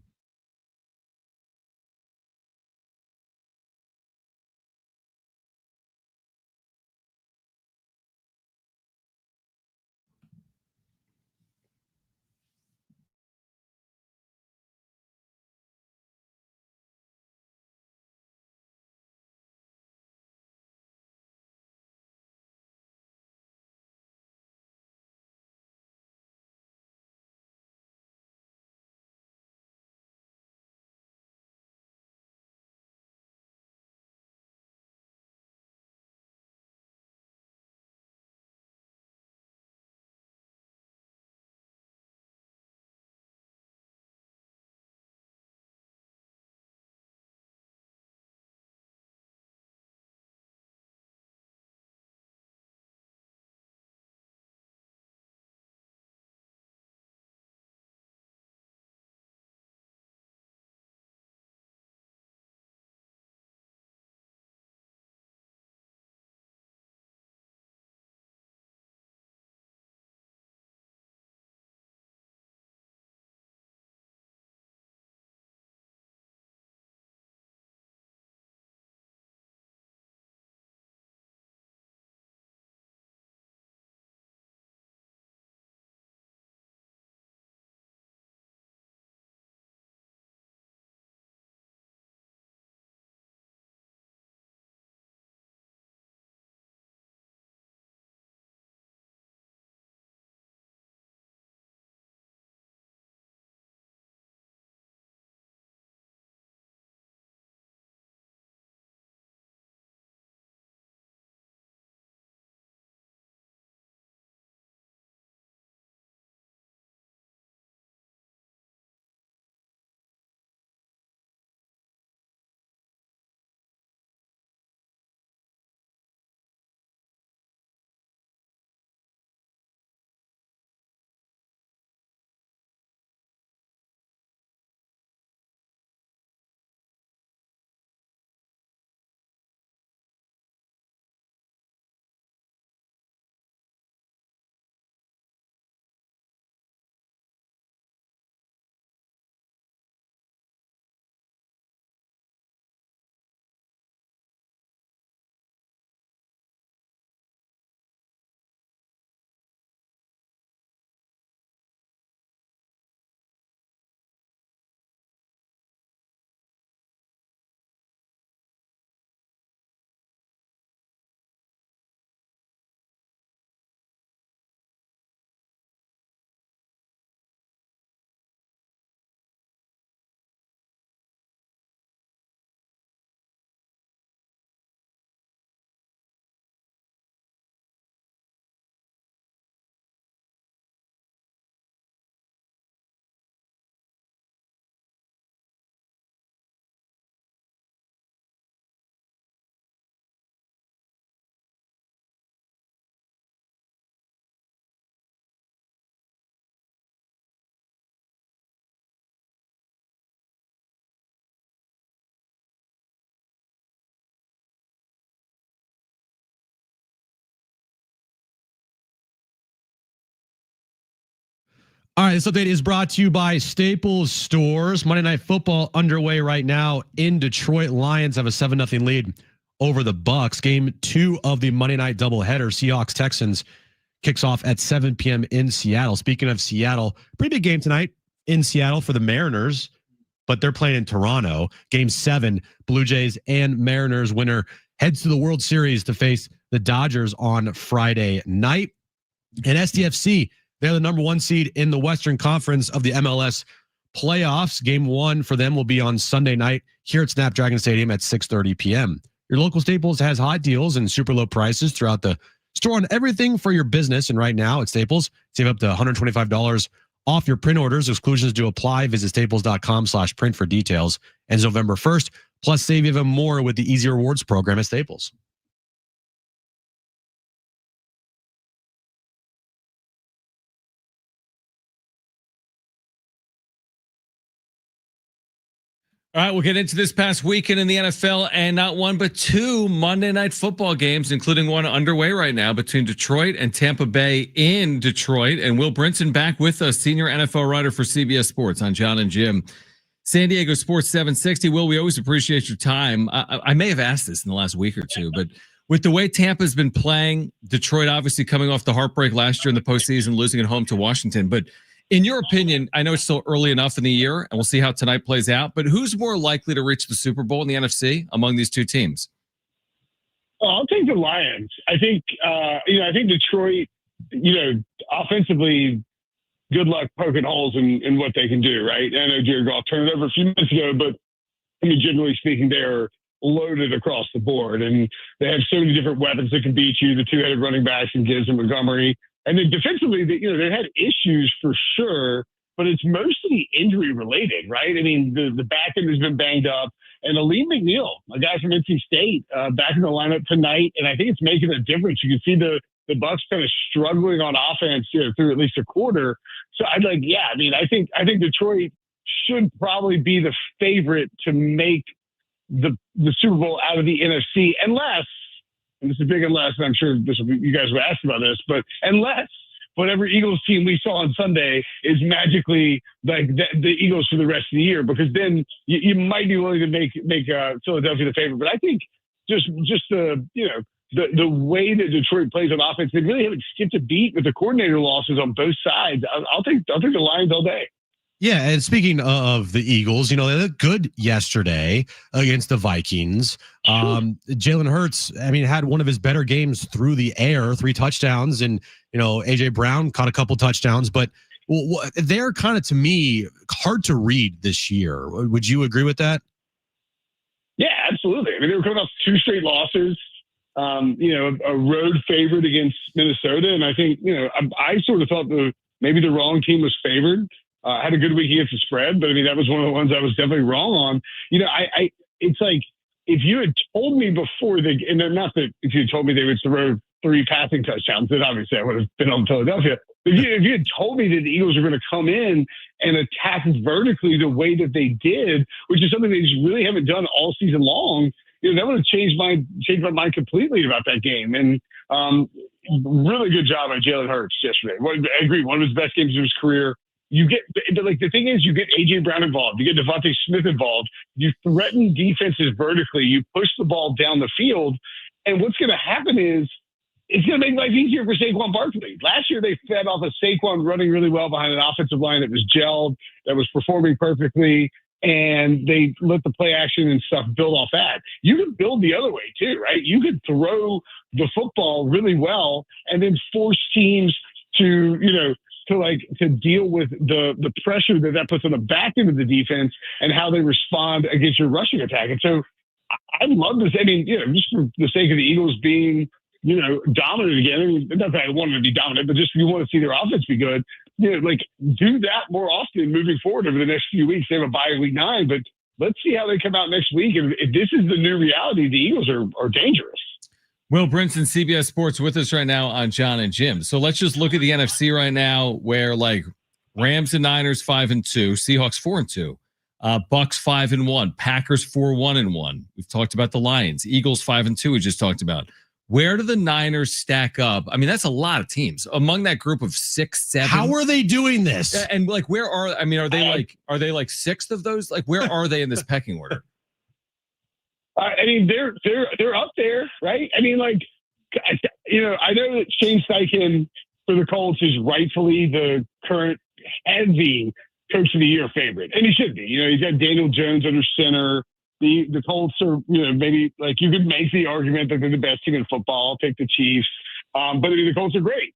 All right, this update is brought to you by Staples Stores. Monday Night Football underway right now in Detroit. Lions have a 7-0 lead over the Bucks. Game 2 of the Monday Night doubleheader, Seahawks-Texans, kicks off at 7 p.m. in Seattle. Speaking of Seattle, pretty big game tonight in Seattle for the Mariners, but they're playing in Toronto. Game 7, Blue Jays and Mariners winner heads to the World Series to face the Dodgers on Friday night. And SDFC, they're the number 1 seed in the Western Conference of the MLS playoffs. Game 1 for them will be on Sunday night here at Snapdragon Stadium at 6:30 p.m. Your local Staples has hot deals and super low prices throughout the store on everything for your business. And right now at Staples, save up to $125 off your print orders. Exclusions do apply. Visit staples.com/print for details. Ends November 1st. Plus, save even more with the Easy Rewards program at Staples. All right, we'll get into this past weekend in the NFL, and not one but 2 Monday Night Football games, including one underway right now between Detroit and Tampa Bay in Detroit. And Will Brinson back with us, senior NFL writer for CBS Sports on Jon and Jim. San Diego Sports 760. Will, we always appreciate your time. I may have asked this in the last week or two, but with the way Tampa's been playing, Detroit obviously coming off the heartbreak last year in the postseason, losing at home to Washington, but in your opinion, I know it's still early enough in the year, and we'll see how tonight plays out, but who's more likely to reach the Super Bowl in the NFC among these 2 teams? I'll take the Lions. I think, I think Detroit, offensively, good luck poking holes in what they can do, right? I know Jared Goff turned it over a few minutes ago, but generally speaking, they're loaded across the board, and they have so many different weapons that can beat you, the 2-headed running backs and Gibbs and Montgomery. And then defensively, they had issues for sure, but it's mostly injury related, right? I mean, the back end has been banged up, and Aleem McNeil, a guy from NC State, back in the lineup tonight, and I think it's making a difference. You can see the Bucs kind of struggling on offense through at least a quarter. So I think Detroit should probably be the favorite to make the Super Bowl out of the NFC, unless. And this is a big unless, and I'm sure you guys will ask about this, but unless whatever Eagles team we saw on Sunday is magically like the Eagles for the rest of the year, because then you might be willing to make Philadelphia the favorite. But I think just the way that Detroit plays on offense, they really haven't skipped a beat with the coordinator losses on both sides. I'll take the Lions all day. Yeah, and speaking of the Eagles, they looked good yesterday against the Vikings. Jalen Hurts, had one of his better games through the air, 3 touchdowns, and AJ Brown caught a couple touchdowns, but they're kind of, to me, hard to read this year. Would you agree with that? Yeah, absolutely. They were coming off 2 straight losses. A road favorite against Minnesota, and I think I sort of thought maybe the wrong team was favored. Had a good week against the spread, but that was one of the ones I was definitely wrong on. It's like, if you had told me before and not that if you had told me they would throw 3 passing touchdowns, then obviously I would have been on Philadelphia. But if you had told me that the Eagles were going to come in and attack vertically the way that they did, which is something they just really haven't done all season long, that would have changed my mind completely about that game. And really good job by Jalen Hurts yesterday. I agree, one of his best games of his career. You get the thing is, you get AJ Brown involved, you get Devontae Smith involved, you threaten defenses vertically, you push the ball down the field, and what's going to happen is it's going to make life easier for Saquon Barkley. Last year they fed off of Saquon running really well behind an offensive line that was gelled, that was performing perfectly, and they let the play action and stuff build off that. You could build the other way too, right? You could throw the football really well and then force teams to deal with the pressure that puts on the back end of the defense and how they respond against your rushing attack. And so I love this. Just for the sake of the Eagles being, dominant again. Not that I want them to be dominant, but just if you want to see their offense be good, do that more often moving forward over the next few weeks. They have a bye week 9, but let's see how they come out next week. And if this is the new reality, the Eagles are dangerous. Will Brinson, CBS Sports, with us right now on Jon and Jim. So let's just look at the NFC right now, where Rams and Niners 5-2, Seahawks 4-2, Bucks 5-1, Packers 4-1-1. We've talked about the Lions, Eagles 5-2. We just talked about Where do the Niners stack up? I mean, that's a lot of teams among that group of 6, 7. How are they doing this? And like, where are? I mean, are they like sixth of those? Like, where are they in this pecking order? I mean, they're up there, right? I mean, like, you know, I know that Shane Steichen for the Colts is rightfully the current heavy Coach of the Year favorite, and he should be. You know, he's got Daniel Jones under center. The Colts are, you know, maybe like you could make the argument that they're the best team in football. I'll take the Chiefs, but I mean, the Colts are great.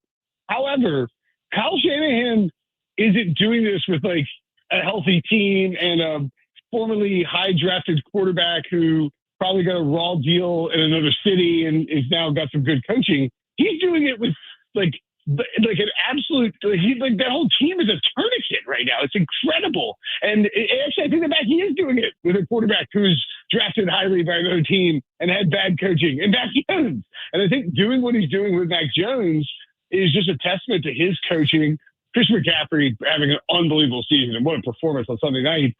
However, Kyle Shanahan isn't doing this with like a healthy team and a formerly high drafted quarterback who probably got a raw deal in another city and is now got some good coaching. He's doing it with like an absolute, like that whole team is a tourniquet right now. It's incredible. And actually, I think that he is doing it with a quarterback who's drafted highly by another team and had bad coaching, and Mac Jones. And I think doing what he's doing with Mac Jones is just a testament to his coaching. Chris McCaffrey having an unbelievable season, and what a performance on Sunday night.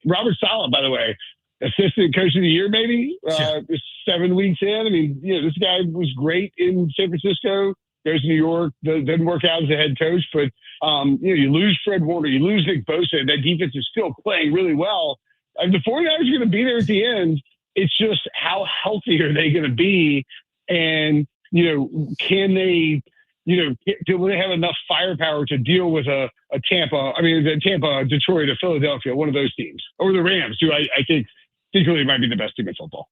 Robert Saleh, by the way, assistant coach of the year, maybe 7 weeks in. I mean, you know, this guy was great in San Francisco, goes to New York, doesn't work out as a head coach, but you know, you lose Fred Warner, you lose Nick Bosa, and that defense is still playing really well. And the 49ers are going to be there at the end. It's just how healthy are they going to be? And, you know, can they, you know, do they have enough firepower to deal with a Tampa, Detroit, or Philadelphia, one of those teams, or the Rams, who I think secretly might be the best team in football.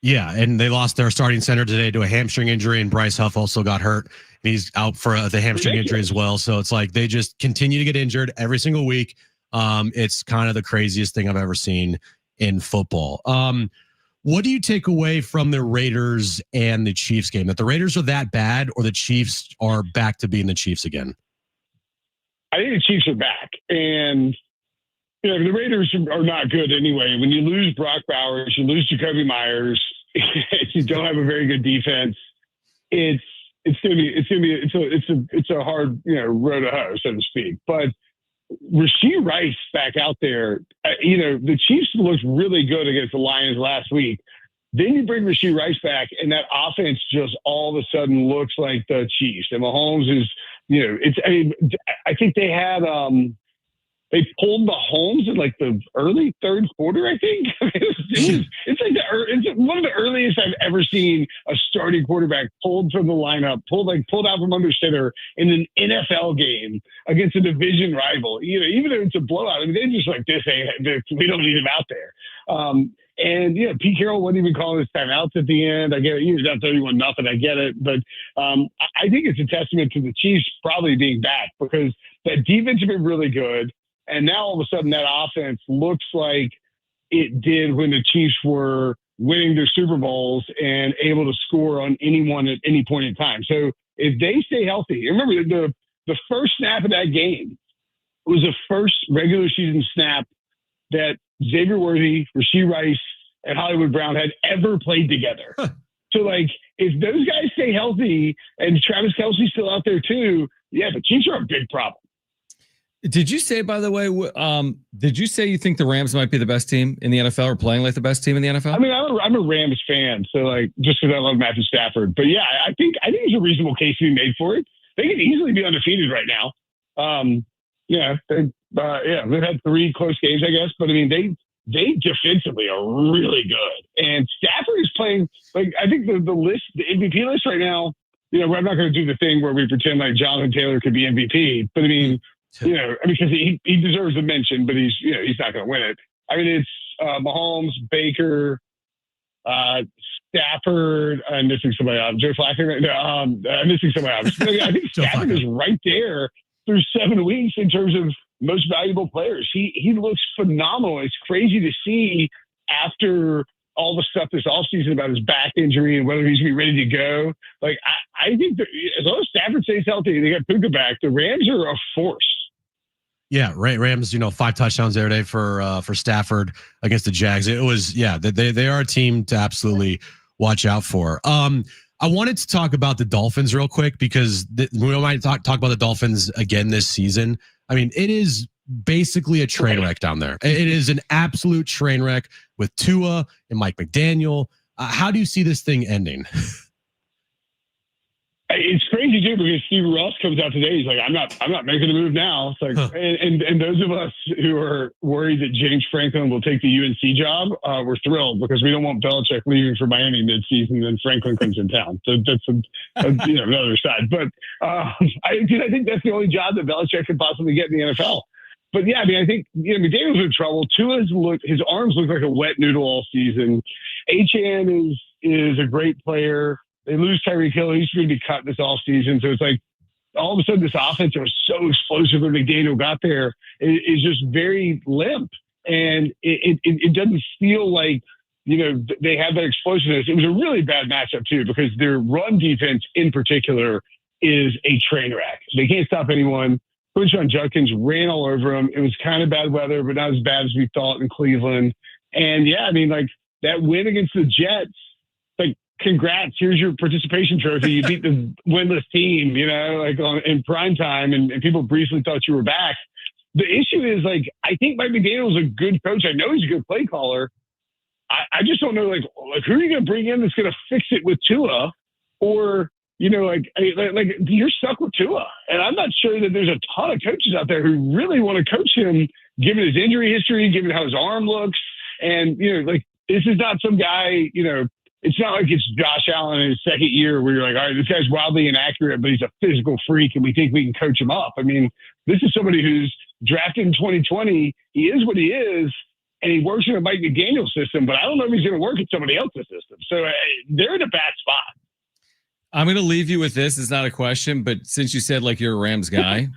Yeah, and they lost their starting center today to a hamstring injury, and Bryce Huff also got hurt. He's out for the hamstring injury as well. So it's like they just continue to get injured every single week. It's kind of the craziest thing I've ever seen in football. What do you take away from the Raiders and the Chiefs game? That the Raiders are that bad, or the Chiefs are back to being the Chiefs again? I think the Chiefs are back, and you know, the Raiders are not good anyway. When you lose Brock Bowers, you lose Jacoby Myers, you don't have a very good defense. It's a hard, you know, road to hoe, so to speak. But Rashee Rice back out there, you know, the Chiefs looked really good against the Lions last week. Then you bring Rashee Rice back, and that offense just all of a sudden looks like the Chiefs. And Mahomes is, you know, I think they had they pulled Mahomes in like the early third quarter, I think. It's one of the earliest I've ever seen a starting quarterback pulled from the lineup, pulled out from under center in an NFL game against a division rival. You know, even though it's a blowout, I mean, they're just like, we don't need him out there. And you know, Pete Carroll wasn't even calling his timeouts at the end. I get it. He was down 31-0. I get it. But I think it's a testament to the Chiefs probably being back, because that defense has been really good. And now all of a sudden that offense looks like it did when the Chiefs were winning their Super Bowls and able to score on anyone at any point in time. So if they stay healthy, remember the first snap of that game was the first regular season snap that Xavier Worthy, Rashee Rice, and Hollywood Brown had ever played together. So like, if those guys stay healthy and Travis Kelce's still out there too, yeah, the Chiefs are a big problem. Did you say, by the way, did you say you think the Rams might be the best team in the NFL, or playing like the best team in the NFL? I mean, I'm a Rams fan, so like, just because I love Matthew Stafford. But yeah, I think there's a reasonable case to be made for it. They could easily be undefeated right now. They've had 3 close games, I guess, but I mean, they defensively are really good, and Stafford is playing like, I think the MVP list right now. You know, I'm not going to do the thing where we pretend like Jonathan Taylor could be MVP, but I mean. You know, because he deserves a mention, but he's not going to win it. I mean, it's Mahomes, Baker, Stafford. I'm missing somebody else. Joe Flacco. I'm missing somebody else. I think Stafford is right there through 7 weeks in terms of most valuable players. He looks phenomenal. It's crazy to see after all the stuff this offseason about his back injury and whether he's going to be ready to go. Like, I think that as long as Stafford stays healthy, they got Puka back. The Rams are a force. Yeah, right. Rams, 5 touchdowns there today for Stafford against the Jags. It was, they are a team to absolutely watch out for. I wanted to talk about the Dolphins real quick, because we might talk about the Dolphins again this season. I mean, it is basically a train wreck down there. It is an absolute train wreck with Tua and Mike McDaniel. How do you see this thing ending? It's crazy too because Steve Ross comes out today. He's like, I'm not making a move now. It's like, and those of us who are worried that James Franklin will take the UNC job, we're thrilled because we don't want Belichick leaving for Miami midseason and then Franklin comes in town. So that's another side. But I think that's the only job that Belichick could possibly get in the NFL. But yeah, I mean, I think McDaniel's in trouble. His arms look like a wet noodle all season. HN is a great player. They lose Tyreek Hill. He's going to be cut this offseason. So it's like all of a sudden this offense that was so explosive when McDaniel got there is just very limp. And it doesn't feel like, they have that explosiveness. It was a really bad matchup too, because their run defense in particular is a train wreck. They can't stop anyone. Quinshon Judkins ran all over them. It was kind of bad weather, but not as bad as we thought in Cleveland. And yeah, I mean, like that win against the Jets, like, congrats, here's your participation trophy. You beat the winless team, in prime time, and people briefly thought you were back. The issue is, like, I think Mike McDaniel is a good coach. I know he's a good play caller. I just don't know, like who are you going to bring in that's going to fix it with Tua? Or, you're stuck with Tua. And I'm not sure that there's a ton of coaches out there who really want to coach him, given his injury history, given how his arm looks. And, this is not some guy, it's not like it's Josh Allen in his second year where you're like, all right, this guy's wildly inaccurate, but he's a physical freak and we think we can coach him up. I mean, this is somebody who's drafted in 2020. He is what he is, and he works in a Mike McDaniel system, but I don't know if he's going to work in somebody else's system. So they're in a bad spot. I'm going to leave you with this. It's not a question, but since you said like you're a Rams guy,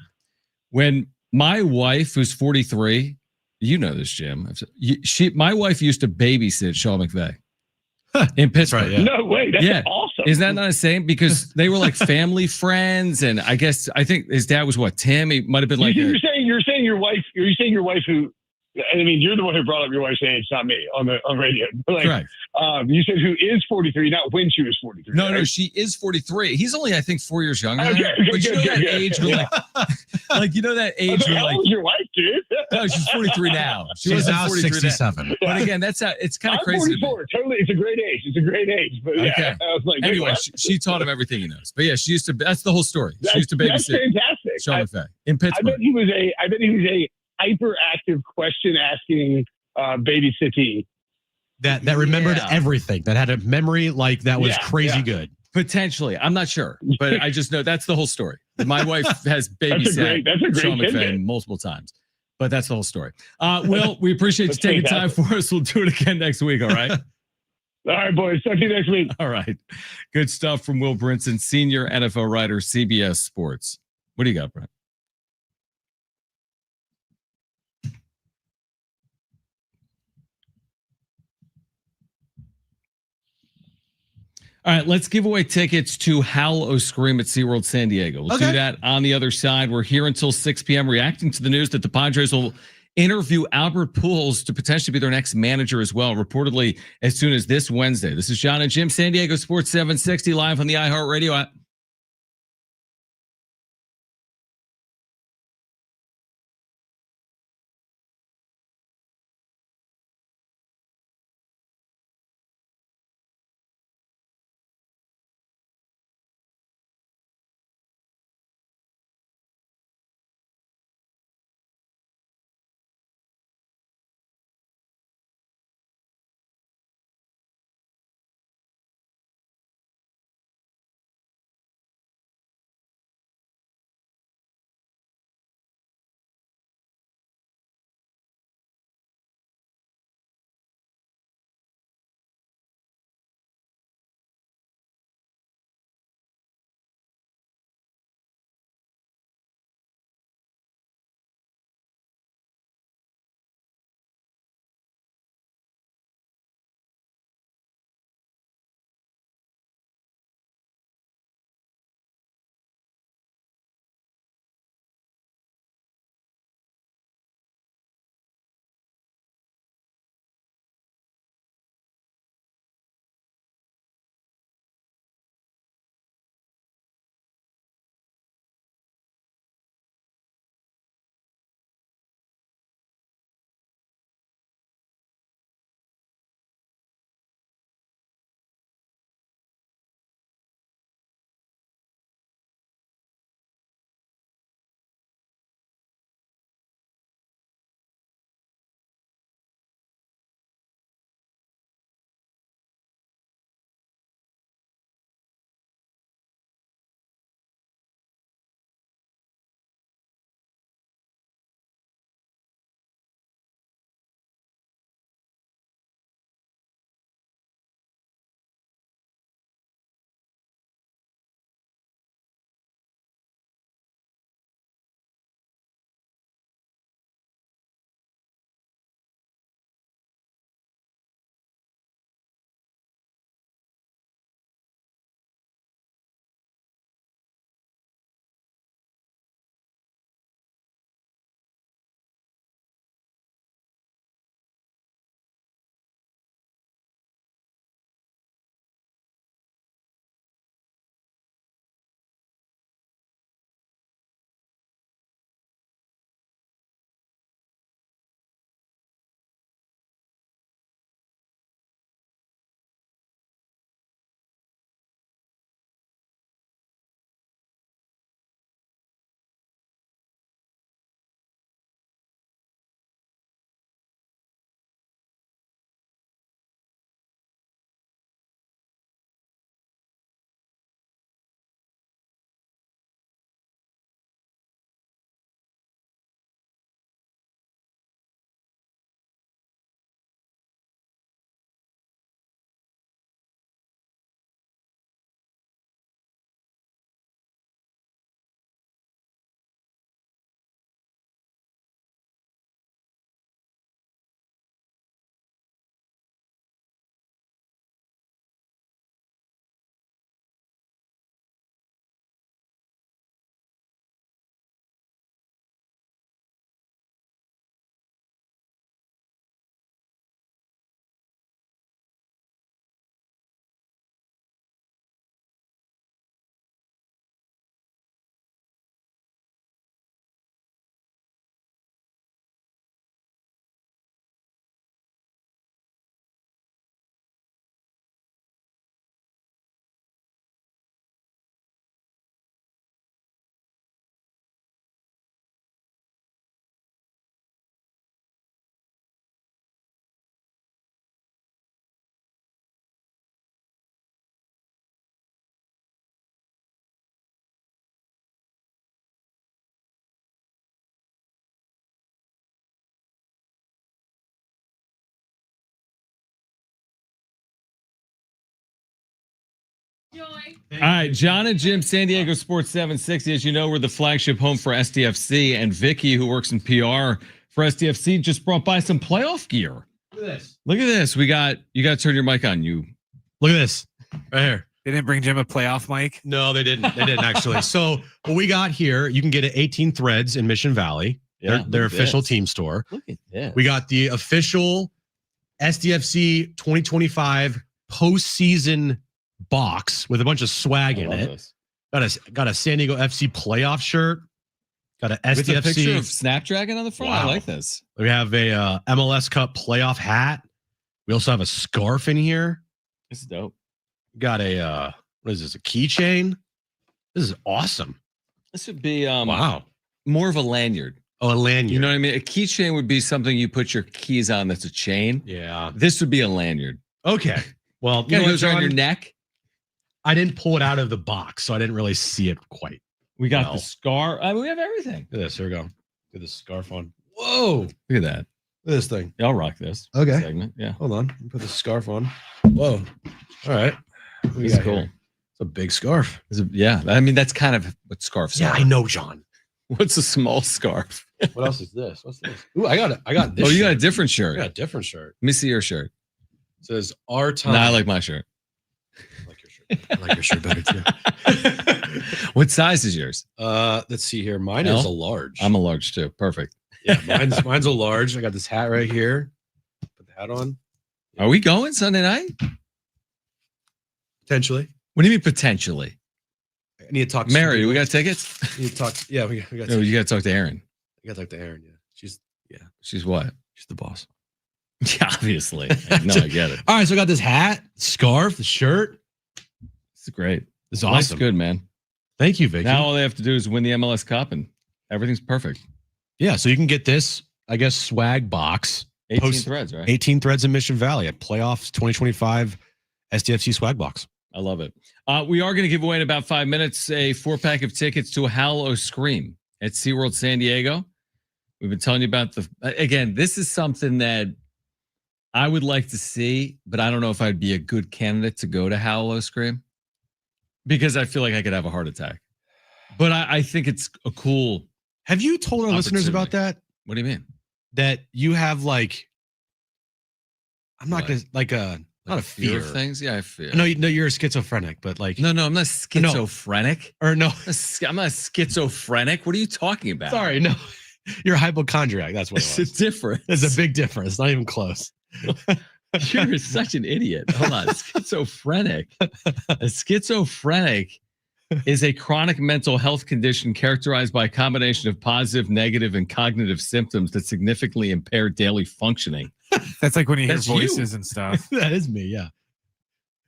when my wife, who's 43, you know this, Jim, my wife used to babysit Sean McVay. In Pittsburgh. Right, yeah. No way. That's awesome. Isn't that not insane? Because they were like family friends. And I think his dad was what, Tim? He might have been like, you're saying your wife who, I mean, you're the one who brought up your wife's age, not me on radio. Like, correct. You said who is 43, not when she was 43. No, right? no, she is 43. He's only, I think, 4 years younger. Okay, but you know that age where like you know that age where how old is your wife, dude? No, she's 43 now. She's now 67. Now. But again, it's kind of crazy. 44. Totally, it's a great age. It's a great age. But yeah, okay. I was like, anyway, she taught him everything he knows. But yeah, she used to. That's the whole story. She used to babysit. That's fantastic. Sean McVay in Pittsburgh. I bet he was a hyperactive question asking babysitter that remembered everything, that had a memory like that was crazy good. Potentially, I'm not sure, but I just know that's the whole story. My wife has babysat Sean McVay multiple times, but that's the whole story. Will, we appreciate you taking time for us. We'll do it again next week. All right. All right, boys. Talk to you next week. All right. Good stuff from Will Brinson, senior NFL writer, CBS Sports. What do you got, Brent? All right, let's give away tickets to Howl O Scream at SeaWorld San Diego. We'll do that on the other side. We're here until 6 p.m. reacting to the news that the Padres will interview Albert Pujols to potentially be their next manager as well, reportedly as soon as this Wednesday. This is Jon and Jim, San Diego Sports 760, live on the iHeartRadio app. All right, Jon and Jim, San Diego Sports 760. As you know, we're the flagship home for SDFC, and Vicky, who works in PR for SDFC, just brought by some playoff gear. Look at this. Look at this. You got to turn your mic on. Look at this right here. They didn't bring Jim a playoff mic. No, they didn't. They didn't actually. So what we got here, you can get it 18 Threads in Mission Valley. Their official team store. Look at this. We got the official SDFC 2025 postseason box with a bunch of swag in it. This. Got a San Diego FC playoff shirt. Got a SDFC. With a picture of Snapdragon on the front. Wow. I like this. We have a MLS Cup playoff hat. We also have a scarf in here. This is dope. Got a what is this? A keychain. This is awesome. This would be wow, more of a lanyard. Oh, a lanyard. You know what I mean? A keychain would be something you put your keys on. That's a chain. Yeah. This would be a lanyard. Okay. Well, you know, goes around your neck. I didn't pull it out of the box, so I didn't really see it quite. We got the scarf. We have everything. Look at this. Here we go. Get this scarf on. Whoa. Look at that. Look at this thing. I'll rock this. Okay. Segment. Yeah. Hold on. Put the scarf on. Whoa. All right. This is cool. Here? It's a big scarf. Yeah. I mean, that's kind of what scarves are. I know, John. What's a small scarf? What else is this? What's this? Ooh, I got it. I got this. Oh, you got a different shirt. I got a different shirt. Let me see your shirt. It says our time. No, I like my shirt. I like your shirt. I like your shirt better too. What size is yours? Let's see here. Mine is a large. I'm a large too. Perfect. Yeah, mine's a large. I got this hat right here. Put the hat on. Are we going Sunday night? Potentially. What do you mean potentially? I need to talk to Mary, we got tickets? We need to talk. Yeah, we got No, you got to talk to Erin. I got to talk to Erin. Yeah. She's what? She's the boss. Yeah, obviously. No, I get it. All right, so I got this hat, scarf, the shirt. It's great. It's Life's awesome. good, man. Thank you, Vicky. Now all they have to do is win the MLS Cup and everything's perfect. Yeah, so you can get this, I guess, swag box. 18 threads, right? 18 threads in Mission Valley at playoffs 2025 SDFC swag box. I love it. We are going to give away in about 5 minutes a 4-pack of tickets to a Howl Scream at SeaWorld San Diego. We've been telling you about again, this is something that I would like to see, but I don't know if I'd be a good candidate to go to Howl Scream because I feel like I could have a heart attack. But I think it's a cool. Have you told our listeners about that? What do you mean? That you have like, I'm not going to like not a fear of things. Yeah, I fear. No, you're a schizophrenic, but like, no, I'm not schizophrenic. Or no, I'm not schizophrenic. What are you talking about? Sorry, no, you're a hypochondriac. That's what it was. It's different. There's a big difference. It's not even close. You're such an idiot. Hold on, schizophrenic. A schizophrenic is a chronic mental health condition characterized by a combination of positive, negative, and cognitive symptoms that significantly impair daily functioning. That's like when you hear voices and stuff. That is me, yeah.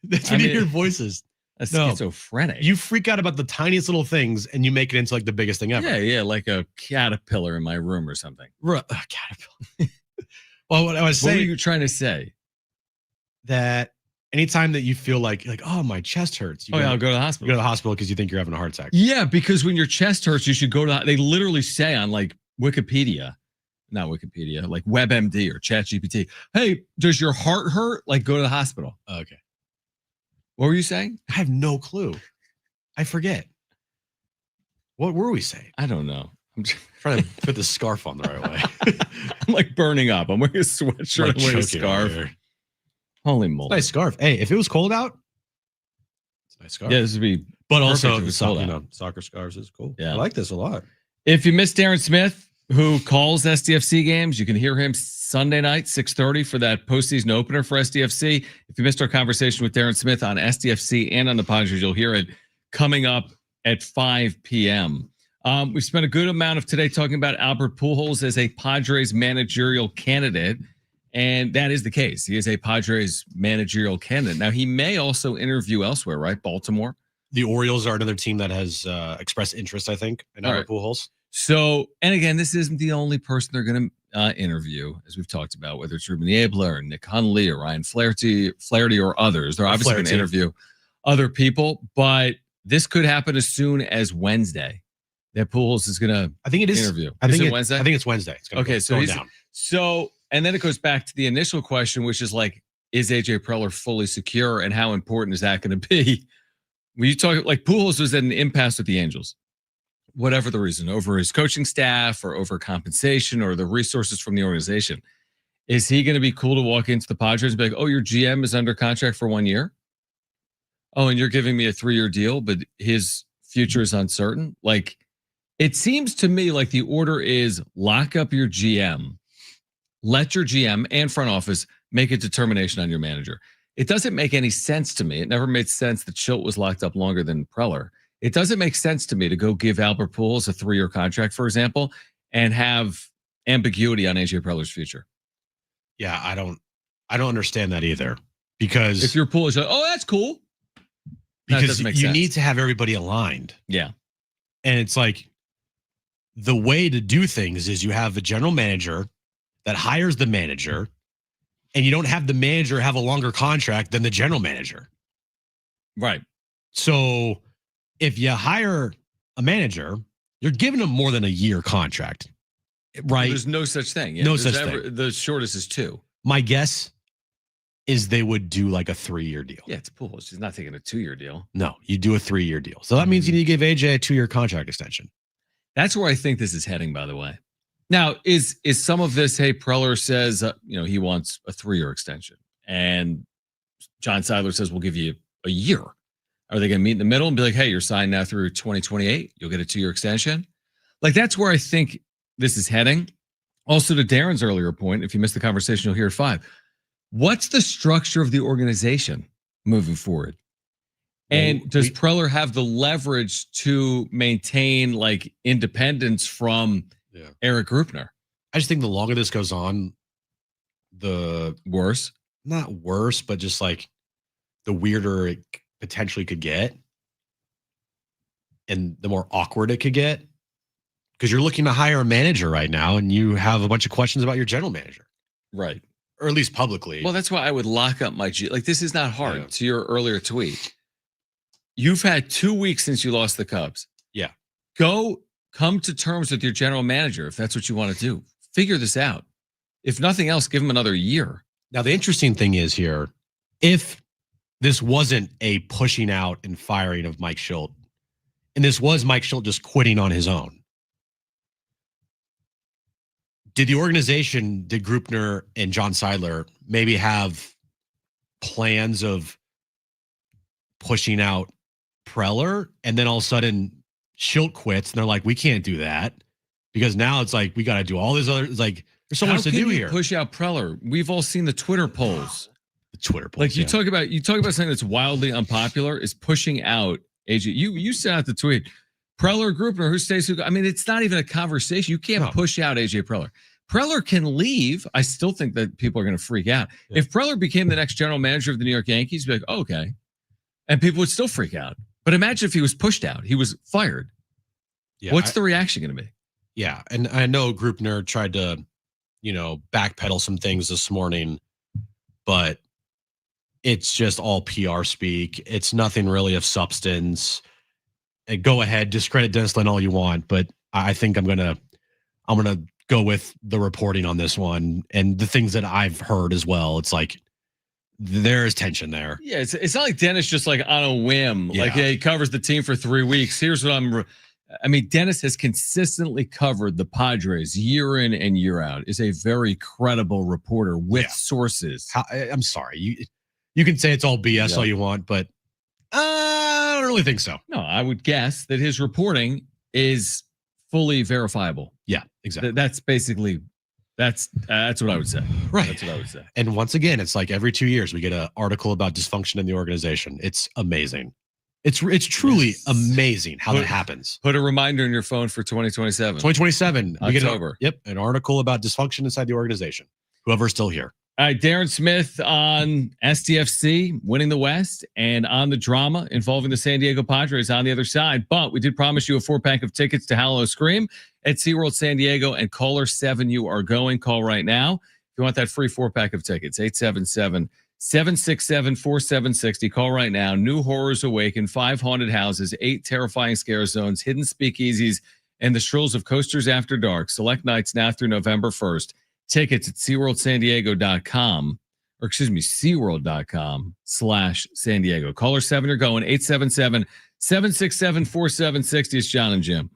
That's when you hear voices. A schizophrenic. You freak out about the tiniest little things and you make it into like the biggest thing ever. Yeah, like a caterpillar in my room or something. Caterpillar. Well, what I was saying. What were you trying to say? That anytime that you feel like, oh, my chest hurts. I'll go to the hospital. You go to the hospital because you think you're having a heart attack. Yeah, because when your chest hurts, you should go to they literally say on like Wikipedia, not Wikipedia, like WebMD or ChatGPT, hey, does your heart hurt? Like go to the hospital. Okay. What were you saying? I have no clue. I forget. What were we saying? I don't know. I'm trying to put the scarf on the right way. I'm like burning up. I'm wearing a sweatshirt. I'm wearing a scarf. Holy moly. Nice scarf. Hey, if it was cold out, it's a nice scarf. Yeah, this would be. But also, soccer scarves is cool. Yeah. I like this a lot. If you missed Darren Smith, who calls SDFC games, you can hear him Sunday night, 6:30 for that postseason opener for SDFC. If you missed our conversation with Darren Smith on SDFC and on the Padres, you'll hear it coming up at 5 p.m. We spent a good amount of today talking about Albert Pujols as a Padres managerial candidate. And that is the case. He is a Padres managerial candidate. Now, he may also interview elsewhere, right? Baltimore. The Orioles are another team that has expressed interest, I think, in Albert Pujols. So, and again, this isn't the only person they're going to interview, as we've talked about, whether it's Ruben Niebla or Nick Hundley or Ryan Flaherty or others. They're obviously going to interview other people, but this could happen as soon as Wednesday. That Pujols is going to interview. I think Wednesday? I think it's Wednesday. It's going down. So, and then it goes back to the initial question, which is like, is AJ Preller fully secure, and how important is that going to be When you talk like Pujols was at an impasse with the Angels, whatever the reason, over his coaching staff or over compensation or the resources from the organization, is he going to be cool to walk into the Padres and be like, oh, your GM is under contract for 1 year? Oh, and you're giving me a 3-year deal, but his future is uncertain? Like, it seems to me like the order is lock up your GM, let your GM and front office make a determination on your manager. It doesn't make any sense to me. It never made sense that Schilt was locked up longer than Preller. It doesn't make sense to me to go give Albert Pujols a 3-year contract, for example, and have ambiguity on AJ Preller's future. Yeah, I don't understand that either. Because if your Pujols, oh, that's cool. Because you need to have everybody aligned. Yeah. And it's like the way to do things is you have a general manager that hires the manager, and you don't have the manager have a longer contract than the general manager. Right. So if you hire a manager, you're giving them more than a year contract. Right. There's no such thing. Yeah, no such thing. The shortest is 2. My guess is they would do like a 3-year deal. Yeah, it's Pujols. He's not taking a 2-year deal. No, you do a 3-year deal. So that means you need to give AJ a 2-year contract extension. That's where I think this is heading, by the way. Now, is some of this, hey, Preller says, he wants a 3-year extension. And John Seidler says, we'll give you a year. Are they going to meet in the middle and be like, hey, you're signed now through 2028. You'll get a 2-year extension? Like, that's where I think this is heading. Also, to Darren's earlier point, if you missed the conversation, you'll hear at 5. What's the structure of the organization moving forward? And does Preller have the leverage to maintain like independence from Eric Grupner? I just think the longer this goes on, the worse. Not worse, but just like the weirder it potentially could get. And the more awkward it could get. Because you're looking to hire a manager right now and you have a bunch of questions about your general manager. Right. Or at least publicly. Well, that's why I would lock up my Like, this is not hard. Yeah. To your earlier tweet, you've had 2 weeks since you lost the Cubs. Yeah. Come to terms with your general manager if that's what you want to do. Figure this out. If nothing else, give him another year. Now, the interesting thing is here, if this wasn't a pushing out and firing of Mike Schilt, and this was Mike Schilt just quitting on his own, did the organization, did Grupner and John Seidler maybe have plans of pushing out Preller, and then all of a sudden Schilt quits and they're like, we can't do that because now it's like we got to do all this other. It's like there's so much to do here. Push out Preller. We've all seen the Twitter polls. The Twitter polls. Like you talk about something that's wildly unpopular is pushing out AJ. You sent out the tweet. Preller, Grupner, who stays? I mean, it's not even a conversation. You can't push out AJ Preller. Preller can leave. I still think that people are going to freak out. Yeah. If Preller became the next general manager of the New York Yankees, be like, oh, okay. And people would still freak out. But imagine if he was pushed out. He was fired. Yeah, what's the reaction going to be? Yeah. And I know Grupner tried to, backpedal some things this morning, but it's just all PR speak. It's nothing really of substance. And go ahead, discredit Dennis Lin all you want, but I think I'm gonna go with the reporting on this one and the things that I've heard as well. It's like there is tension there. Yeah, it's not like Dennis just like on a whim, like he covers the team for 3 weeks. Here's what Dennis has consistently covered the Padres year in and year out. Is a very credible reporter with sources. I'm sorry, you can say it's all BS all you want, but I don't really think so. No, I would guess that his reporting is fully verifiable. Yeah, exactly. That's basically that's what I would say. Right. That's what I would say. And once again, it's like every 2 years we get an article about dysfunction in the organization. It's amazing. It's truly amazing how that happens. Put a reminder in your phone for 2027. 2027. October. We get an article about dysfunction inside the organization. Whoever's still here. All right, Darren Smith on SDFC winning the West and on the drama involving the San Diego Padres on the other side. But we did promise you a 4-pack of tickets to Hallow Scream at SeaWorld San Diego, and caller 7 you are going. Call right now if you want that free 4-pack of tickets. 877-767-4760. Call right now. New horrors awaken, 5 haunted houses, 8 terrifying scare zones, hidden speakeasies, and the thrills of Coasters After Dark. Select nights now through November 1st. Tickets at SeaWorldSanDiego.com or excuse me, SeaWorld.com/San Diego. Caller 7, you're going 877-767-4760. It's Jon and Jim.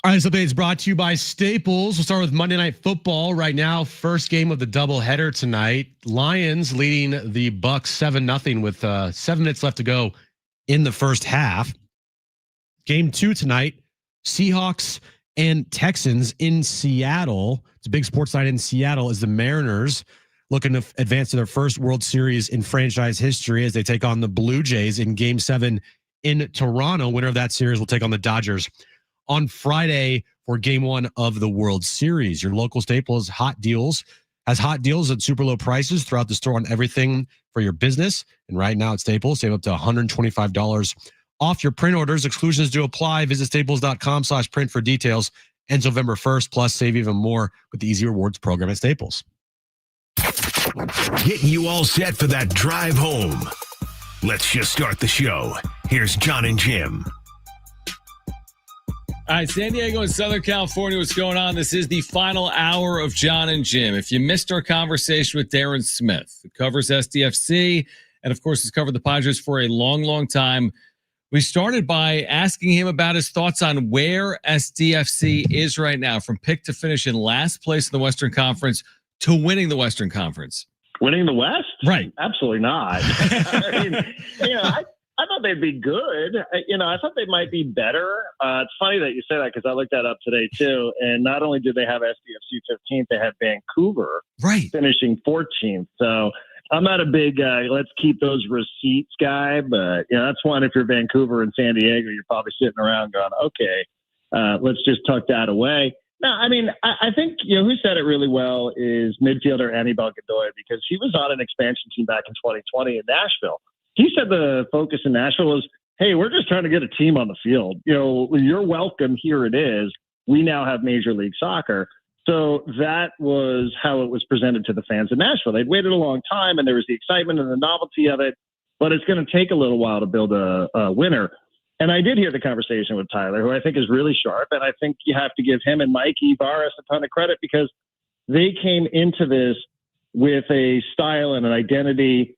All right, this update is brought to you by Staples. We'll start with Monday Night Football right now. First game of the doubleheader tonight. Lions leading the Bucks 7-0 with 7 minutes left to go in the first half. Game 2 tonight, Seahawks and Texans in Seattle. It's a big sports night in Seattle as the Mariners looking to advance to their first World Series in franchise history as they take on the Blue Jays in Game 7 in Toronto. Winner of that series will take on the Dodgers on Friday for Game 1 of the World Series. Your local Staples has hot deals at super low prices throughout the store on everything for your business. And right now at Staples, save up to $125 off your print orders. Exclusions do apply. Visit staples.com/print for details. Ends November 1st. Plus, save even more with the Easy Rewards program at Staples. Getting you all set for that drive home. Let's just start the show. Here's Jon and Jim. All right, San Diego and Southern California, what's going on? This is the final hour of Jon and Jim. If you missed our conversation with Darren Smith, who covers SDFC and, of course, has covered the Padres for a long, long time, we started by asking him about his thoughts on where SDFC is right now, from pick to finish in last place in the Western Conference to winning the Western Conference. Winning the West? Right. Absolutely not. I mean, I thought they'd be good. I thought they might be better. It's funny that you say that because I looked that up today too. And not only did they have SDFC 15th, they had Vancouver finishing 14th. So I'm not a big let's keep those receipts guy, but that's one. If you're Vancouver and San Diego, you're probably sitting around going, okay, let's just tuck that away. No, I mean, I think, who said it really well is midfielder Anibal Godoy, because he was on an expansion team back in 2020 in Nashville. He said the focus in Nashville was, hey, we're just trying to get a team on the field. You're welcome. Here it is. We now have Major League Soccer. So that was how it was presented to the fans in Nashville. They'd waited a long time, and there was the excitement and the novelty of it, but it's going to take a little while to build a winner. And I did hear the conversation with Tyler, who I think is really sharp, and I think you have to give him and Mikey Barras a ton of credit because they came into this with a style and an identity,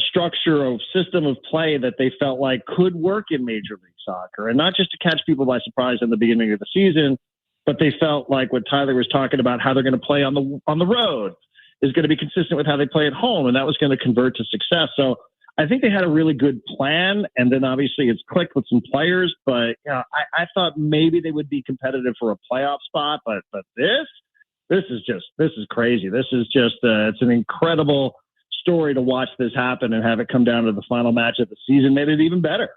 structure of system of play that they felt like could work in Major League Soccer, and not just to catch people by surprise in the beginning of the season, but they felt like what Tyler was talking about, how they're going to play on the road, is going to be consistent with how they play at home, and that was going to convert to success. So I think they had a really good plan, and then obviously it's clicked with some players. But I thought maybe they would be competitive for a playoff spot, but this is crazy. This is just it's an incredible story to watch this happen and have it come down to the final match of the season made it even better.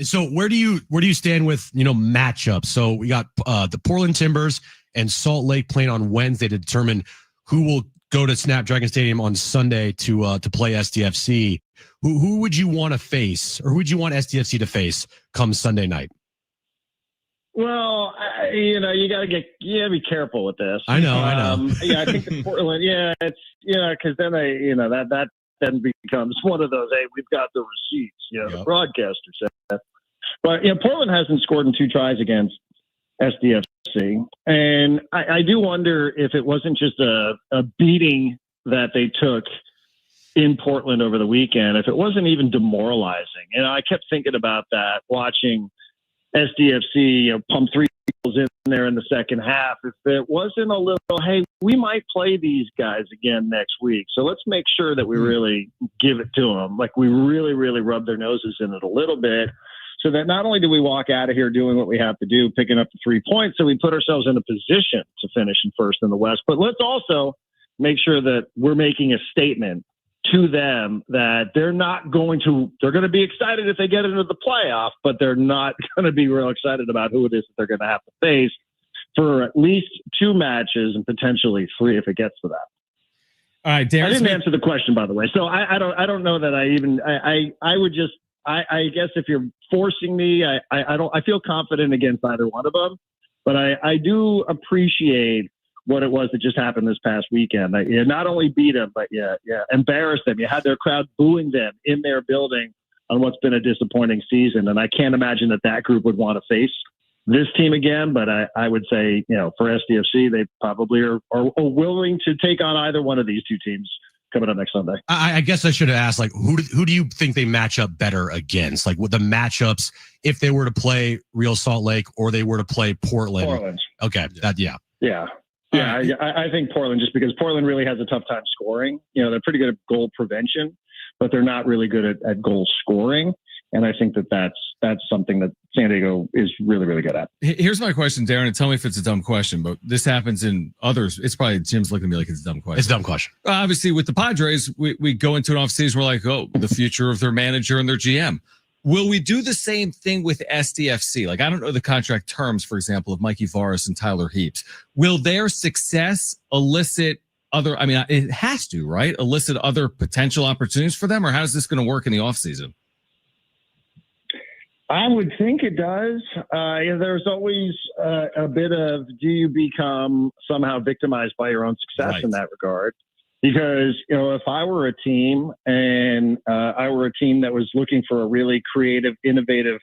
So where do you stand with matchups? So we got the Portland Timbers and Salt Lake playing on Wednesday to determine who will go to Snapdragon Stadium on Sunday to play SDFC. Who would you want to face, or who would you want SDFC to face come Sunday night? Well, you got to be careful with this. I know. I think the Portland, it's because then that then becomes one of those. Hey, we've got the receipts. The broadcaster said. But Portland hasn't scored in 2 tries against SDFC, and I do wonder if it wasn't just a beating that they took in Portland over the weekend, if it wasn't even demoralizing. I kept thinking about that watching SDFC pump 3 goals in there in the second half. If it wasn't a little, hey, we might play these guys again next week, so let's make sure that we really give it to them. Like we really, really rub their noses in it a little bit, so that not only do we walk out of here doing what we have to do, picking up the 3 points, so we put ourselves in a position to finish in first in the West, but let's also make sure that we're making a statement to them that they're going to be excited if they get into the playoff, but they're not going to be real excited about who it is that they're going to have to face for at least 2 matches and potentially 3 if it gets to that. All right, Darren, I didn't answer the question, by the way. So I don't know that I would just, I guess if you're forcing me, I feel confident against either one of them, but I do appreciate what it was that just happened this past weekend. You not only beat them, but embarrassed them. You had their crowd booing them in their building on what's been a disappointing season. And I can't imagine that group would want to face this team again. But I would say, for SDFC, they probably are willing to take on either one of these 2 teams coming up next Sunday. I guess I should have asked, who do you think they match up better against? With the matchups, if they were to play Real Salt Lake or they were to play Portland. Portland. Okay. Yeah, I think Portland, just because Portland really has a tough time scoring. They're pretty good at goal prevention, but they're not really good at goal scoring. And I think that that's something that San Diego is really, really good at. Here's my question, Darren, and tell me if it's a dumb question, but this happens in others. It's probably Jim's looking at me like it's a dumb question. It's a dumb question. Obviously, with the Padres, we go into an offseason, we're like, oh, the future of their manager and their GM. Will we do the same thing with SDFC? Like, I don't know the contract terms, for example, of Mikey Varas and Tyler Heaps. Will their success elicit other, I mean, it has to, right? Elicit other potential opportunities for them, or how's this going to work in the offseason? I would think it does. There's always a bit of, do you become somehow victimized by your own success in that regard? Because, if I were a team and I were a team that was looking for a really creative, innovative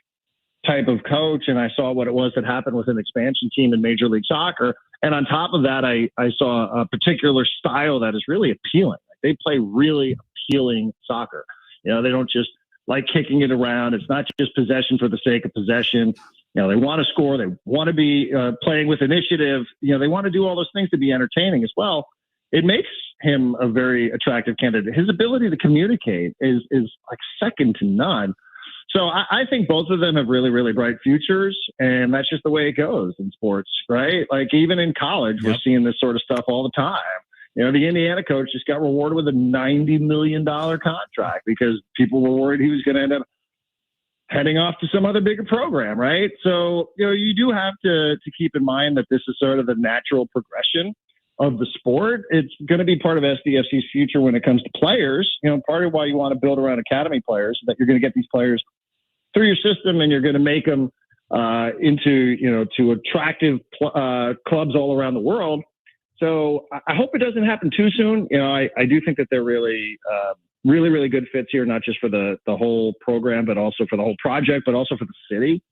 type of coach, and I saw what it was that happened with an expansion team in Major League Soccer, and on top of that, I saw a particular style that is really appealing. Like, they play really appealing soccer. They don't just like kicking it around. It's not just possession for the sake of possession. They want to score. They want to be playing with initiative. They want to do all those things to be entertaining as well. It makes him a very attractive candidate. His ability to communicate is like second to none. So I think both of them have really, really bright futures, and that's just the way it goes in sports, right? Like, even in college, we're seeing this sort of stuff all the time. The Indiana coach just got rewarded with a $90 million contract because people were worried he was going to end up heading off to some other bigger program, right? So, you do have to keep in mind that this is sort of the natural progression of the sport. It's going to be part of SDFC's future when it comes to players. Part of why you want to build around academy players is that you're going to get these players through your system, and you're going to make them to attractive clubs all around the world. So I hope it doesn't happen too soon. I do think that they're really, really, really good fits here, not just for the whole program, but also for the whole project, but also for the city.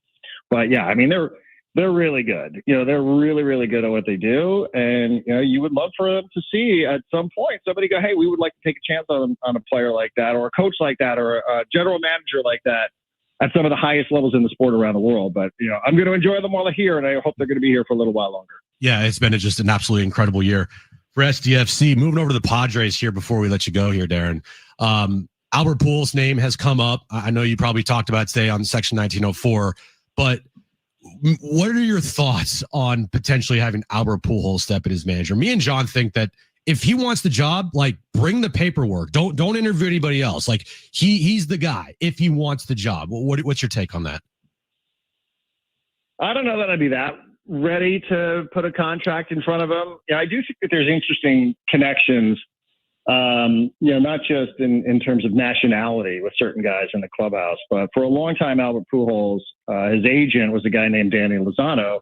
But yeah, I mean, they're really good. They're really, really good at what they do. And, you would love for them to see at some point somebody go, hey, we would like to take a chance on a player like that, or a coach like that, or a general manager like that at some of the highest levels in the sport around the world. But, I'm going to enjoy them while they're here, and I hope they're going to be here for a little while longer. Yeah, it's been just an absolutely incredible year for SDFC. Moving over to the Padres here before we let you go here, Darren. Albert Pujols' name has come up. I know you probably talked about it today on Section 1904, but what are your thoughts on potentially having Albert Pujols step in as manager? Me and John think that if he wants the job, like, bring the paperwork. Don't interview anybody else. Like, he's the guy if he wants the job. What's your take on that? I don't know that I'd be that ready to put a contract in front of him. I do think that there's interesting connections, not just in terms of nationality with certain guys in the clubhouse, but for a long time, Albert Pujols, his agent was a guy named Danny Lozano,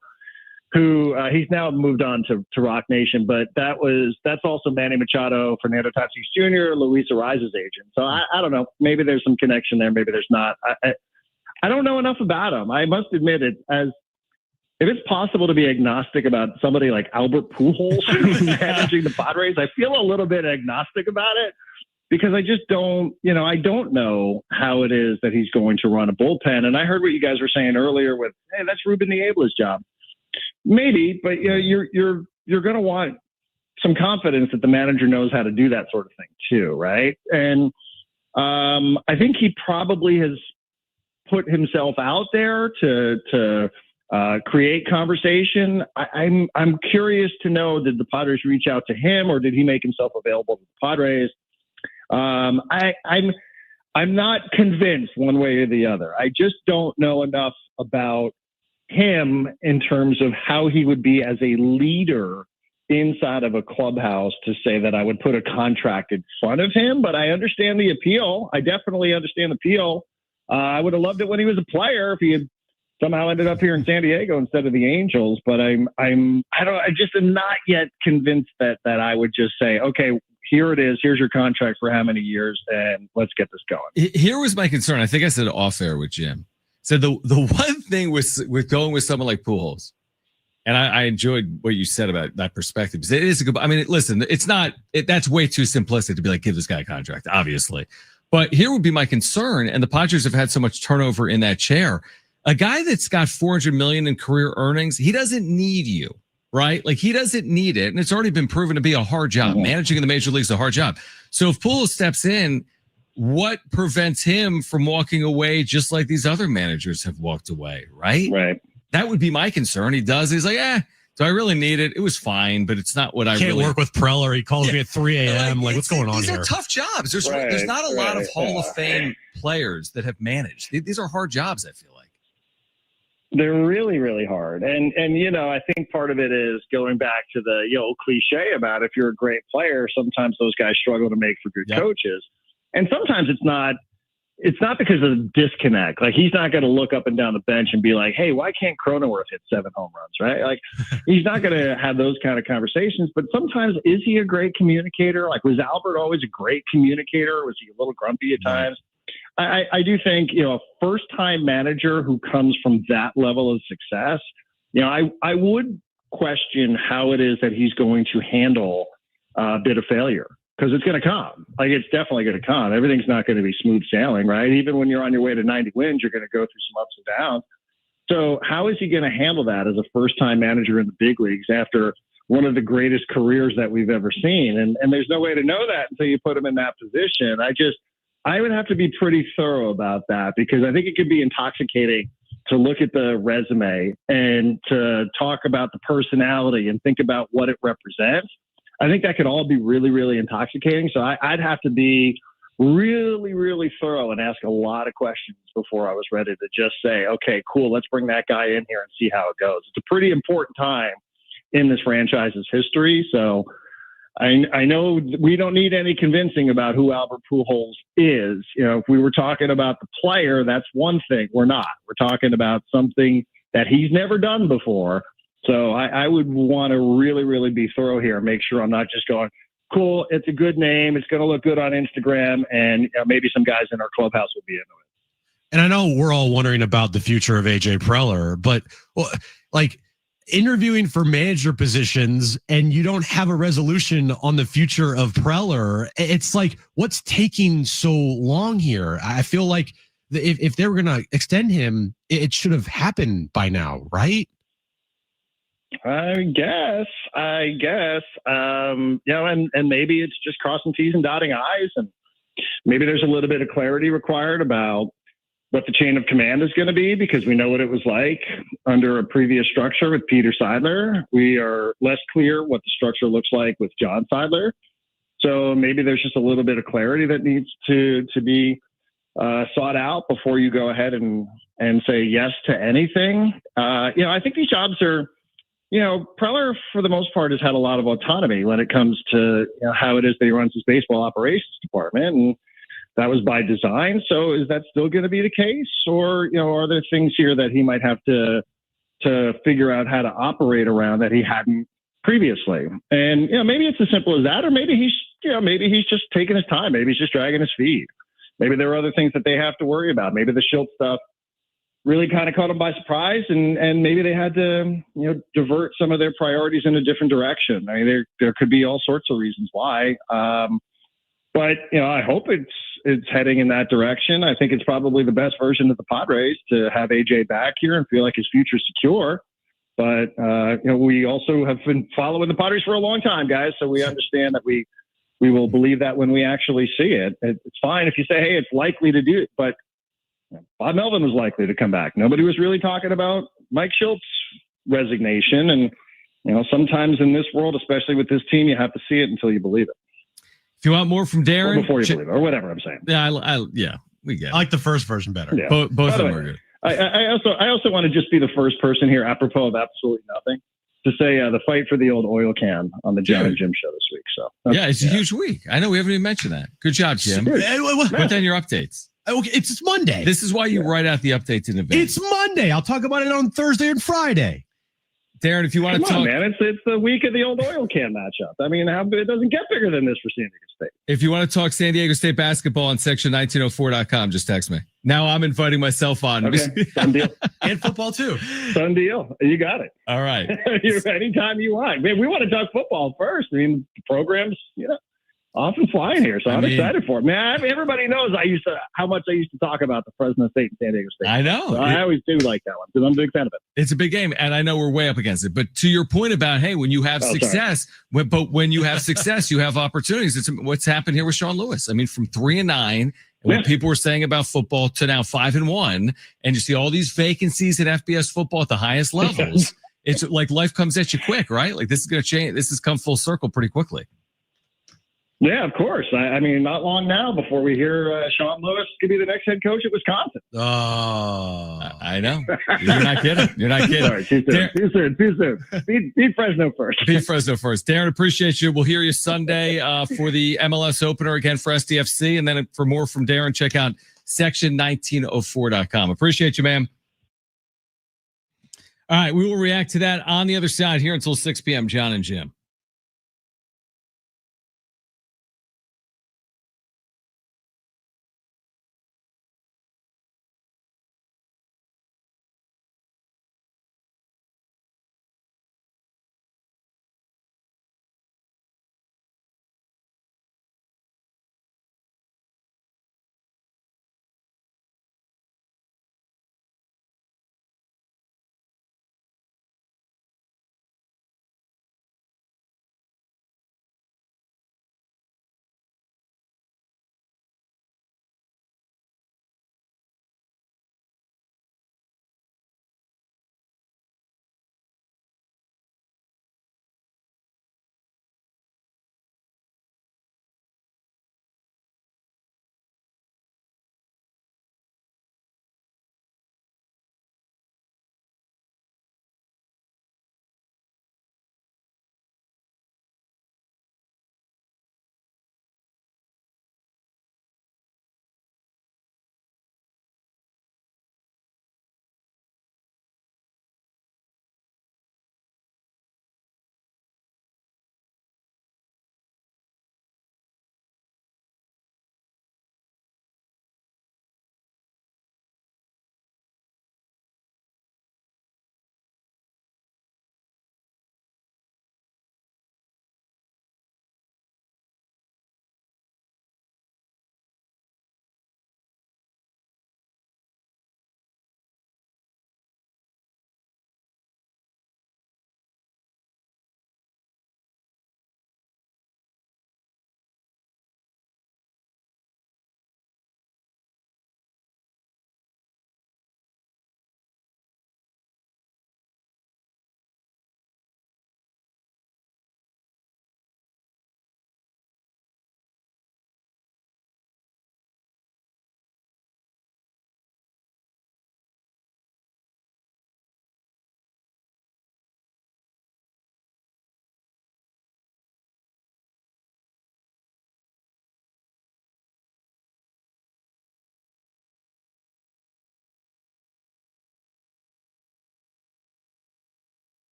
who he's now moved on to Rock Nation, but that's also Manny Machado, Fernando Tatis Jr., Luis Ariza's agent. So I don't know. Maybe there's some connection there. Maybe there's not. I don't know enough about him. I must admit it. If it's possible to be agnostic about somebody like Albert Pujols managing the Padres, I feel a little bit agnostic about it because I just don't, I don't know how it is that he's going to run a bullpen. And I heard what you guys were saying earlier with, hey, that's Ruben Niebla's job. Maybe, but you're going to want some confidence that the manager knows how to do that sort of thing too, right? And I think he probably has put himself out there to create conversation. I'm curious to know, did the Padres reach out to him, or did he make himself available to the Padres? I'm not convinced one way or the other. I just don't know enough about him in terms of how he would be as a leader inside of a clubhouse to say that I would put a contract in front of him. But I understand the appeal. I definitely understand the appeal. I would have loved it when he was a player if he had somehow ended up here in San Diego instead of the Angels. But I just am not yet convinced that I would just say, okay, here it is. Here's your contract for how many years, and let's get this going. Here was my concern. I think I said off air with Jim. So the one thing with going with someone like Pujols, and I enjoyed what you said about that perspective. It is a good. I mean, listen, it's not. That's way too simplistic to be like, give this guy a contract, obviously. But here would be my concern, and the Padres have had so much turnover in that chair. A guy that's got $400 million in career earnings, he doesn't need you, right? Like, he doesn't need it, and it's already been proven to be a hard job. Managing in the major leagues is a hard job. So if Pujols steps in, what prevents him from walking away just like these other managers have walked away, right? Right. That would be my concern. He does. He's like, do I really need it? It was fine, but it's not what I can't really work with Preller. He calls me at 3 a.m. Like, what's going on here? here? These are tough jobs. There's not a lot of Hall of Fame players that have managed. These are hard jobs, I feel like. They're really, really hard. And I think part of it is going back to the old cliche about if you're a great player, sometimes those guys struggle to make for good coaches. And sometimes it's not because of the disconnect. Like, he's not going to look up and down the bench and be like, hey, why can't Cronenworth hit 7 home runs, right? Like, he's not going to have those kind of conversations. But sometimes, is he a great communicator? Like, was Albert always a great communicator? Was he a little grumpy at times? I do think, a first-time manager who comes from that level of success, I would question how it is that he's going to handle a bit of failure. Because it's going to come. Like, it's definitely going to come. Everything's not going to be smooth sailing, right? Even when you're on your way to 90 wins, you're going to go through some ups and downs. So how is he going to handle that as a first-time manager in the big leagues after one of the greatest careers that we've ever seen? And there's no way to know that until you put him in that position. I would have to be pretty thorough about that, because I think it could be intoxicating to look at the resume and to talk about the personality and think about what it represents. I think that could all be really, really intoxicating. So I'd have to be really, really thorough and ask a lot of questions before I was ready to just say, okay, cool, let's bring that guy in here and see how it goes. It's a pretty important time in this franchise's history. So I know we don't need any convincing about who Albert Pujols is. If we were talking about the player, that's one thing. We're not. We're talking about something that he's never done before. So I would want to really, really be thorough here and make sure I'm not just going, cool, it's a good name, it's going to look good on Instagram, and maybe some guys in our clubhouse will be into it. And I know we're all wondering about the future of AJ Preller, but like interviewing for manager positions and you don't have a resolution on the future of Preller, it's like, what's taking so long here? I feel like if they were going to extend him, it should have happened by now, right? I guess, and maybe it's just crossing T's and dotting I's, and maybe there's a little bit of clarity required about what the chain of command is going to be, because we know what it was like under a previous structure with Peter Seidler. We are less clear what the structure looks like with John Seidler. So maybe there's just a little bit of clarity that needs to be sought out before you go ahead and say yes to anything. I think these jobs are, Preller, for the most part, has had a lot of autonomy when it comes to how it is that he runs his baseball operations department. And that was by design. So is that still going to be the case? Or, are there things here that he might have to figure out how to operate around that he hadn't previously? And, maybe it's as simple as that, or maybe he's just taking his time. Maybe he's just dragging his feet. Maybe there are other things that they have to worry about. Maybe the Schilt stuff really kind of caught them by surprise, and maybe they had to, divert some of their priorities in a different direction. I mean, there could be all sorts of reasons why. But I hope it's heading in that direction. I think it's probably the best version of the Padres to have AJ back here and feel like his future's secure. But we also have been following the Padres for a long time, guys. So we understand that we will believe that when we actually see it. It's fine if you say, hey, it's likely to do it, but Bob Melvin was likely to come back. Nobody was really talking about Mike Schilt's resignation. And, sometimes in this world, especially with this team, you have to see it until you believe it. If you want more from Darren, or before you believe it, or whatever I'm saying. Yeah, we get it. I like the first version better. Yeah. Both of them are good. I also want to just be the first person here, apropos of absolutely nothing, to say the fight for the old oil can on the Jon Jim show this week. So it's a huge week. I know we haven't even mentioned that. Good job, Jim. Put down your updates. Okay, it's Monday. This is why you write out the updates in advance. It's Monday. I'll talk about it on Thursday and Friday. Darren, if you want to talk, man, it's the week of the old oil can matchup. I mean, it doesn't get bigger than this for San Diego State. If you want to talk San Diego State basketball on section1904.com, just text me. Now I'm inviting myself on. Okay, done deal. And football too. Done deal. You got it. All right. Anytime you want. Man, we want to talk football first. I mean, the program's, often flying here, so I'm excited for it. Man, everybody knows how much I used to talk about the Fresno State and San Diego State. I know. So I always do like that one because I'm a big fan of it. It's a big game, and I know we're way up against it. But to your point about, hey, when you have success, when you have success, you have opportunities. It's what's happened here with Sean Lewis. I mean, from 3-9 And what people were saying about football to now 5-1, and you see all these vacancies at FBS football at the highest levels. It's like life comes at you quick, right? Like this is going to change. This has come full circle pretty quickly. Yeah, of course. I mean, not long now before we hear Sean Lewis could be the next head coach at Wisconsin. Oh, I know. You're not kidding. You're not kidding. Sorry, too soon. Beat Fresno first. Beat Fresno first. Darren, appreciate you. We'll hear you Sunday for the MLS opener again for SDFC. And then for more from Darren, check out section1904.com. Appreciate you, man. All right, we will react to that on the other side here until 6 p.m. Jon and Jim.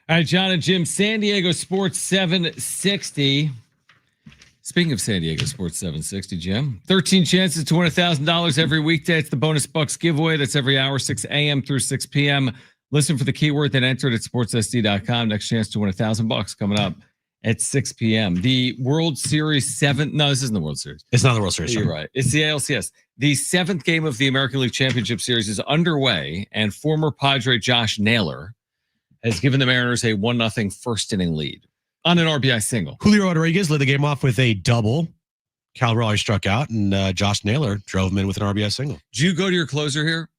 All right, Jon and Jim, San Diego Sports 760. Speaking of San Diego Sports 760, Jim, 13 chances to win $1,000 every weekday. It's the Bonus Bucks giveaway. That's every hour, 6 a.m. through 6 p.m. Listen for the keyword, then enter it at sportssd.com. Next chance to win $1,000 coming up at 6 p.m. The World Series 7. No, this isn't the World Series. It's not the World Series. You're right. It's the ALCS. The 7th game of the American League Championship Series is underway, and former Padre Josh Naylor has given the Mariners a 1-0 first inning lead on an RBI single. Julio Rodriguez led the game off with a double. Cal Raleigh struck out, and Josh Naylor drove him in with an RBI single. Do you go to your closer here?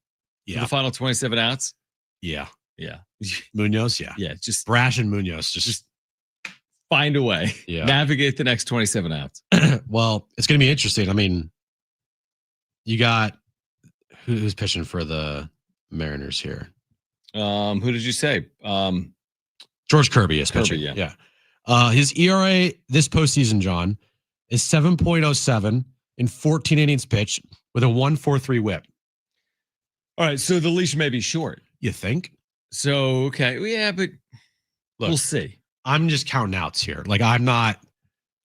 Yeah. For the final 27 outs? Yeah. Yeah. Munoz, yeah. Yeah, just Brash and Munoz. Just find a way. Yeah. Navigate the next 27 outs. Well, it's going to be interesting. I mean, you got who's pitching for the Mariners here? Who did you say? George Kirby is pitching. Kirby, Yeah. His ERA this postseason, John, is 7.07 in 14 innings pitched with a 1.43 whip. All right, so the leash may be short. You think? So, okay. Well, yeah, but we'll see. I'm just counting outs here. Like, I'm not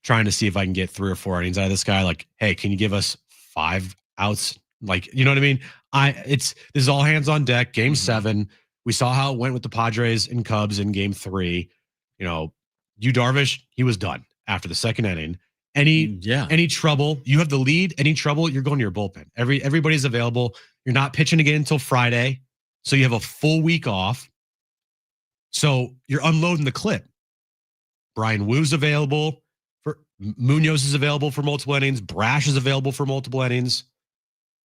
trying to see if I can get 3 or 4 innings out of this guy. Like, hey, can you give us 5 outs? Like, you know what I mean? This is all hands on deck. Game 7. We saw how it went with the Padres and Cubs in game 3. You know, Darvish, he was done after the second inning. Any trouble, you have the lead. Any trouble, you're going to your bullpen. Everybody's available. You're not pitching again until Friday, so you have a full week off. So you're unloading the clip. Brian Woo's available for Munoz is available for multiple innings. Brash is available for multiple innings.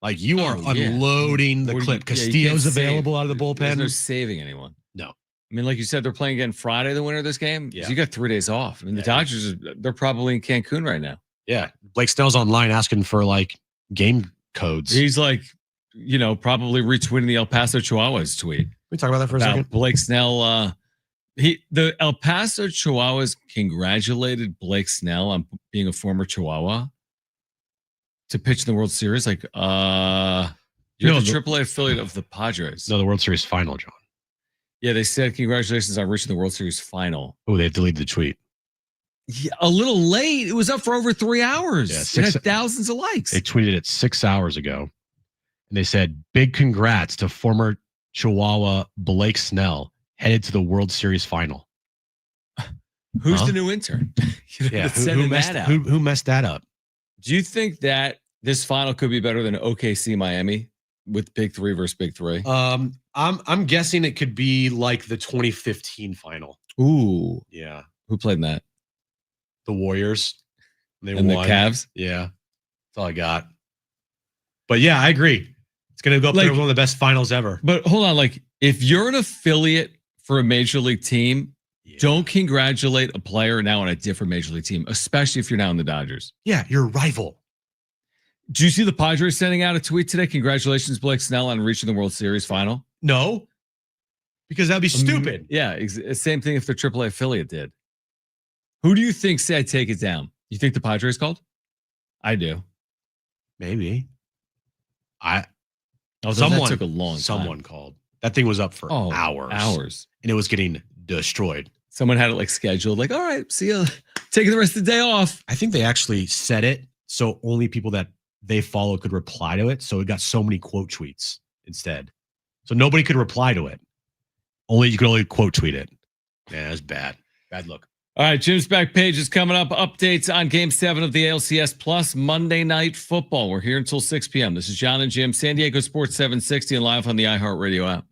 Like you are unloading the clip. Castillo's available out of the bullpen. There's no saving anyone. No. I mean, like you said, they're playing again Friday, the winner of this game. Yeah. So you got 3 days off. I mean, the Dodgers, they're probably in Cancun right now. Yeah. Blake Snell's online asking for like game codes. He's like, probably retweeting the El Paso Chihuahuas tweet. Can we talk about that for a second? Blake Snell, the El Paso Chihuahuas congratulated Blake Snell on being a former Chihuahua to pitch in the World Series. Like, you're the AAA affiliate of the Padres. No, the World Series final, John. Yeah, they said congratulations on reaching the World Series final. Oh, they deleted the tweet. Yeah, a little late. It was up for over 3 hours. Yeah, it had thousands of likes. They tweeted it 6 hours ago. And they said, big congrats to former Chihuahua Blake Snell headed to the World Series final. Who's the new intern? Who messed that up? Do you think that this final could be better than OKC Miami with Big 3 versus Big 3? I'm guessing it could be like the 2015 final. Ooh. Yeah. Who played in that? The Warriors. They won. The Cavs? Yeah. That's all I got. But yeah, I agree. It's going to go up there with one of the best finals ever. But hold on, like if you're an affiliate for a major league team, don't congratulate a player now on a different major league team, especially if you're now in the Dodgers. Yeah, you're a rival. Do you see the Padres sending out a tweet today? Congratulations, Blake Snell, on reaching the World Series final. No, because that'd be stupid. Yeah, same thing if the AAA affiliate did. Who do you think said take it down? You think the Padres called? I do. Maybe. Someone took a long time. Someone called. That thing was up for hours. And it was getting destroyed. Someone had it like scheduled, like, all right, see you. Taking the rest of the day off. I think they actually said it so only people that they follow could reply to it. So it got so many quote tweets instead. So nobody could reply to it. You could only quote tweet it. Yeah, that's bad. Bad look. All right, Jim's back page is coming up. Updates on Game 7 of the ALCS Plus Monday Night Football. We're here until 6 p.m. This is Jon and Jim, San Diego Sports 760 and live on the iHeartRadio app.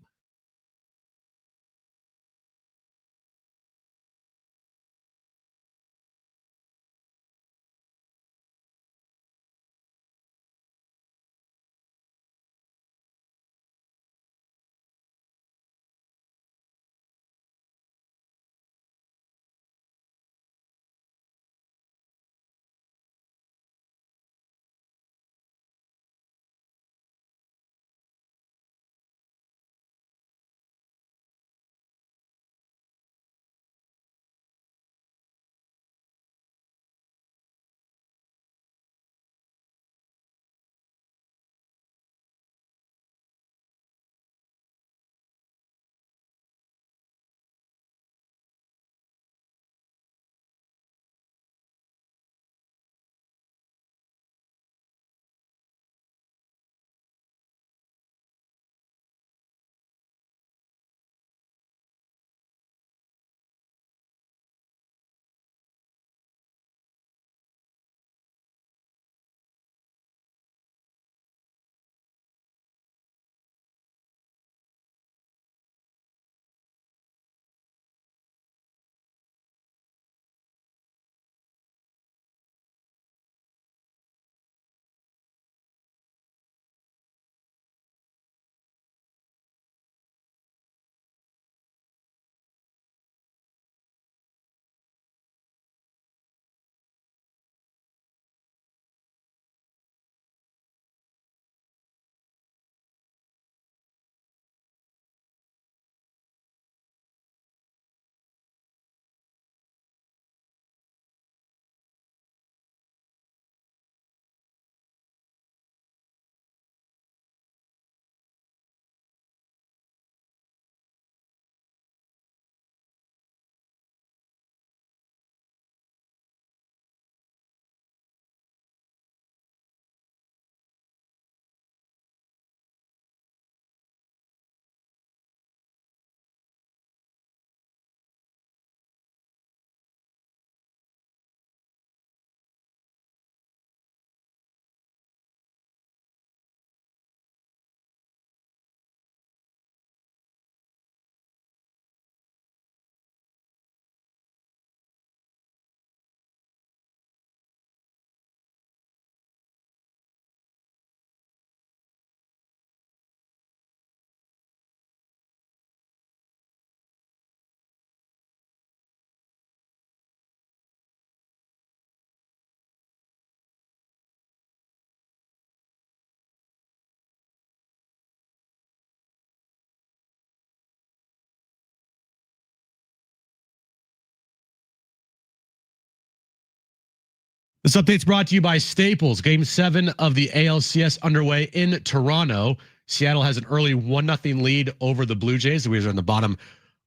This update's brought to you by Staples. Game 7 of the ALCS underway in Toronto. Seattle has an early 1-0 lead over the Blue Jays. The Wizards are in the bottom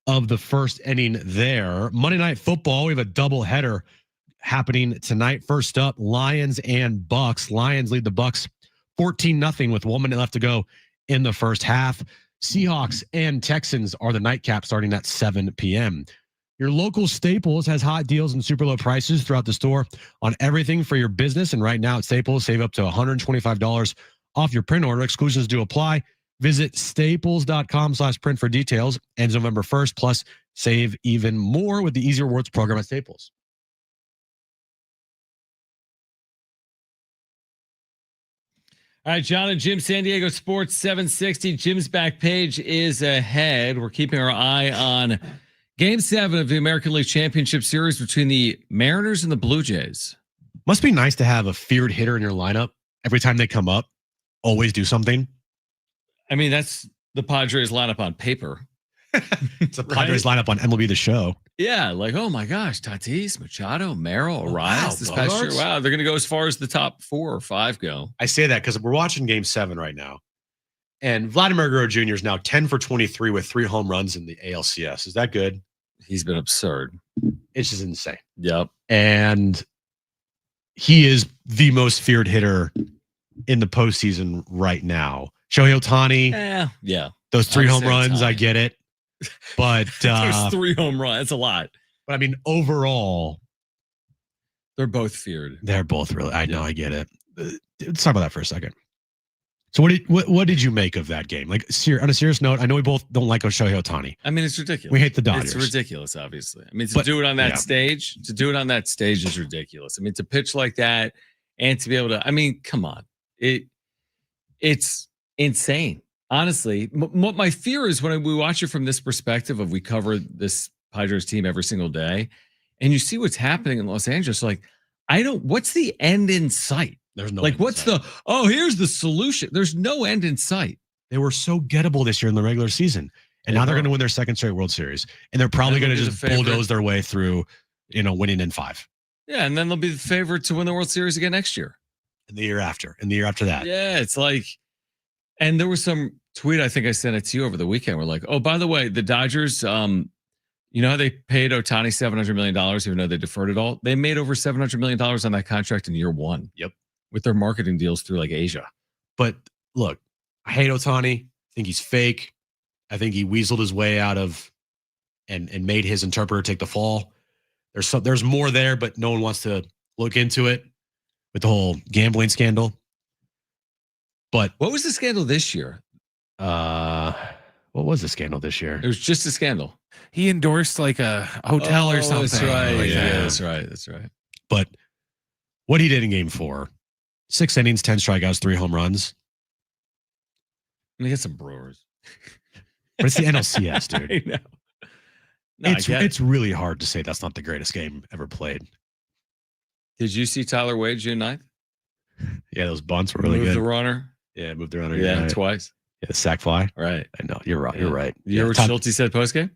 of the first inning there. Monday Night Football, we have a doubleheader happening tonight. First up, Lions and Bucks. Lions lead the Bucks 14-0 with 1 minute left to go in the first half. Seahawks and Texans are the nightcap starting at 7 p.m. Your local Staples has hot deals and super low prices throughout the store on everything for your business. And right now at Staples, save up to $125 off your print order. Exclusions do apply. Visit staples.com/print for details. Ends November 1st. Plus, save even more with the Easy Rewards program at Staples. All right, Jon and Jim, San Diego Sports 760. Jim's back page is ahead. We're keeping our eye on Game 7 of the American League Championship Series between the Mariners and the Blue Jays. Must be nice to have a feared hitter in your lineup. Every time they come up, always do something. I mean, that's the Padres lineup on paper. It's a Padres lineup on MLB The Show. Yeah, like, oh my gosh, Tatis, Machado, Merrill, Arias this past year. Bogarts? Wow, they're going to go as far as the top 4 or 5 go. I say that because we're watching Game 7 right now. And Vladimir Guerrero Jr. is now 10 for 23 with 3 home runs in the ALCS. Is that good? He's been absurd. It's just insane. Yep. And he is the most feared hitter in the postseason right now. Shohei Otani. Yeah. Those 3 home runs, I get it. But there's 3 home runs. That's a lot. But I mean, overall, they're both feared. They're both really. I know. I get it. Let's talk about that for a second. So what did you make of that game? Like, on a serious note, I know we both don't like Shohei Otani. I mean, it's ridiculous. We hate the Dodgers. It's ridiculous, obviously. I mean, to do it on that stage is ridiculous. I mean, to pitch like that and to be able to, I mean, come on. It's insane. Honestly, what my fear is when we watch it from this perspective of we cover this Padres team every single day and you see what's happening in Los Angeles, like, what's the end in sight? There's no like, what's here's the solution. There's no end in sight. They were so gettable this year in the regular season. And now they're going to win their second straight World Series. And they're probably going to just bulldoze their way through, winning in 5. Yeah, and then they'll be the favorite to win the World Series again next year. And the year after. And the year after that. Yeah, it's like, and there was some tweet, I think I sent it to you over the weekend. We're like, oh, by the way, the Dodgers, you know how they paid Otani $700 million, even though they deferred it all? They made over $700 million on that contract in year 1. Yep. With their marketing deals through like Asia. But look, I hate Otani. I think he's fake. I think he weaseled his way out of and made his interpreter take the fall. There's more there, but no one wants to look into it with the whole gambling scandal. But what was the scandal this year? What was the scandal this year? It was just a scandal. He endorsed like a hotel or something. That's right. Like Yeah, that's right. That's right. But what he did in Game 4, 6 innings, 10 strikeouts, 3 home runs. I mean, get some Brewers. But it's the NLCS, dude. I know. No, it's really hard to say that's not the greatest game ever played. Did you see Tyler Wade June 9th? Yeah, those bunts were really moved good. The runner. Yeah, moved the runner. Yeah, twice. Yeah, the sack fly. Right. I know. You're right. You're right. You heard what Schulte said postgame?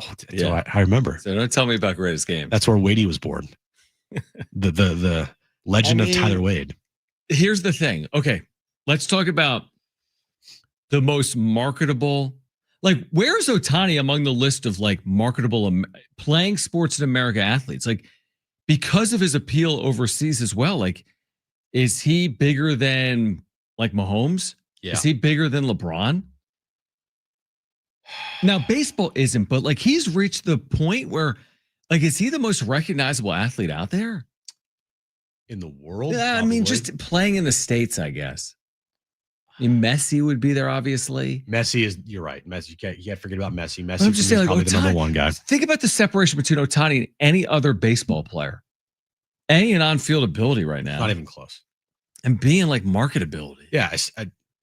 Oh, yeah. I remember. So don't tell me about greatest game. That's where Wadey was born. the legend of Tyler Wade. Here's the thing. Okay, let's talk about the most marketable. Like, where's Otani among the list of like marketable playing sports in America athletes? Like, because of his appeal overseas as well. Like, is he bigger than like Mahomes? Yeah. Is he bigger than LeBron? Now, baseball isn't, but like he's reached the point where, like, is he the most recognizable athlete out there in the world? Yeah, I mean, just playing in the States, I guess. I mean, Messi would be there, obviously. Messi is. You're right. Messi. You can't forget about Messi. Messi I'm just saying, is probably like, the number 1 guy. Think about the separation between Otani and any other baseball player. A, and on-field ability right now. Not even close. And being like marketability. Yeah,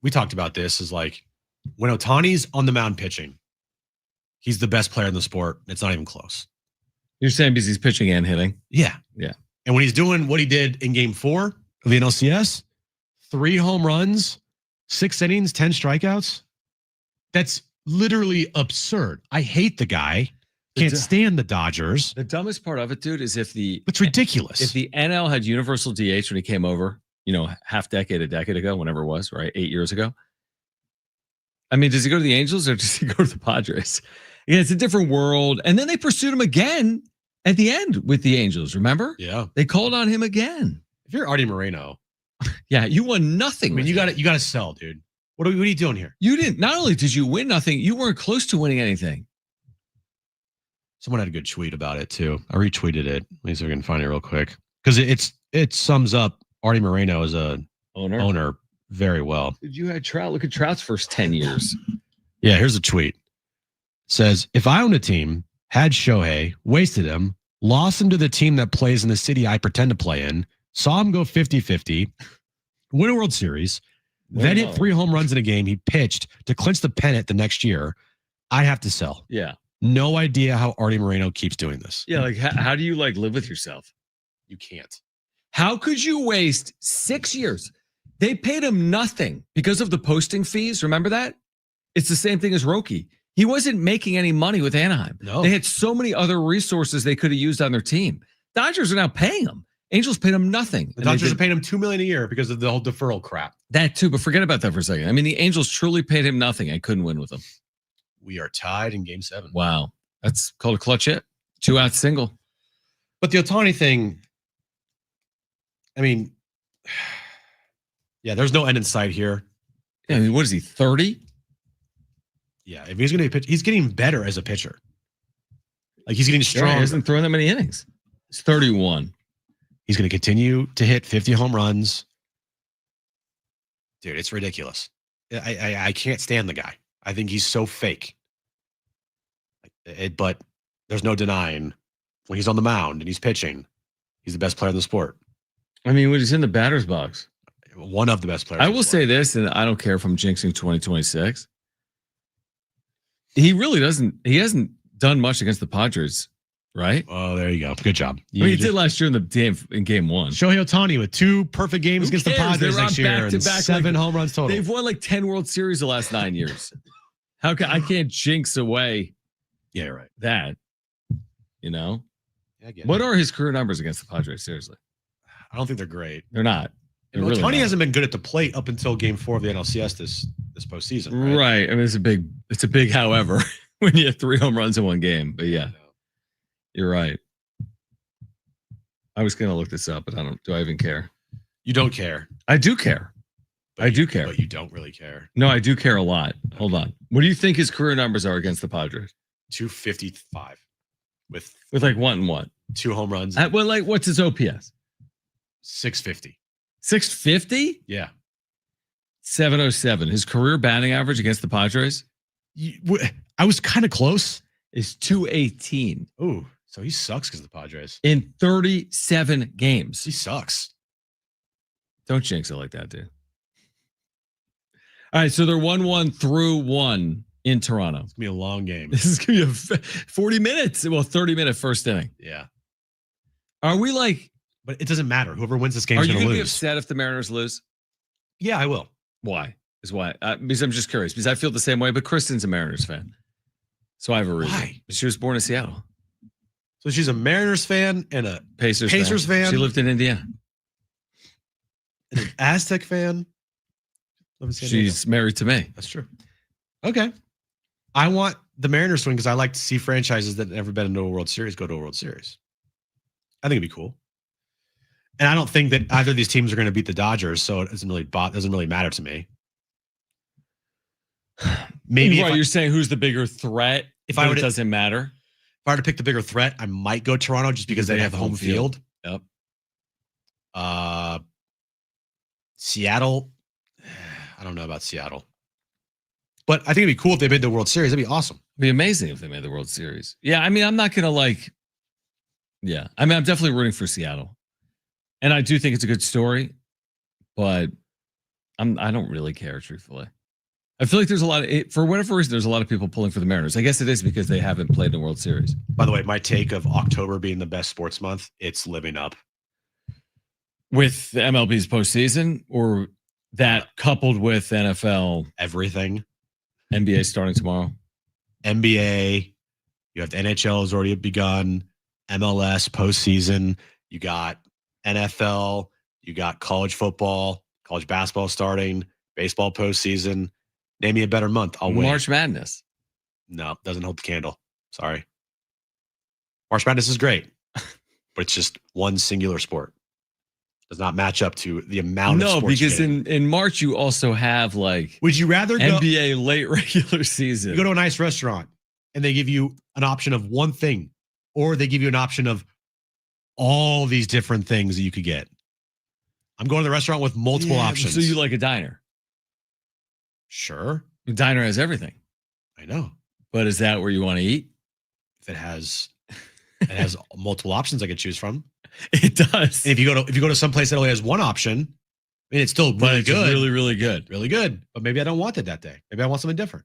we talked about this. Is like when Otani's on the mound pitching, he's the best player in the sport. It's not even close. You're saying because he's pitching and hitting? Yeah. Yeah. And when he's doing what he did in Game 4 of the NLCS, 3 home runs, 6 innings, 10 strikeouts. That's literally absurd. I hate the guy. Can't stand the Dodgers. The dumbest part of it, dude, is it's ridiculous. If the NL had universal DH when he came over, a decade ago, whenever it was, right? 8 years ago. I mean, does he go to the Angels or does he go to the Padres? Yeah, it's a different world. And then they pursued him again at the end with the Angels, remember? Yeah. They called on him again. If you're Artie Moreno, yeah, you won nothing. I mean, you got to sell, dude. What are you doing here? You didn't. Not only did you win nothing, you weren't close to winning anything. Someone had a good tweet about it too. I retweeted it. Let me see if I can find it real quick because it sums up Artie Moreno as a owner very well. Dude, you had Trout. Look at Trout's first 10 years. Yeah, here's a tweet. It says, if I owned a team, had Shohei, wasted him, lost him to the team that plays in the city I pretend to play in, saw him go 50-50, win a World Series, then hit 3 home runs in a game he pitched to clinch the pennant the next year, I have to sell. Yeah. No idea how Artie Moreno keeps doing this. Yeah, like how do you live with yourself? You can't. How could you waste 6 years? They paid him nothing because of the posting fees. Remember that? It's the same thing as Roki. He wasn't making any money with Anaheim. No. They had so many other resources they could have used on their team. Dodgers are now paying him. Angels paid him nothing. The Dodgers are paying him $2 million a year because of the whole deferral crap. That too, but forget about that for a second. I mean, the Angels truly paid him nothing and couldn't win with him. We are tied in Game 7. Wow. That's called a clutch hit. 2-out single. But the Otani thing, I mean, yeah, there's no end in sight here. Yeah, I mean, what is he, 30? Yeah, if he's going to pitch, he's getting better as a pitcher. Like he's getting strong. Yeah, he hasn't thrown that many innings. He's 31. He's going to continue to hit 50 home runs. Dude, it's ridiculous. I can't stand the guy. I think he's so fake. But there's no denying when he's on the mound and he's pitching, he's the best player in the sport. I mean, when he's in the batter's box. One of the best players. I will say this, and I don't care if I'm jinxing 2026. He really doesn't. He hasn't done much against the Padres, right? Oh, there you go. Good job. He did last year in game 1. Shohei Otani with 2 perfect games against the Padres next year and 7 home runs total. They've won like 10 World Series the last 9 years. How can I can't jinx away? Yeah, right. That, Yeah, what are his career numbers against the Padres? Seriously, I don't think they're great. They're not. They're Otani really hasn't been good at the plate up until Game 4 of the NLCS this postseason. Right. I mean, it's a big however when you have 3 home runs in one game. But yeah, you're right. I was gonna look this up, but do I even care? You don't care. I do care. I do care. But you don't really care. No, I do care a lot. Hold on. What do you think his career numbers are against the Padres? 255 with like what? 2 home runs. What's his OPS? 650. 650? Yeah. 707. His career batting average against the Padres? I was kind of close. Is 218. Ooh, so he sucks because of the Padres. In 37 games. He sucks. Don't jinx it like that, dude. All right, so they're 1-1 through 1 in Toronto. It's going to be a long game. This is going to be 40 minutes. Well, 30-minute first inning. Yeah. Are we like... But it doesn't matter. Whoever wins this game is going going to lose. Are you going to be upset if the Mariners lose? Yeah, I will. Why? Because I'm just curious. Because I feel the same way, but Kristen's a Mariners fan. So I have a reason. Why? She was born in Seattle. So she's a Mariners fan and a Pacers fan. She lived in Indiana. And an Aztec fan. She's married to me. That's true. Okay. I want the Mariners to win because I like to see franchises that have never been into a World Series go to a World Series. I think it'd be cool. And I don't think that either of these teams are going to beat the Dodgers, so it doesn't really matter to me. Maybe you're saying who's the bigger threat? It doesn't matter. If I were to pick the bigger threat, I might go Toronto just because they have home field. Yep. Seattle. I don't know about Seattle. But I think it'd be cool if they made the World Series. That'd be awesome. It'd be amazing if they made the World Series. Yeah, I mean, I'm not going to yeah. I mean, I'm definitely rooting for Seattle. And I do think it's a good story, but I don't really care, truthfully. I feel like there's a lot of, for whatever reason, there's a lot of people pulling for the Mariners. I guess it is because they haven't played in the World Series. By the way, my take of October being the best sports month, it's living up. With the MLB's postseason or that coupled with NFL? Everything. NBA starting tomorrow. NBA, You have the NHL has already begun, MLS postseason. You got NFL. You got college football, college basketball starting, baseball postseason. Name me a better month. I'll wait. March Madness. No, doesn't hold the candle. Sorry. March Madness is great, but it's just one singular sport. Does not match up to the amount of sports. No, because in March you also have like would you rather go NBA late regular season? You go to a nice restaurant and they give you an option of one thing, or they give you an option of all these different things that you could get. I'm going to the restaurant with multiple options. So you like a diner? Sure. A diner has everything. I know. But is that where you want to eat? If it has multiple options I could choose from. It does. And if you go to some place that only has one option, I mean, it's still really good. Really, really good. Really good. But maybe I don't want it that day. Maybe I want something different.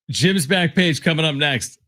Jim's back page coming up next.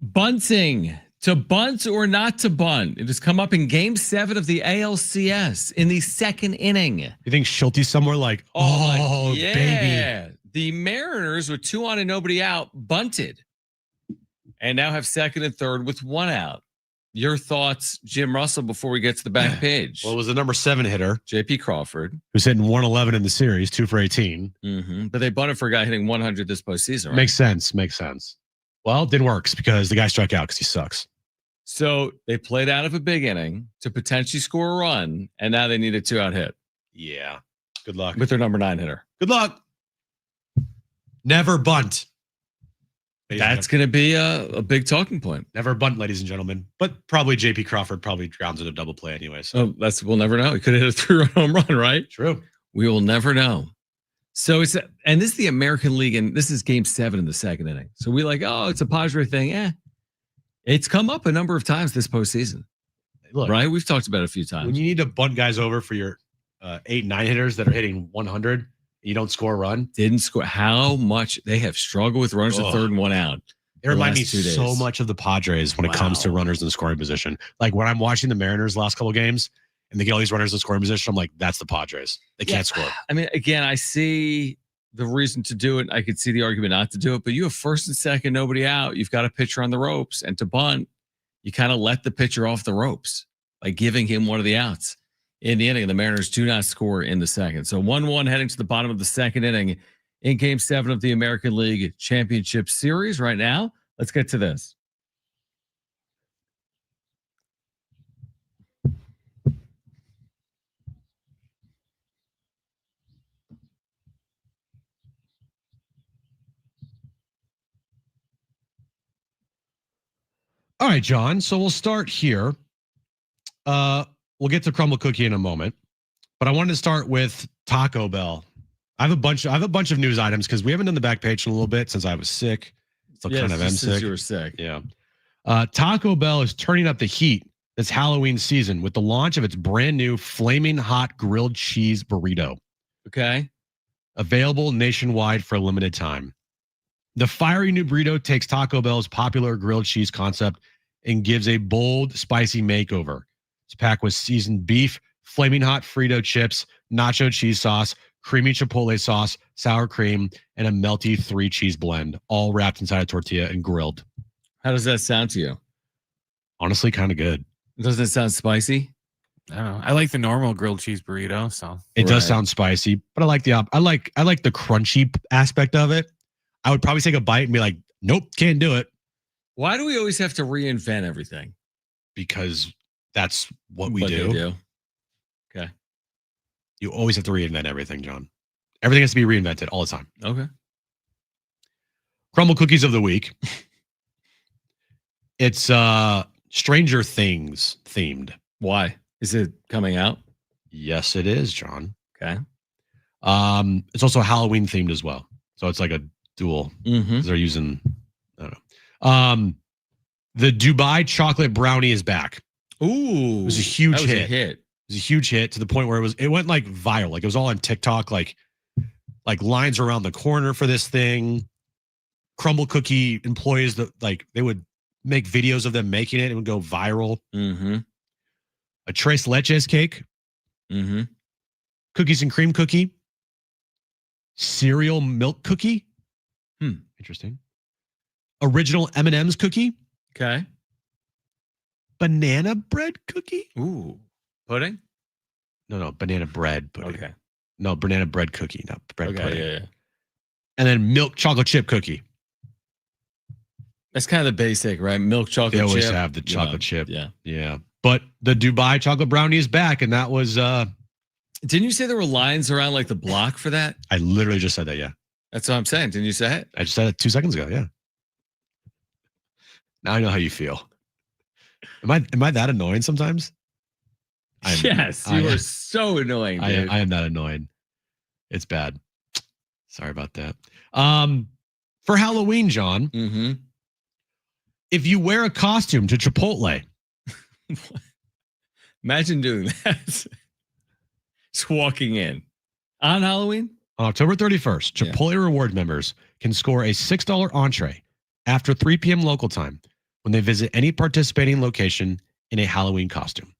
Bunting. To bunt or not to bunt? It has come up in Game 7 of the ALCS in the second inning. You think Schulte's somewhere like, baby. The Mariners with 2 on and nobody out bunted and now have second and third with 1 out. Your thoughts, Jim Russell, before we get to the back page? Well, it was the number 7 hitter, J.P. Crawford, who's hitting 111 in the series, 2 for 18. But they bunted for a guy hitting 100 this postseason, right? Makes sense. Well, it didn't work because the guy struck out because he sucks. So they played out of a big inning to potentially score a run, and now they need a 2-out hit. Yeah. Good luck. With their number 9 hitter. Good luck. Never bunt. That's going to be a big talking point. Never bunt, ladies and gentlemen. But probably J.P. Crawford probably grounds in a double play anyway. So we'll never know. He could have hit a 3-run home run, right? True. We will never know. So this is the American League, and this is Game 7 in the second inning. So we it's a Padres thing. It's come up a number of times this postseason. Look, right? We've talked about it a few times. When you need to bunt guys over for your 8-9 hitters that are hitting 100, you don't score a run. Didn't score. How much they have struggled with runners at third and 1 out. It reminds me so much of the Padres when it comes to runners in the scoring position. Like when I'm watching the Mariners last couple of games and they get all these runners in the scoring position, I'm like, that's the Padres. They can't score. I mean, again, I see the reason to do it. I could see the argument not to do it, but you have first and second, nobody out. You've got a pitcher on the ropes, and to bunt, you kind of let the pitcher off the ropes by giving him one of the outs in the inning. The Mariners do not score in the second. So 1-1 heading to the bottom of the second inning in Game 7 of the American League Championship Series right now. Let's get to this. All right, John. So we'll start here. We'll get to Crumble Cookie in a moment, but I wanted to start with Taco Bell. I have a bunch of news items because we haven't done the back page in a little bit since I was sick. Still kind of am sick. You were sick. Yeah. Taco Bell is turning up the heat this Halloween season with the launch of its brand new flaming hot grilled cheese burrito. Okay. Available nationwide for a limited time. The fiery new burrito takes Taco Bell's popular grilled cheese concept and gives a bold, spicy makeover. It's packed with seasoned beef, flaming hot Frito chips, nacho cheese sauce, creamy chipotle sauce, sour cream, and a melty 3-cheese blend, all wrapped inside a tortilla and grilled. How does that sound to you? Honestly, kind of good. Doesn't it sound spicy? I don't know. I like the normal grilled cheese burrito, so it does sound spicy, but I like the I like the crunchy aspect of it. I would probably take a bite and be like, nope, can't do it. Why do we always have to reinvent everything? Because that's what we do. They do. Okay. You always have to reinvent everything, John. Everything has to be reinvented all the time. Okay. Crumble Cookies of the week. It's Stranger Things themed. Why? Is it coming out? Yes, it is, John. Okay. It's also Halloween themed as well. So it's like a dual. They're using, I don't know. The Dubai chocolate brownie is back. Ooh. It was a huge hit. It was a huge hit to the point where it went like viral. Like it was all on TikTok, like lines around the corner for this thing. Crumble Cookie employees that they would make videos of them making it. It would go viral. A Tres Leches cake. Cookies and cream cookie. Cereal milk cookie. Interesting. Original M&M's cookie. Okay. Banana bread cookie. Ooh. Pudding? No, banana bread pudding. Okay. No, banana bread cookie, not bread pudding. Yeah. And then milk chocolate chip cookie. That's kind of the basic, right? Milk chocolate chip. They always have the chocolate chip. Yeah. Yeah. But the Dubai chocolate brownie is back, and that was didn't you say there were lines around like the block for that? I literally just said that, yeah. That's what I'm saying. Didn't you say it? I just said it 2 seconds ago, yeah. Now I know how you feel. Am I that annoying sometimes? Yes, you are so annoying, dude. I am that annoying. It's bad. Sorry about that. For Halloween, John, if you wear a costume to Chipotle. Imagine doing that. Just walking in on Halloween. On October 31st, Chipotle reward members can score a $6 entree after 3 p.m. local time when they visit any participating location in a Halloween costume.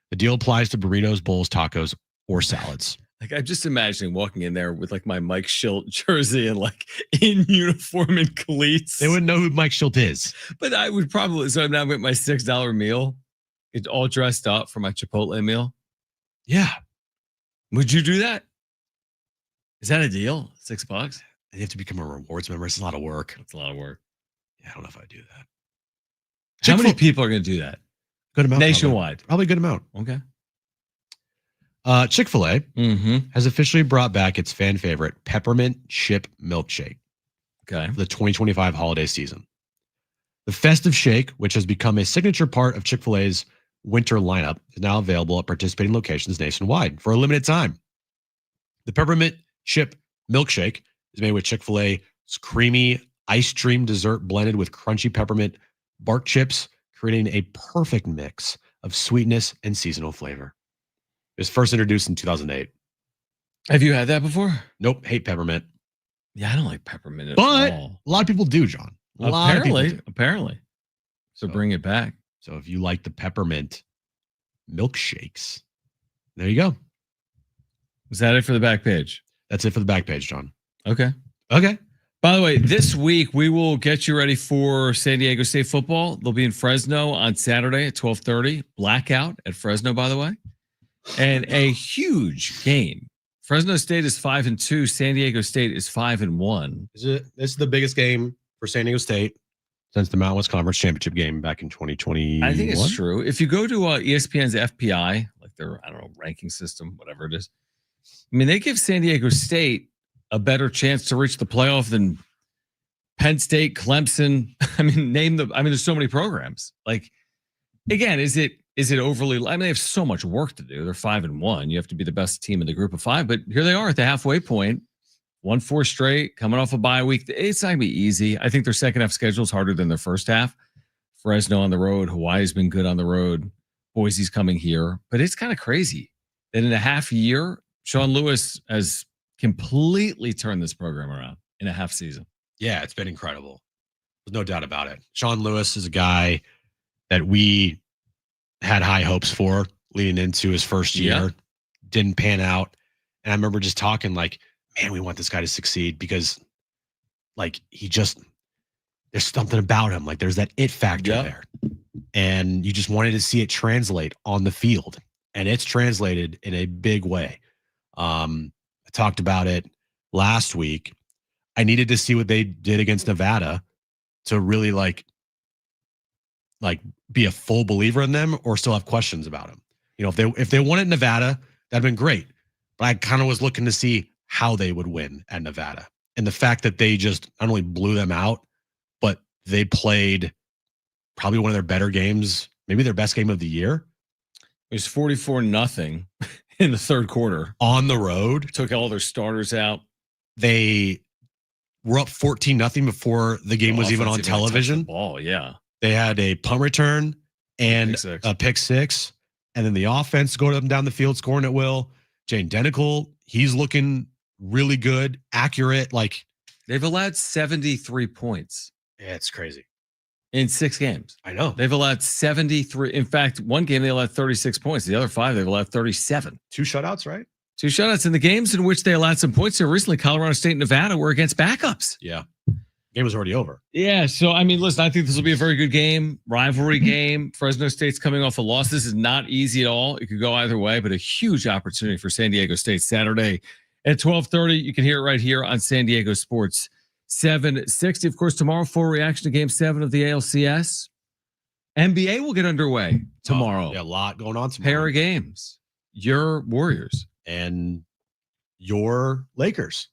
The deal applies to burritos, bowls, tacos, or salads. Like, I'm just imagining walking in there with like my Mike Schilt jersey and like in uniform and cleats. They wouldn't know who Mike Schilt is. But I would probably, so I'm now with my $6 meal. It's all dressed up for my Chipotle meal. Yeah. Would you do that? Is that a deal? $6? You have to become a rewards member. It's a lot of work. It's a lot of work. Yeah, I don't know if I do that. How many people are going to do that? Good amount. Nationwide. Probably a good amount. Okay. Chick-fil-A has officially brought back its fan favorite peppermint chip milkshake. Okay. For the 2025 holiday season. The festive shake, which has become a signature part of Chick-fil-A's winter lineup, is now available at participating locations nationwide for a limited time. The peppermint chip milkshake is made with Chick-fil-A's creamy ice cream dessert blended with crunchy peppermint bark chips, creating a perfect mix of sweetness and seasonal flavor. It was first introduced in 2008. Have you had that before? Nope. Hate peppermint. Yeah, I don't like peppermint at But all. a lot of people do, John. A lot of people do. Apparently. So bring it back. So if you like the peppermint milkshakes, there you go. Is that it for the back page? That's it for the back page, John. Okay. Okay. By the way, this week we will get you ready for San Diego State football. They'll be in Fresno on Saturday at 12:30. Blackout at Fresno, by the way. And a huge game. Fresno State is 5-2. San Diego State is 5-1. This is the biggest game for San Diego State since the Mountain West Conference Championship game back in 2021. I think it's true. If you go to ESPN's FPI, like their, I don't know, ranking system, whatever it is, I mean, they give San Diego State a better chance to reach the playoff than Penn State, Clemson. I mean, there's so many programs. Like, again, is it overly? I mean, they have so much work to do. They're 5-1. You have to be the best team in the group of 5. But here they are at the halfway point. 1-4 straight, coming off a bye week. It's not going to be easy. I think their second half schedule is harder than their first half. Fresno on the road. Hawaii's been good on the road. Boise's coming here. But it's kind of crazy that in a half year, Sean Lewis has completely turned this program around in a half season. Yeah, it's been incredible. There's no doubt about it. Sean Lewis is a guy that we had high hopes for leading into his first year. Yeah. Didn't pan out. And I remember just talking like, man, we want this guy to succeed because like there's something about him. Like there's that it factor there. And you just wanted to see it translate on the field. And it's translated in a big way. I talked about it last week. I needed to see what they did against Nevada to really like be a full believer in them or still have questions about them. You know, if they won at Nevada, that'd been great. But I kind of was looking to see how they would win at Nevada. And the fact that they just not only blew them out, but they played probably one of their better games, maybe their best game of the year. It was 44-0 in the third quarter. On the road. Took all their starters out. They were up 14-0 before the game was even on television. The ball, yeah. They had a punt return and a pick six. And then the offense going up and down the field, scoring at will. Jane Denical, he's looking really good, accurate. Like they've allowed 73 points. Yeah, it's crazy. In 6 games. I know. They've allowed 73. In fact, one game they allowed 36 points. The other 5, they've allowed 37. 2 shutouts, right? 2 shutouts. In the games in which they allowed some points here recently, Colorado State and Nevada were against backups. Yeah. Game was already over. Yeah. So, I mean, listen, I think this will be a very good game. Rivalry game. Fresno State's coming off a loss. This is not easy at all. It could go either way, but a huge opportunity for San Diego State Saturday at 12:30. You can hear it right here on San Diego Sports 760. Of course, tomorrow, full reaction to Game 7 of the ALCS. NBA will get underway tomorrow. Yeah, a lot going on tomorrow. Pair of games. Your Warriors. And your Lakers.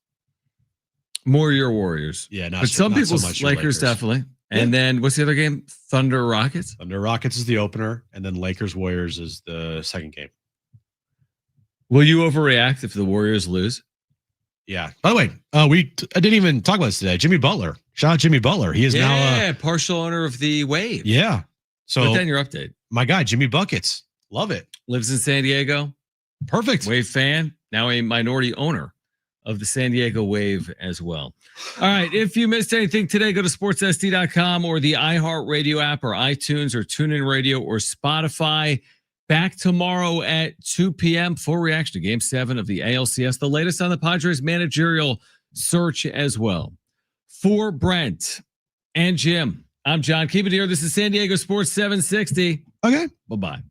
More your Warriors. Yeah, but some people's Lakers definitely. And then what's the other game? Thunder Rockets? Thunder Rockets is the opener, and then Lakers Warriors is the second game. Will you overreact if the Warriors lose? Yeah. By the way, I didn't even talk about this today. Jimmy Butler. Shout out Jimmy Butler. He is now partial owner of the Wave. Yeah. So put that in your update. My guy, Jimmy Buckets. Love it. Lives in San Diego. Perfect. Wave fan. Now a minority owner of the San Diego Wave as well. All right. If you missed anything today, go to sportsSD.com or the iHeartRadio app or iTunes or TuneIn Radio or Spotify. Back tomorrow at 2 p.m. Full reaction to Game 7 of the ALCS. The latest on the Padres managerial search as well. For Brent and Jim, I'm John. Keep it here. This is San Diego Sports 760. Okay. Bye-bye.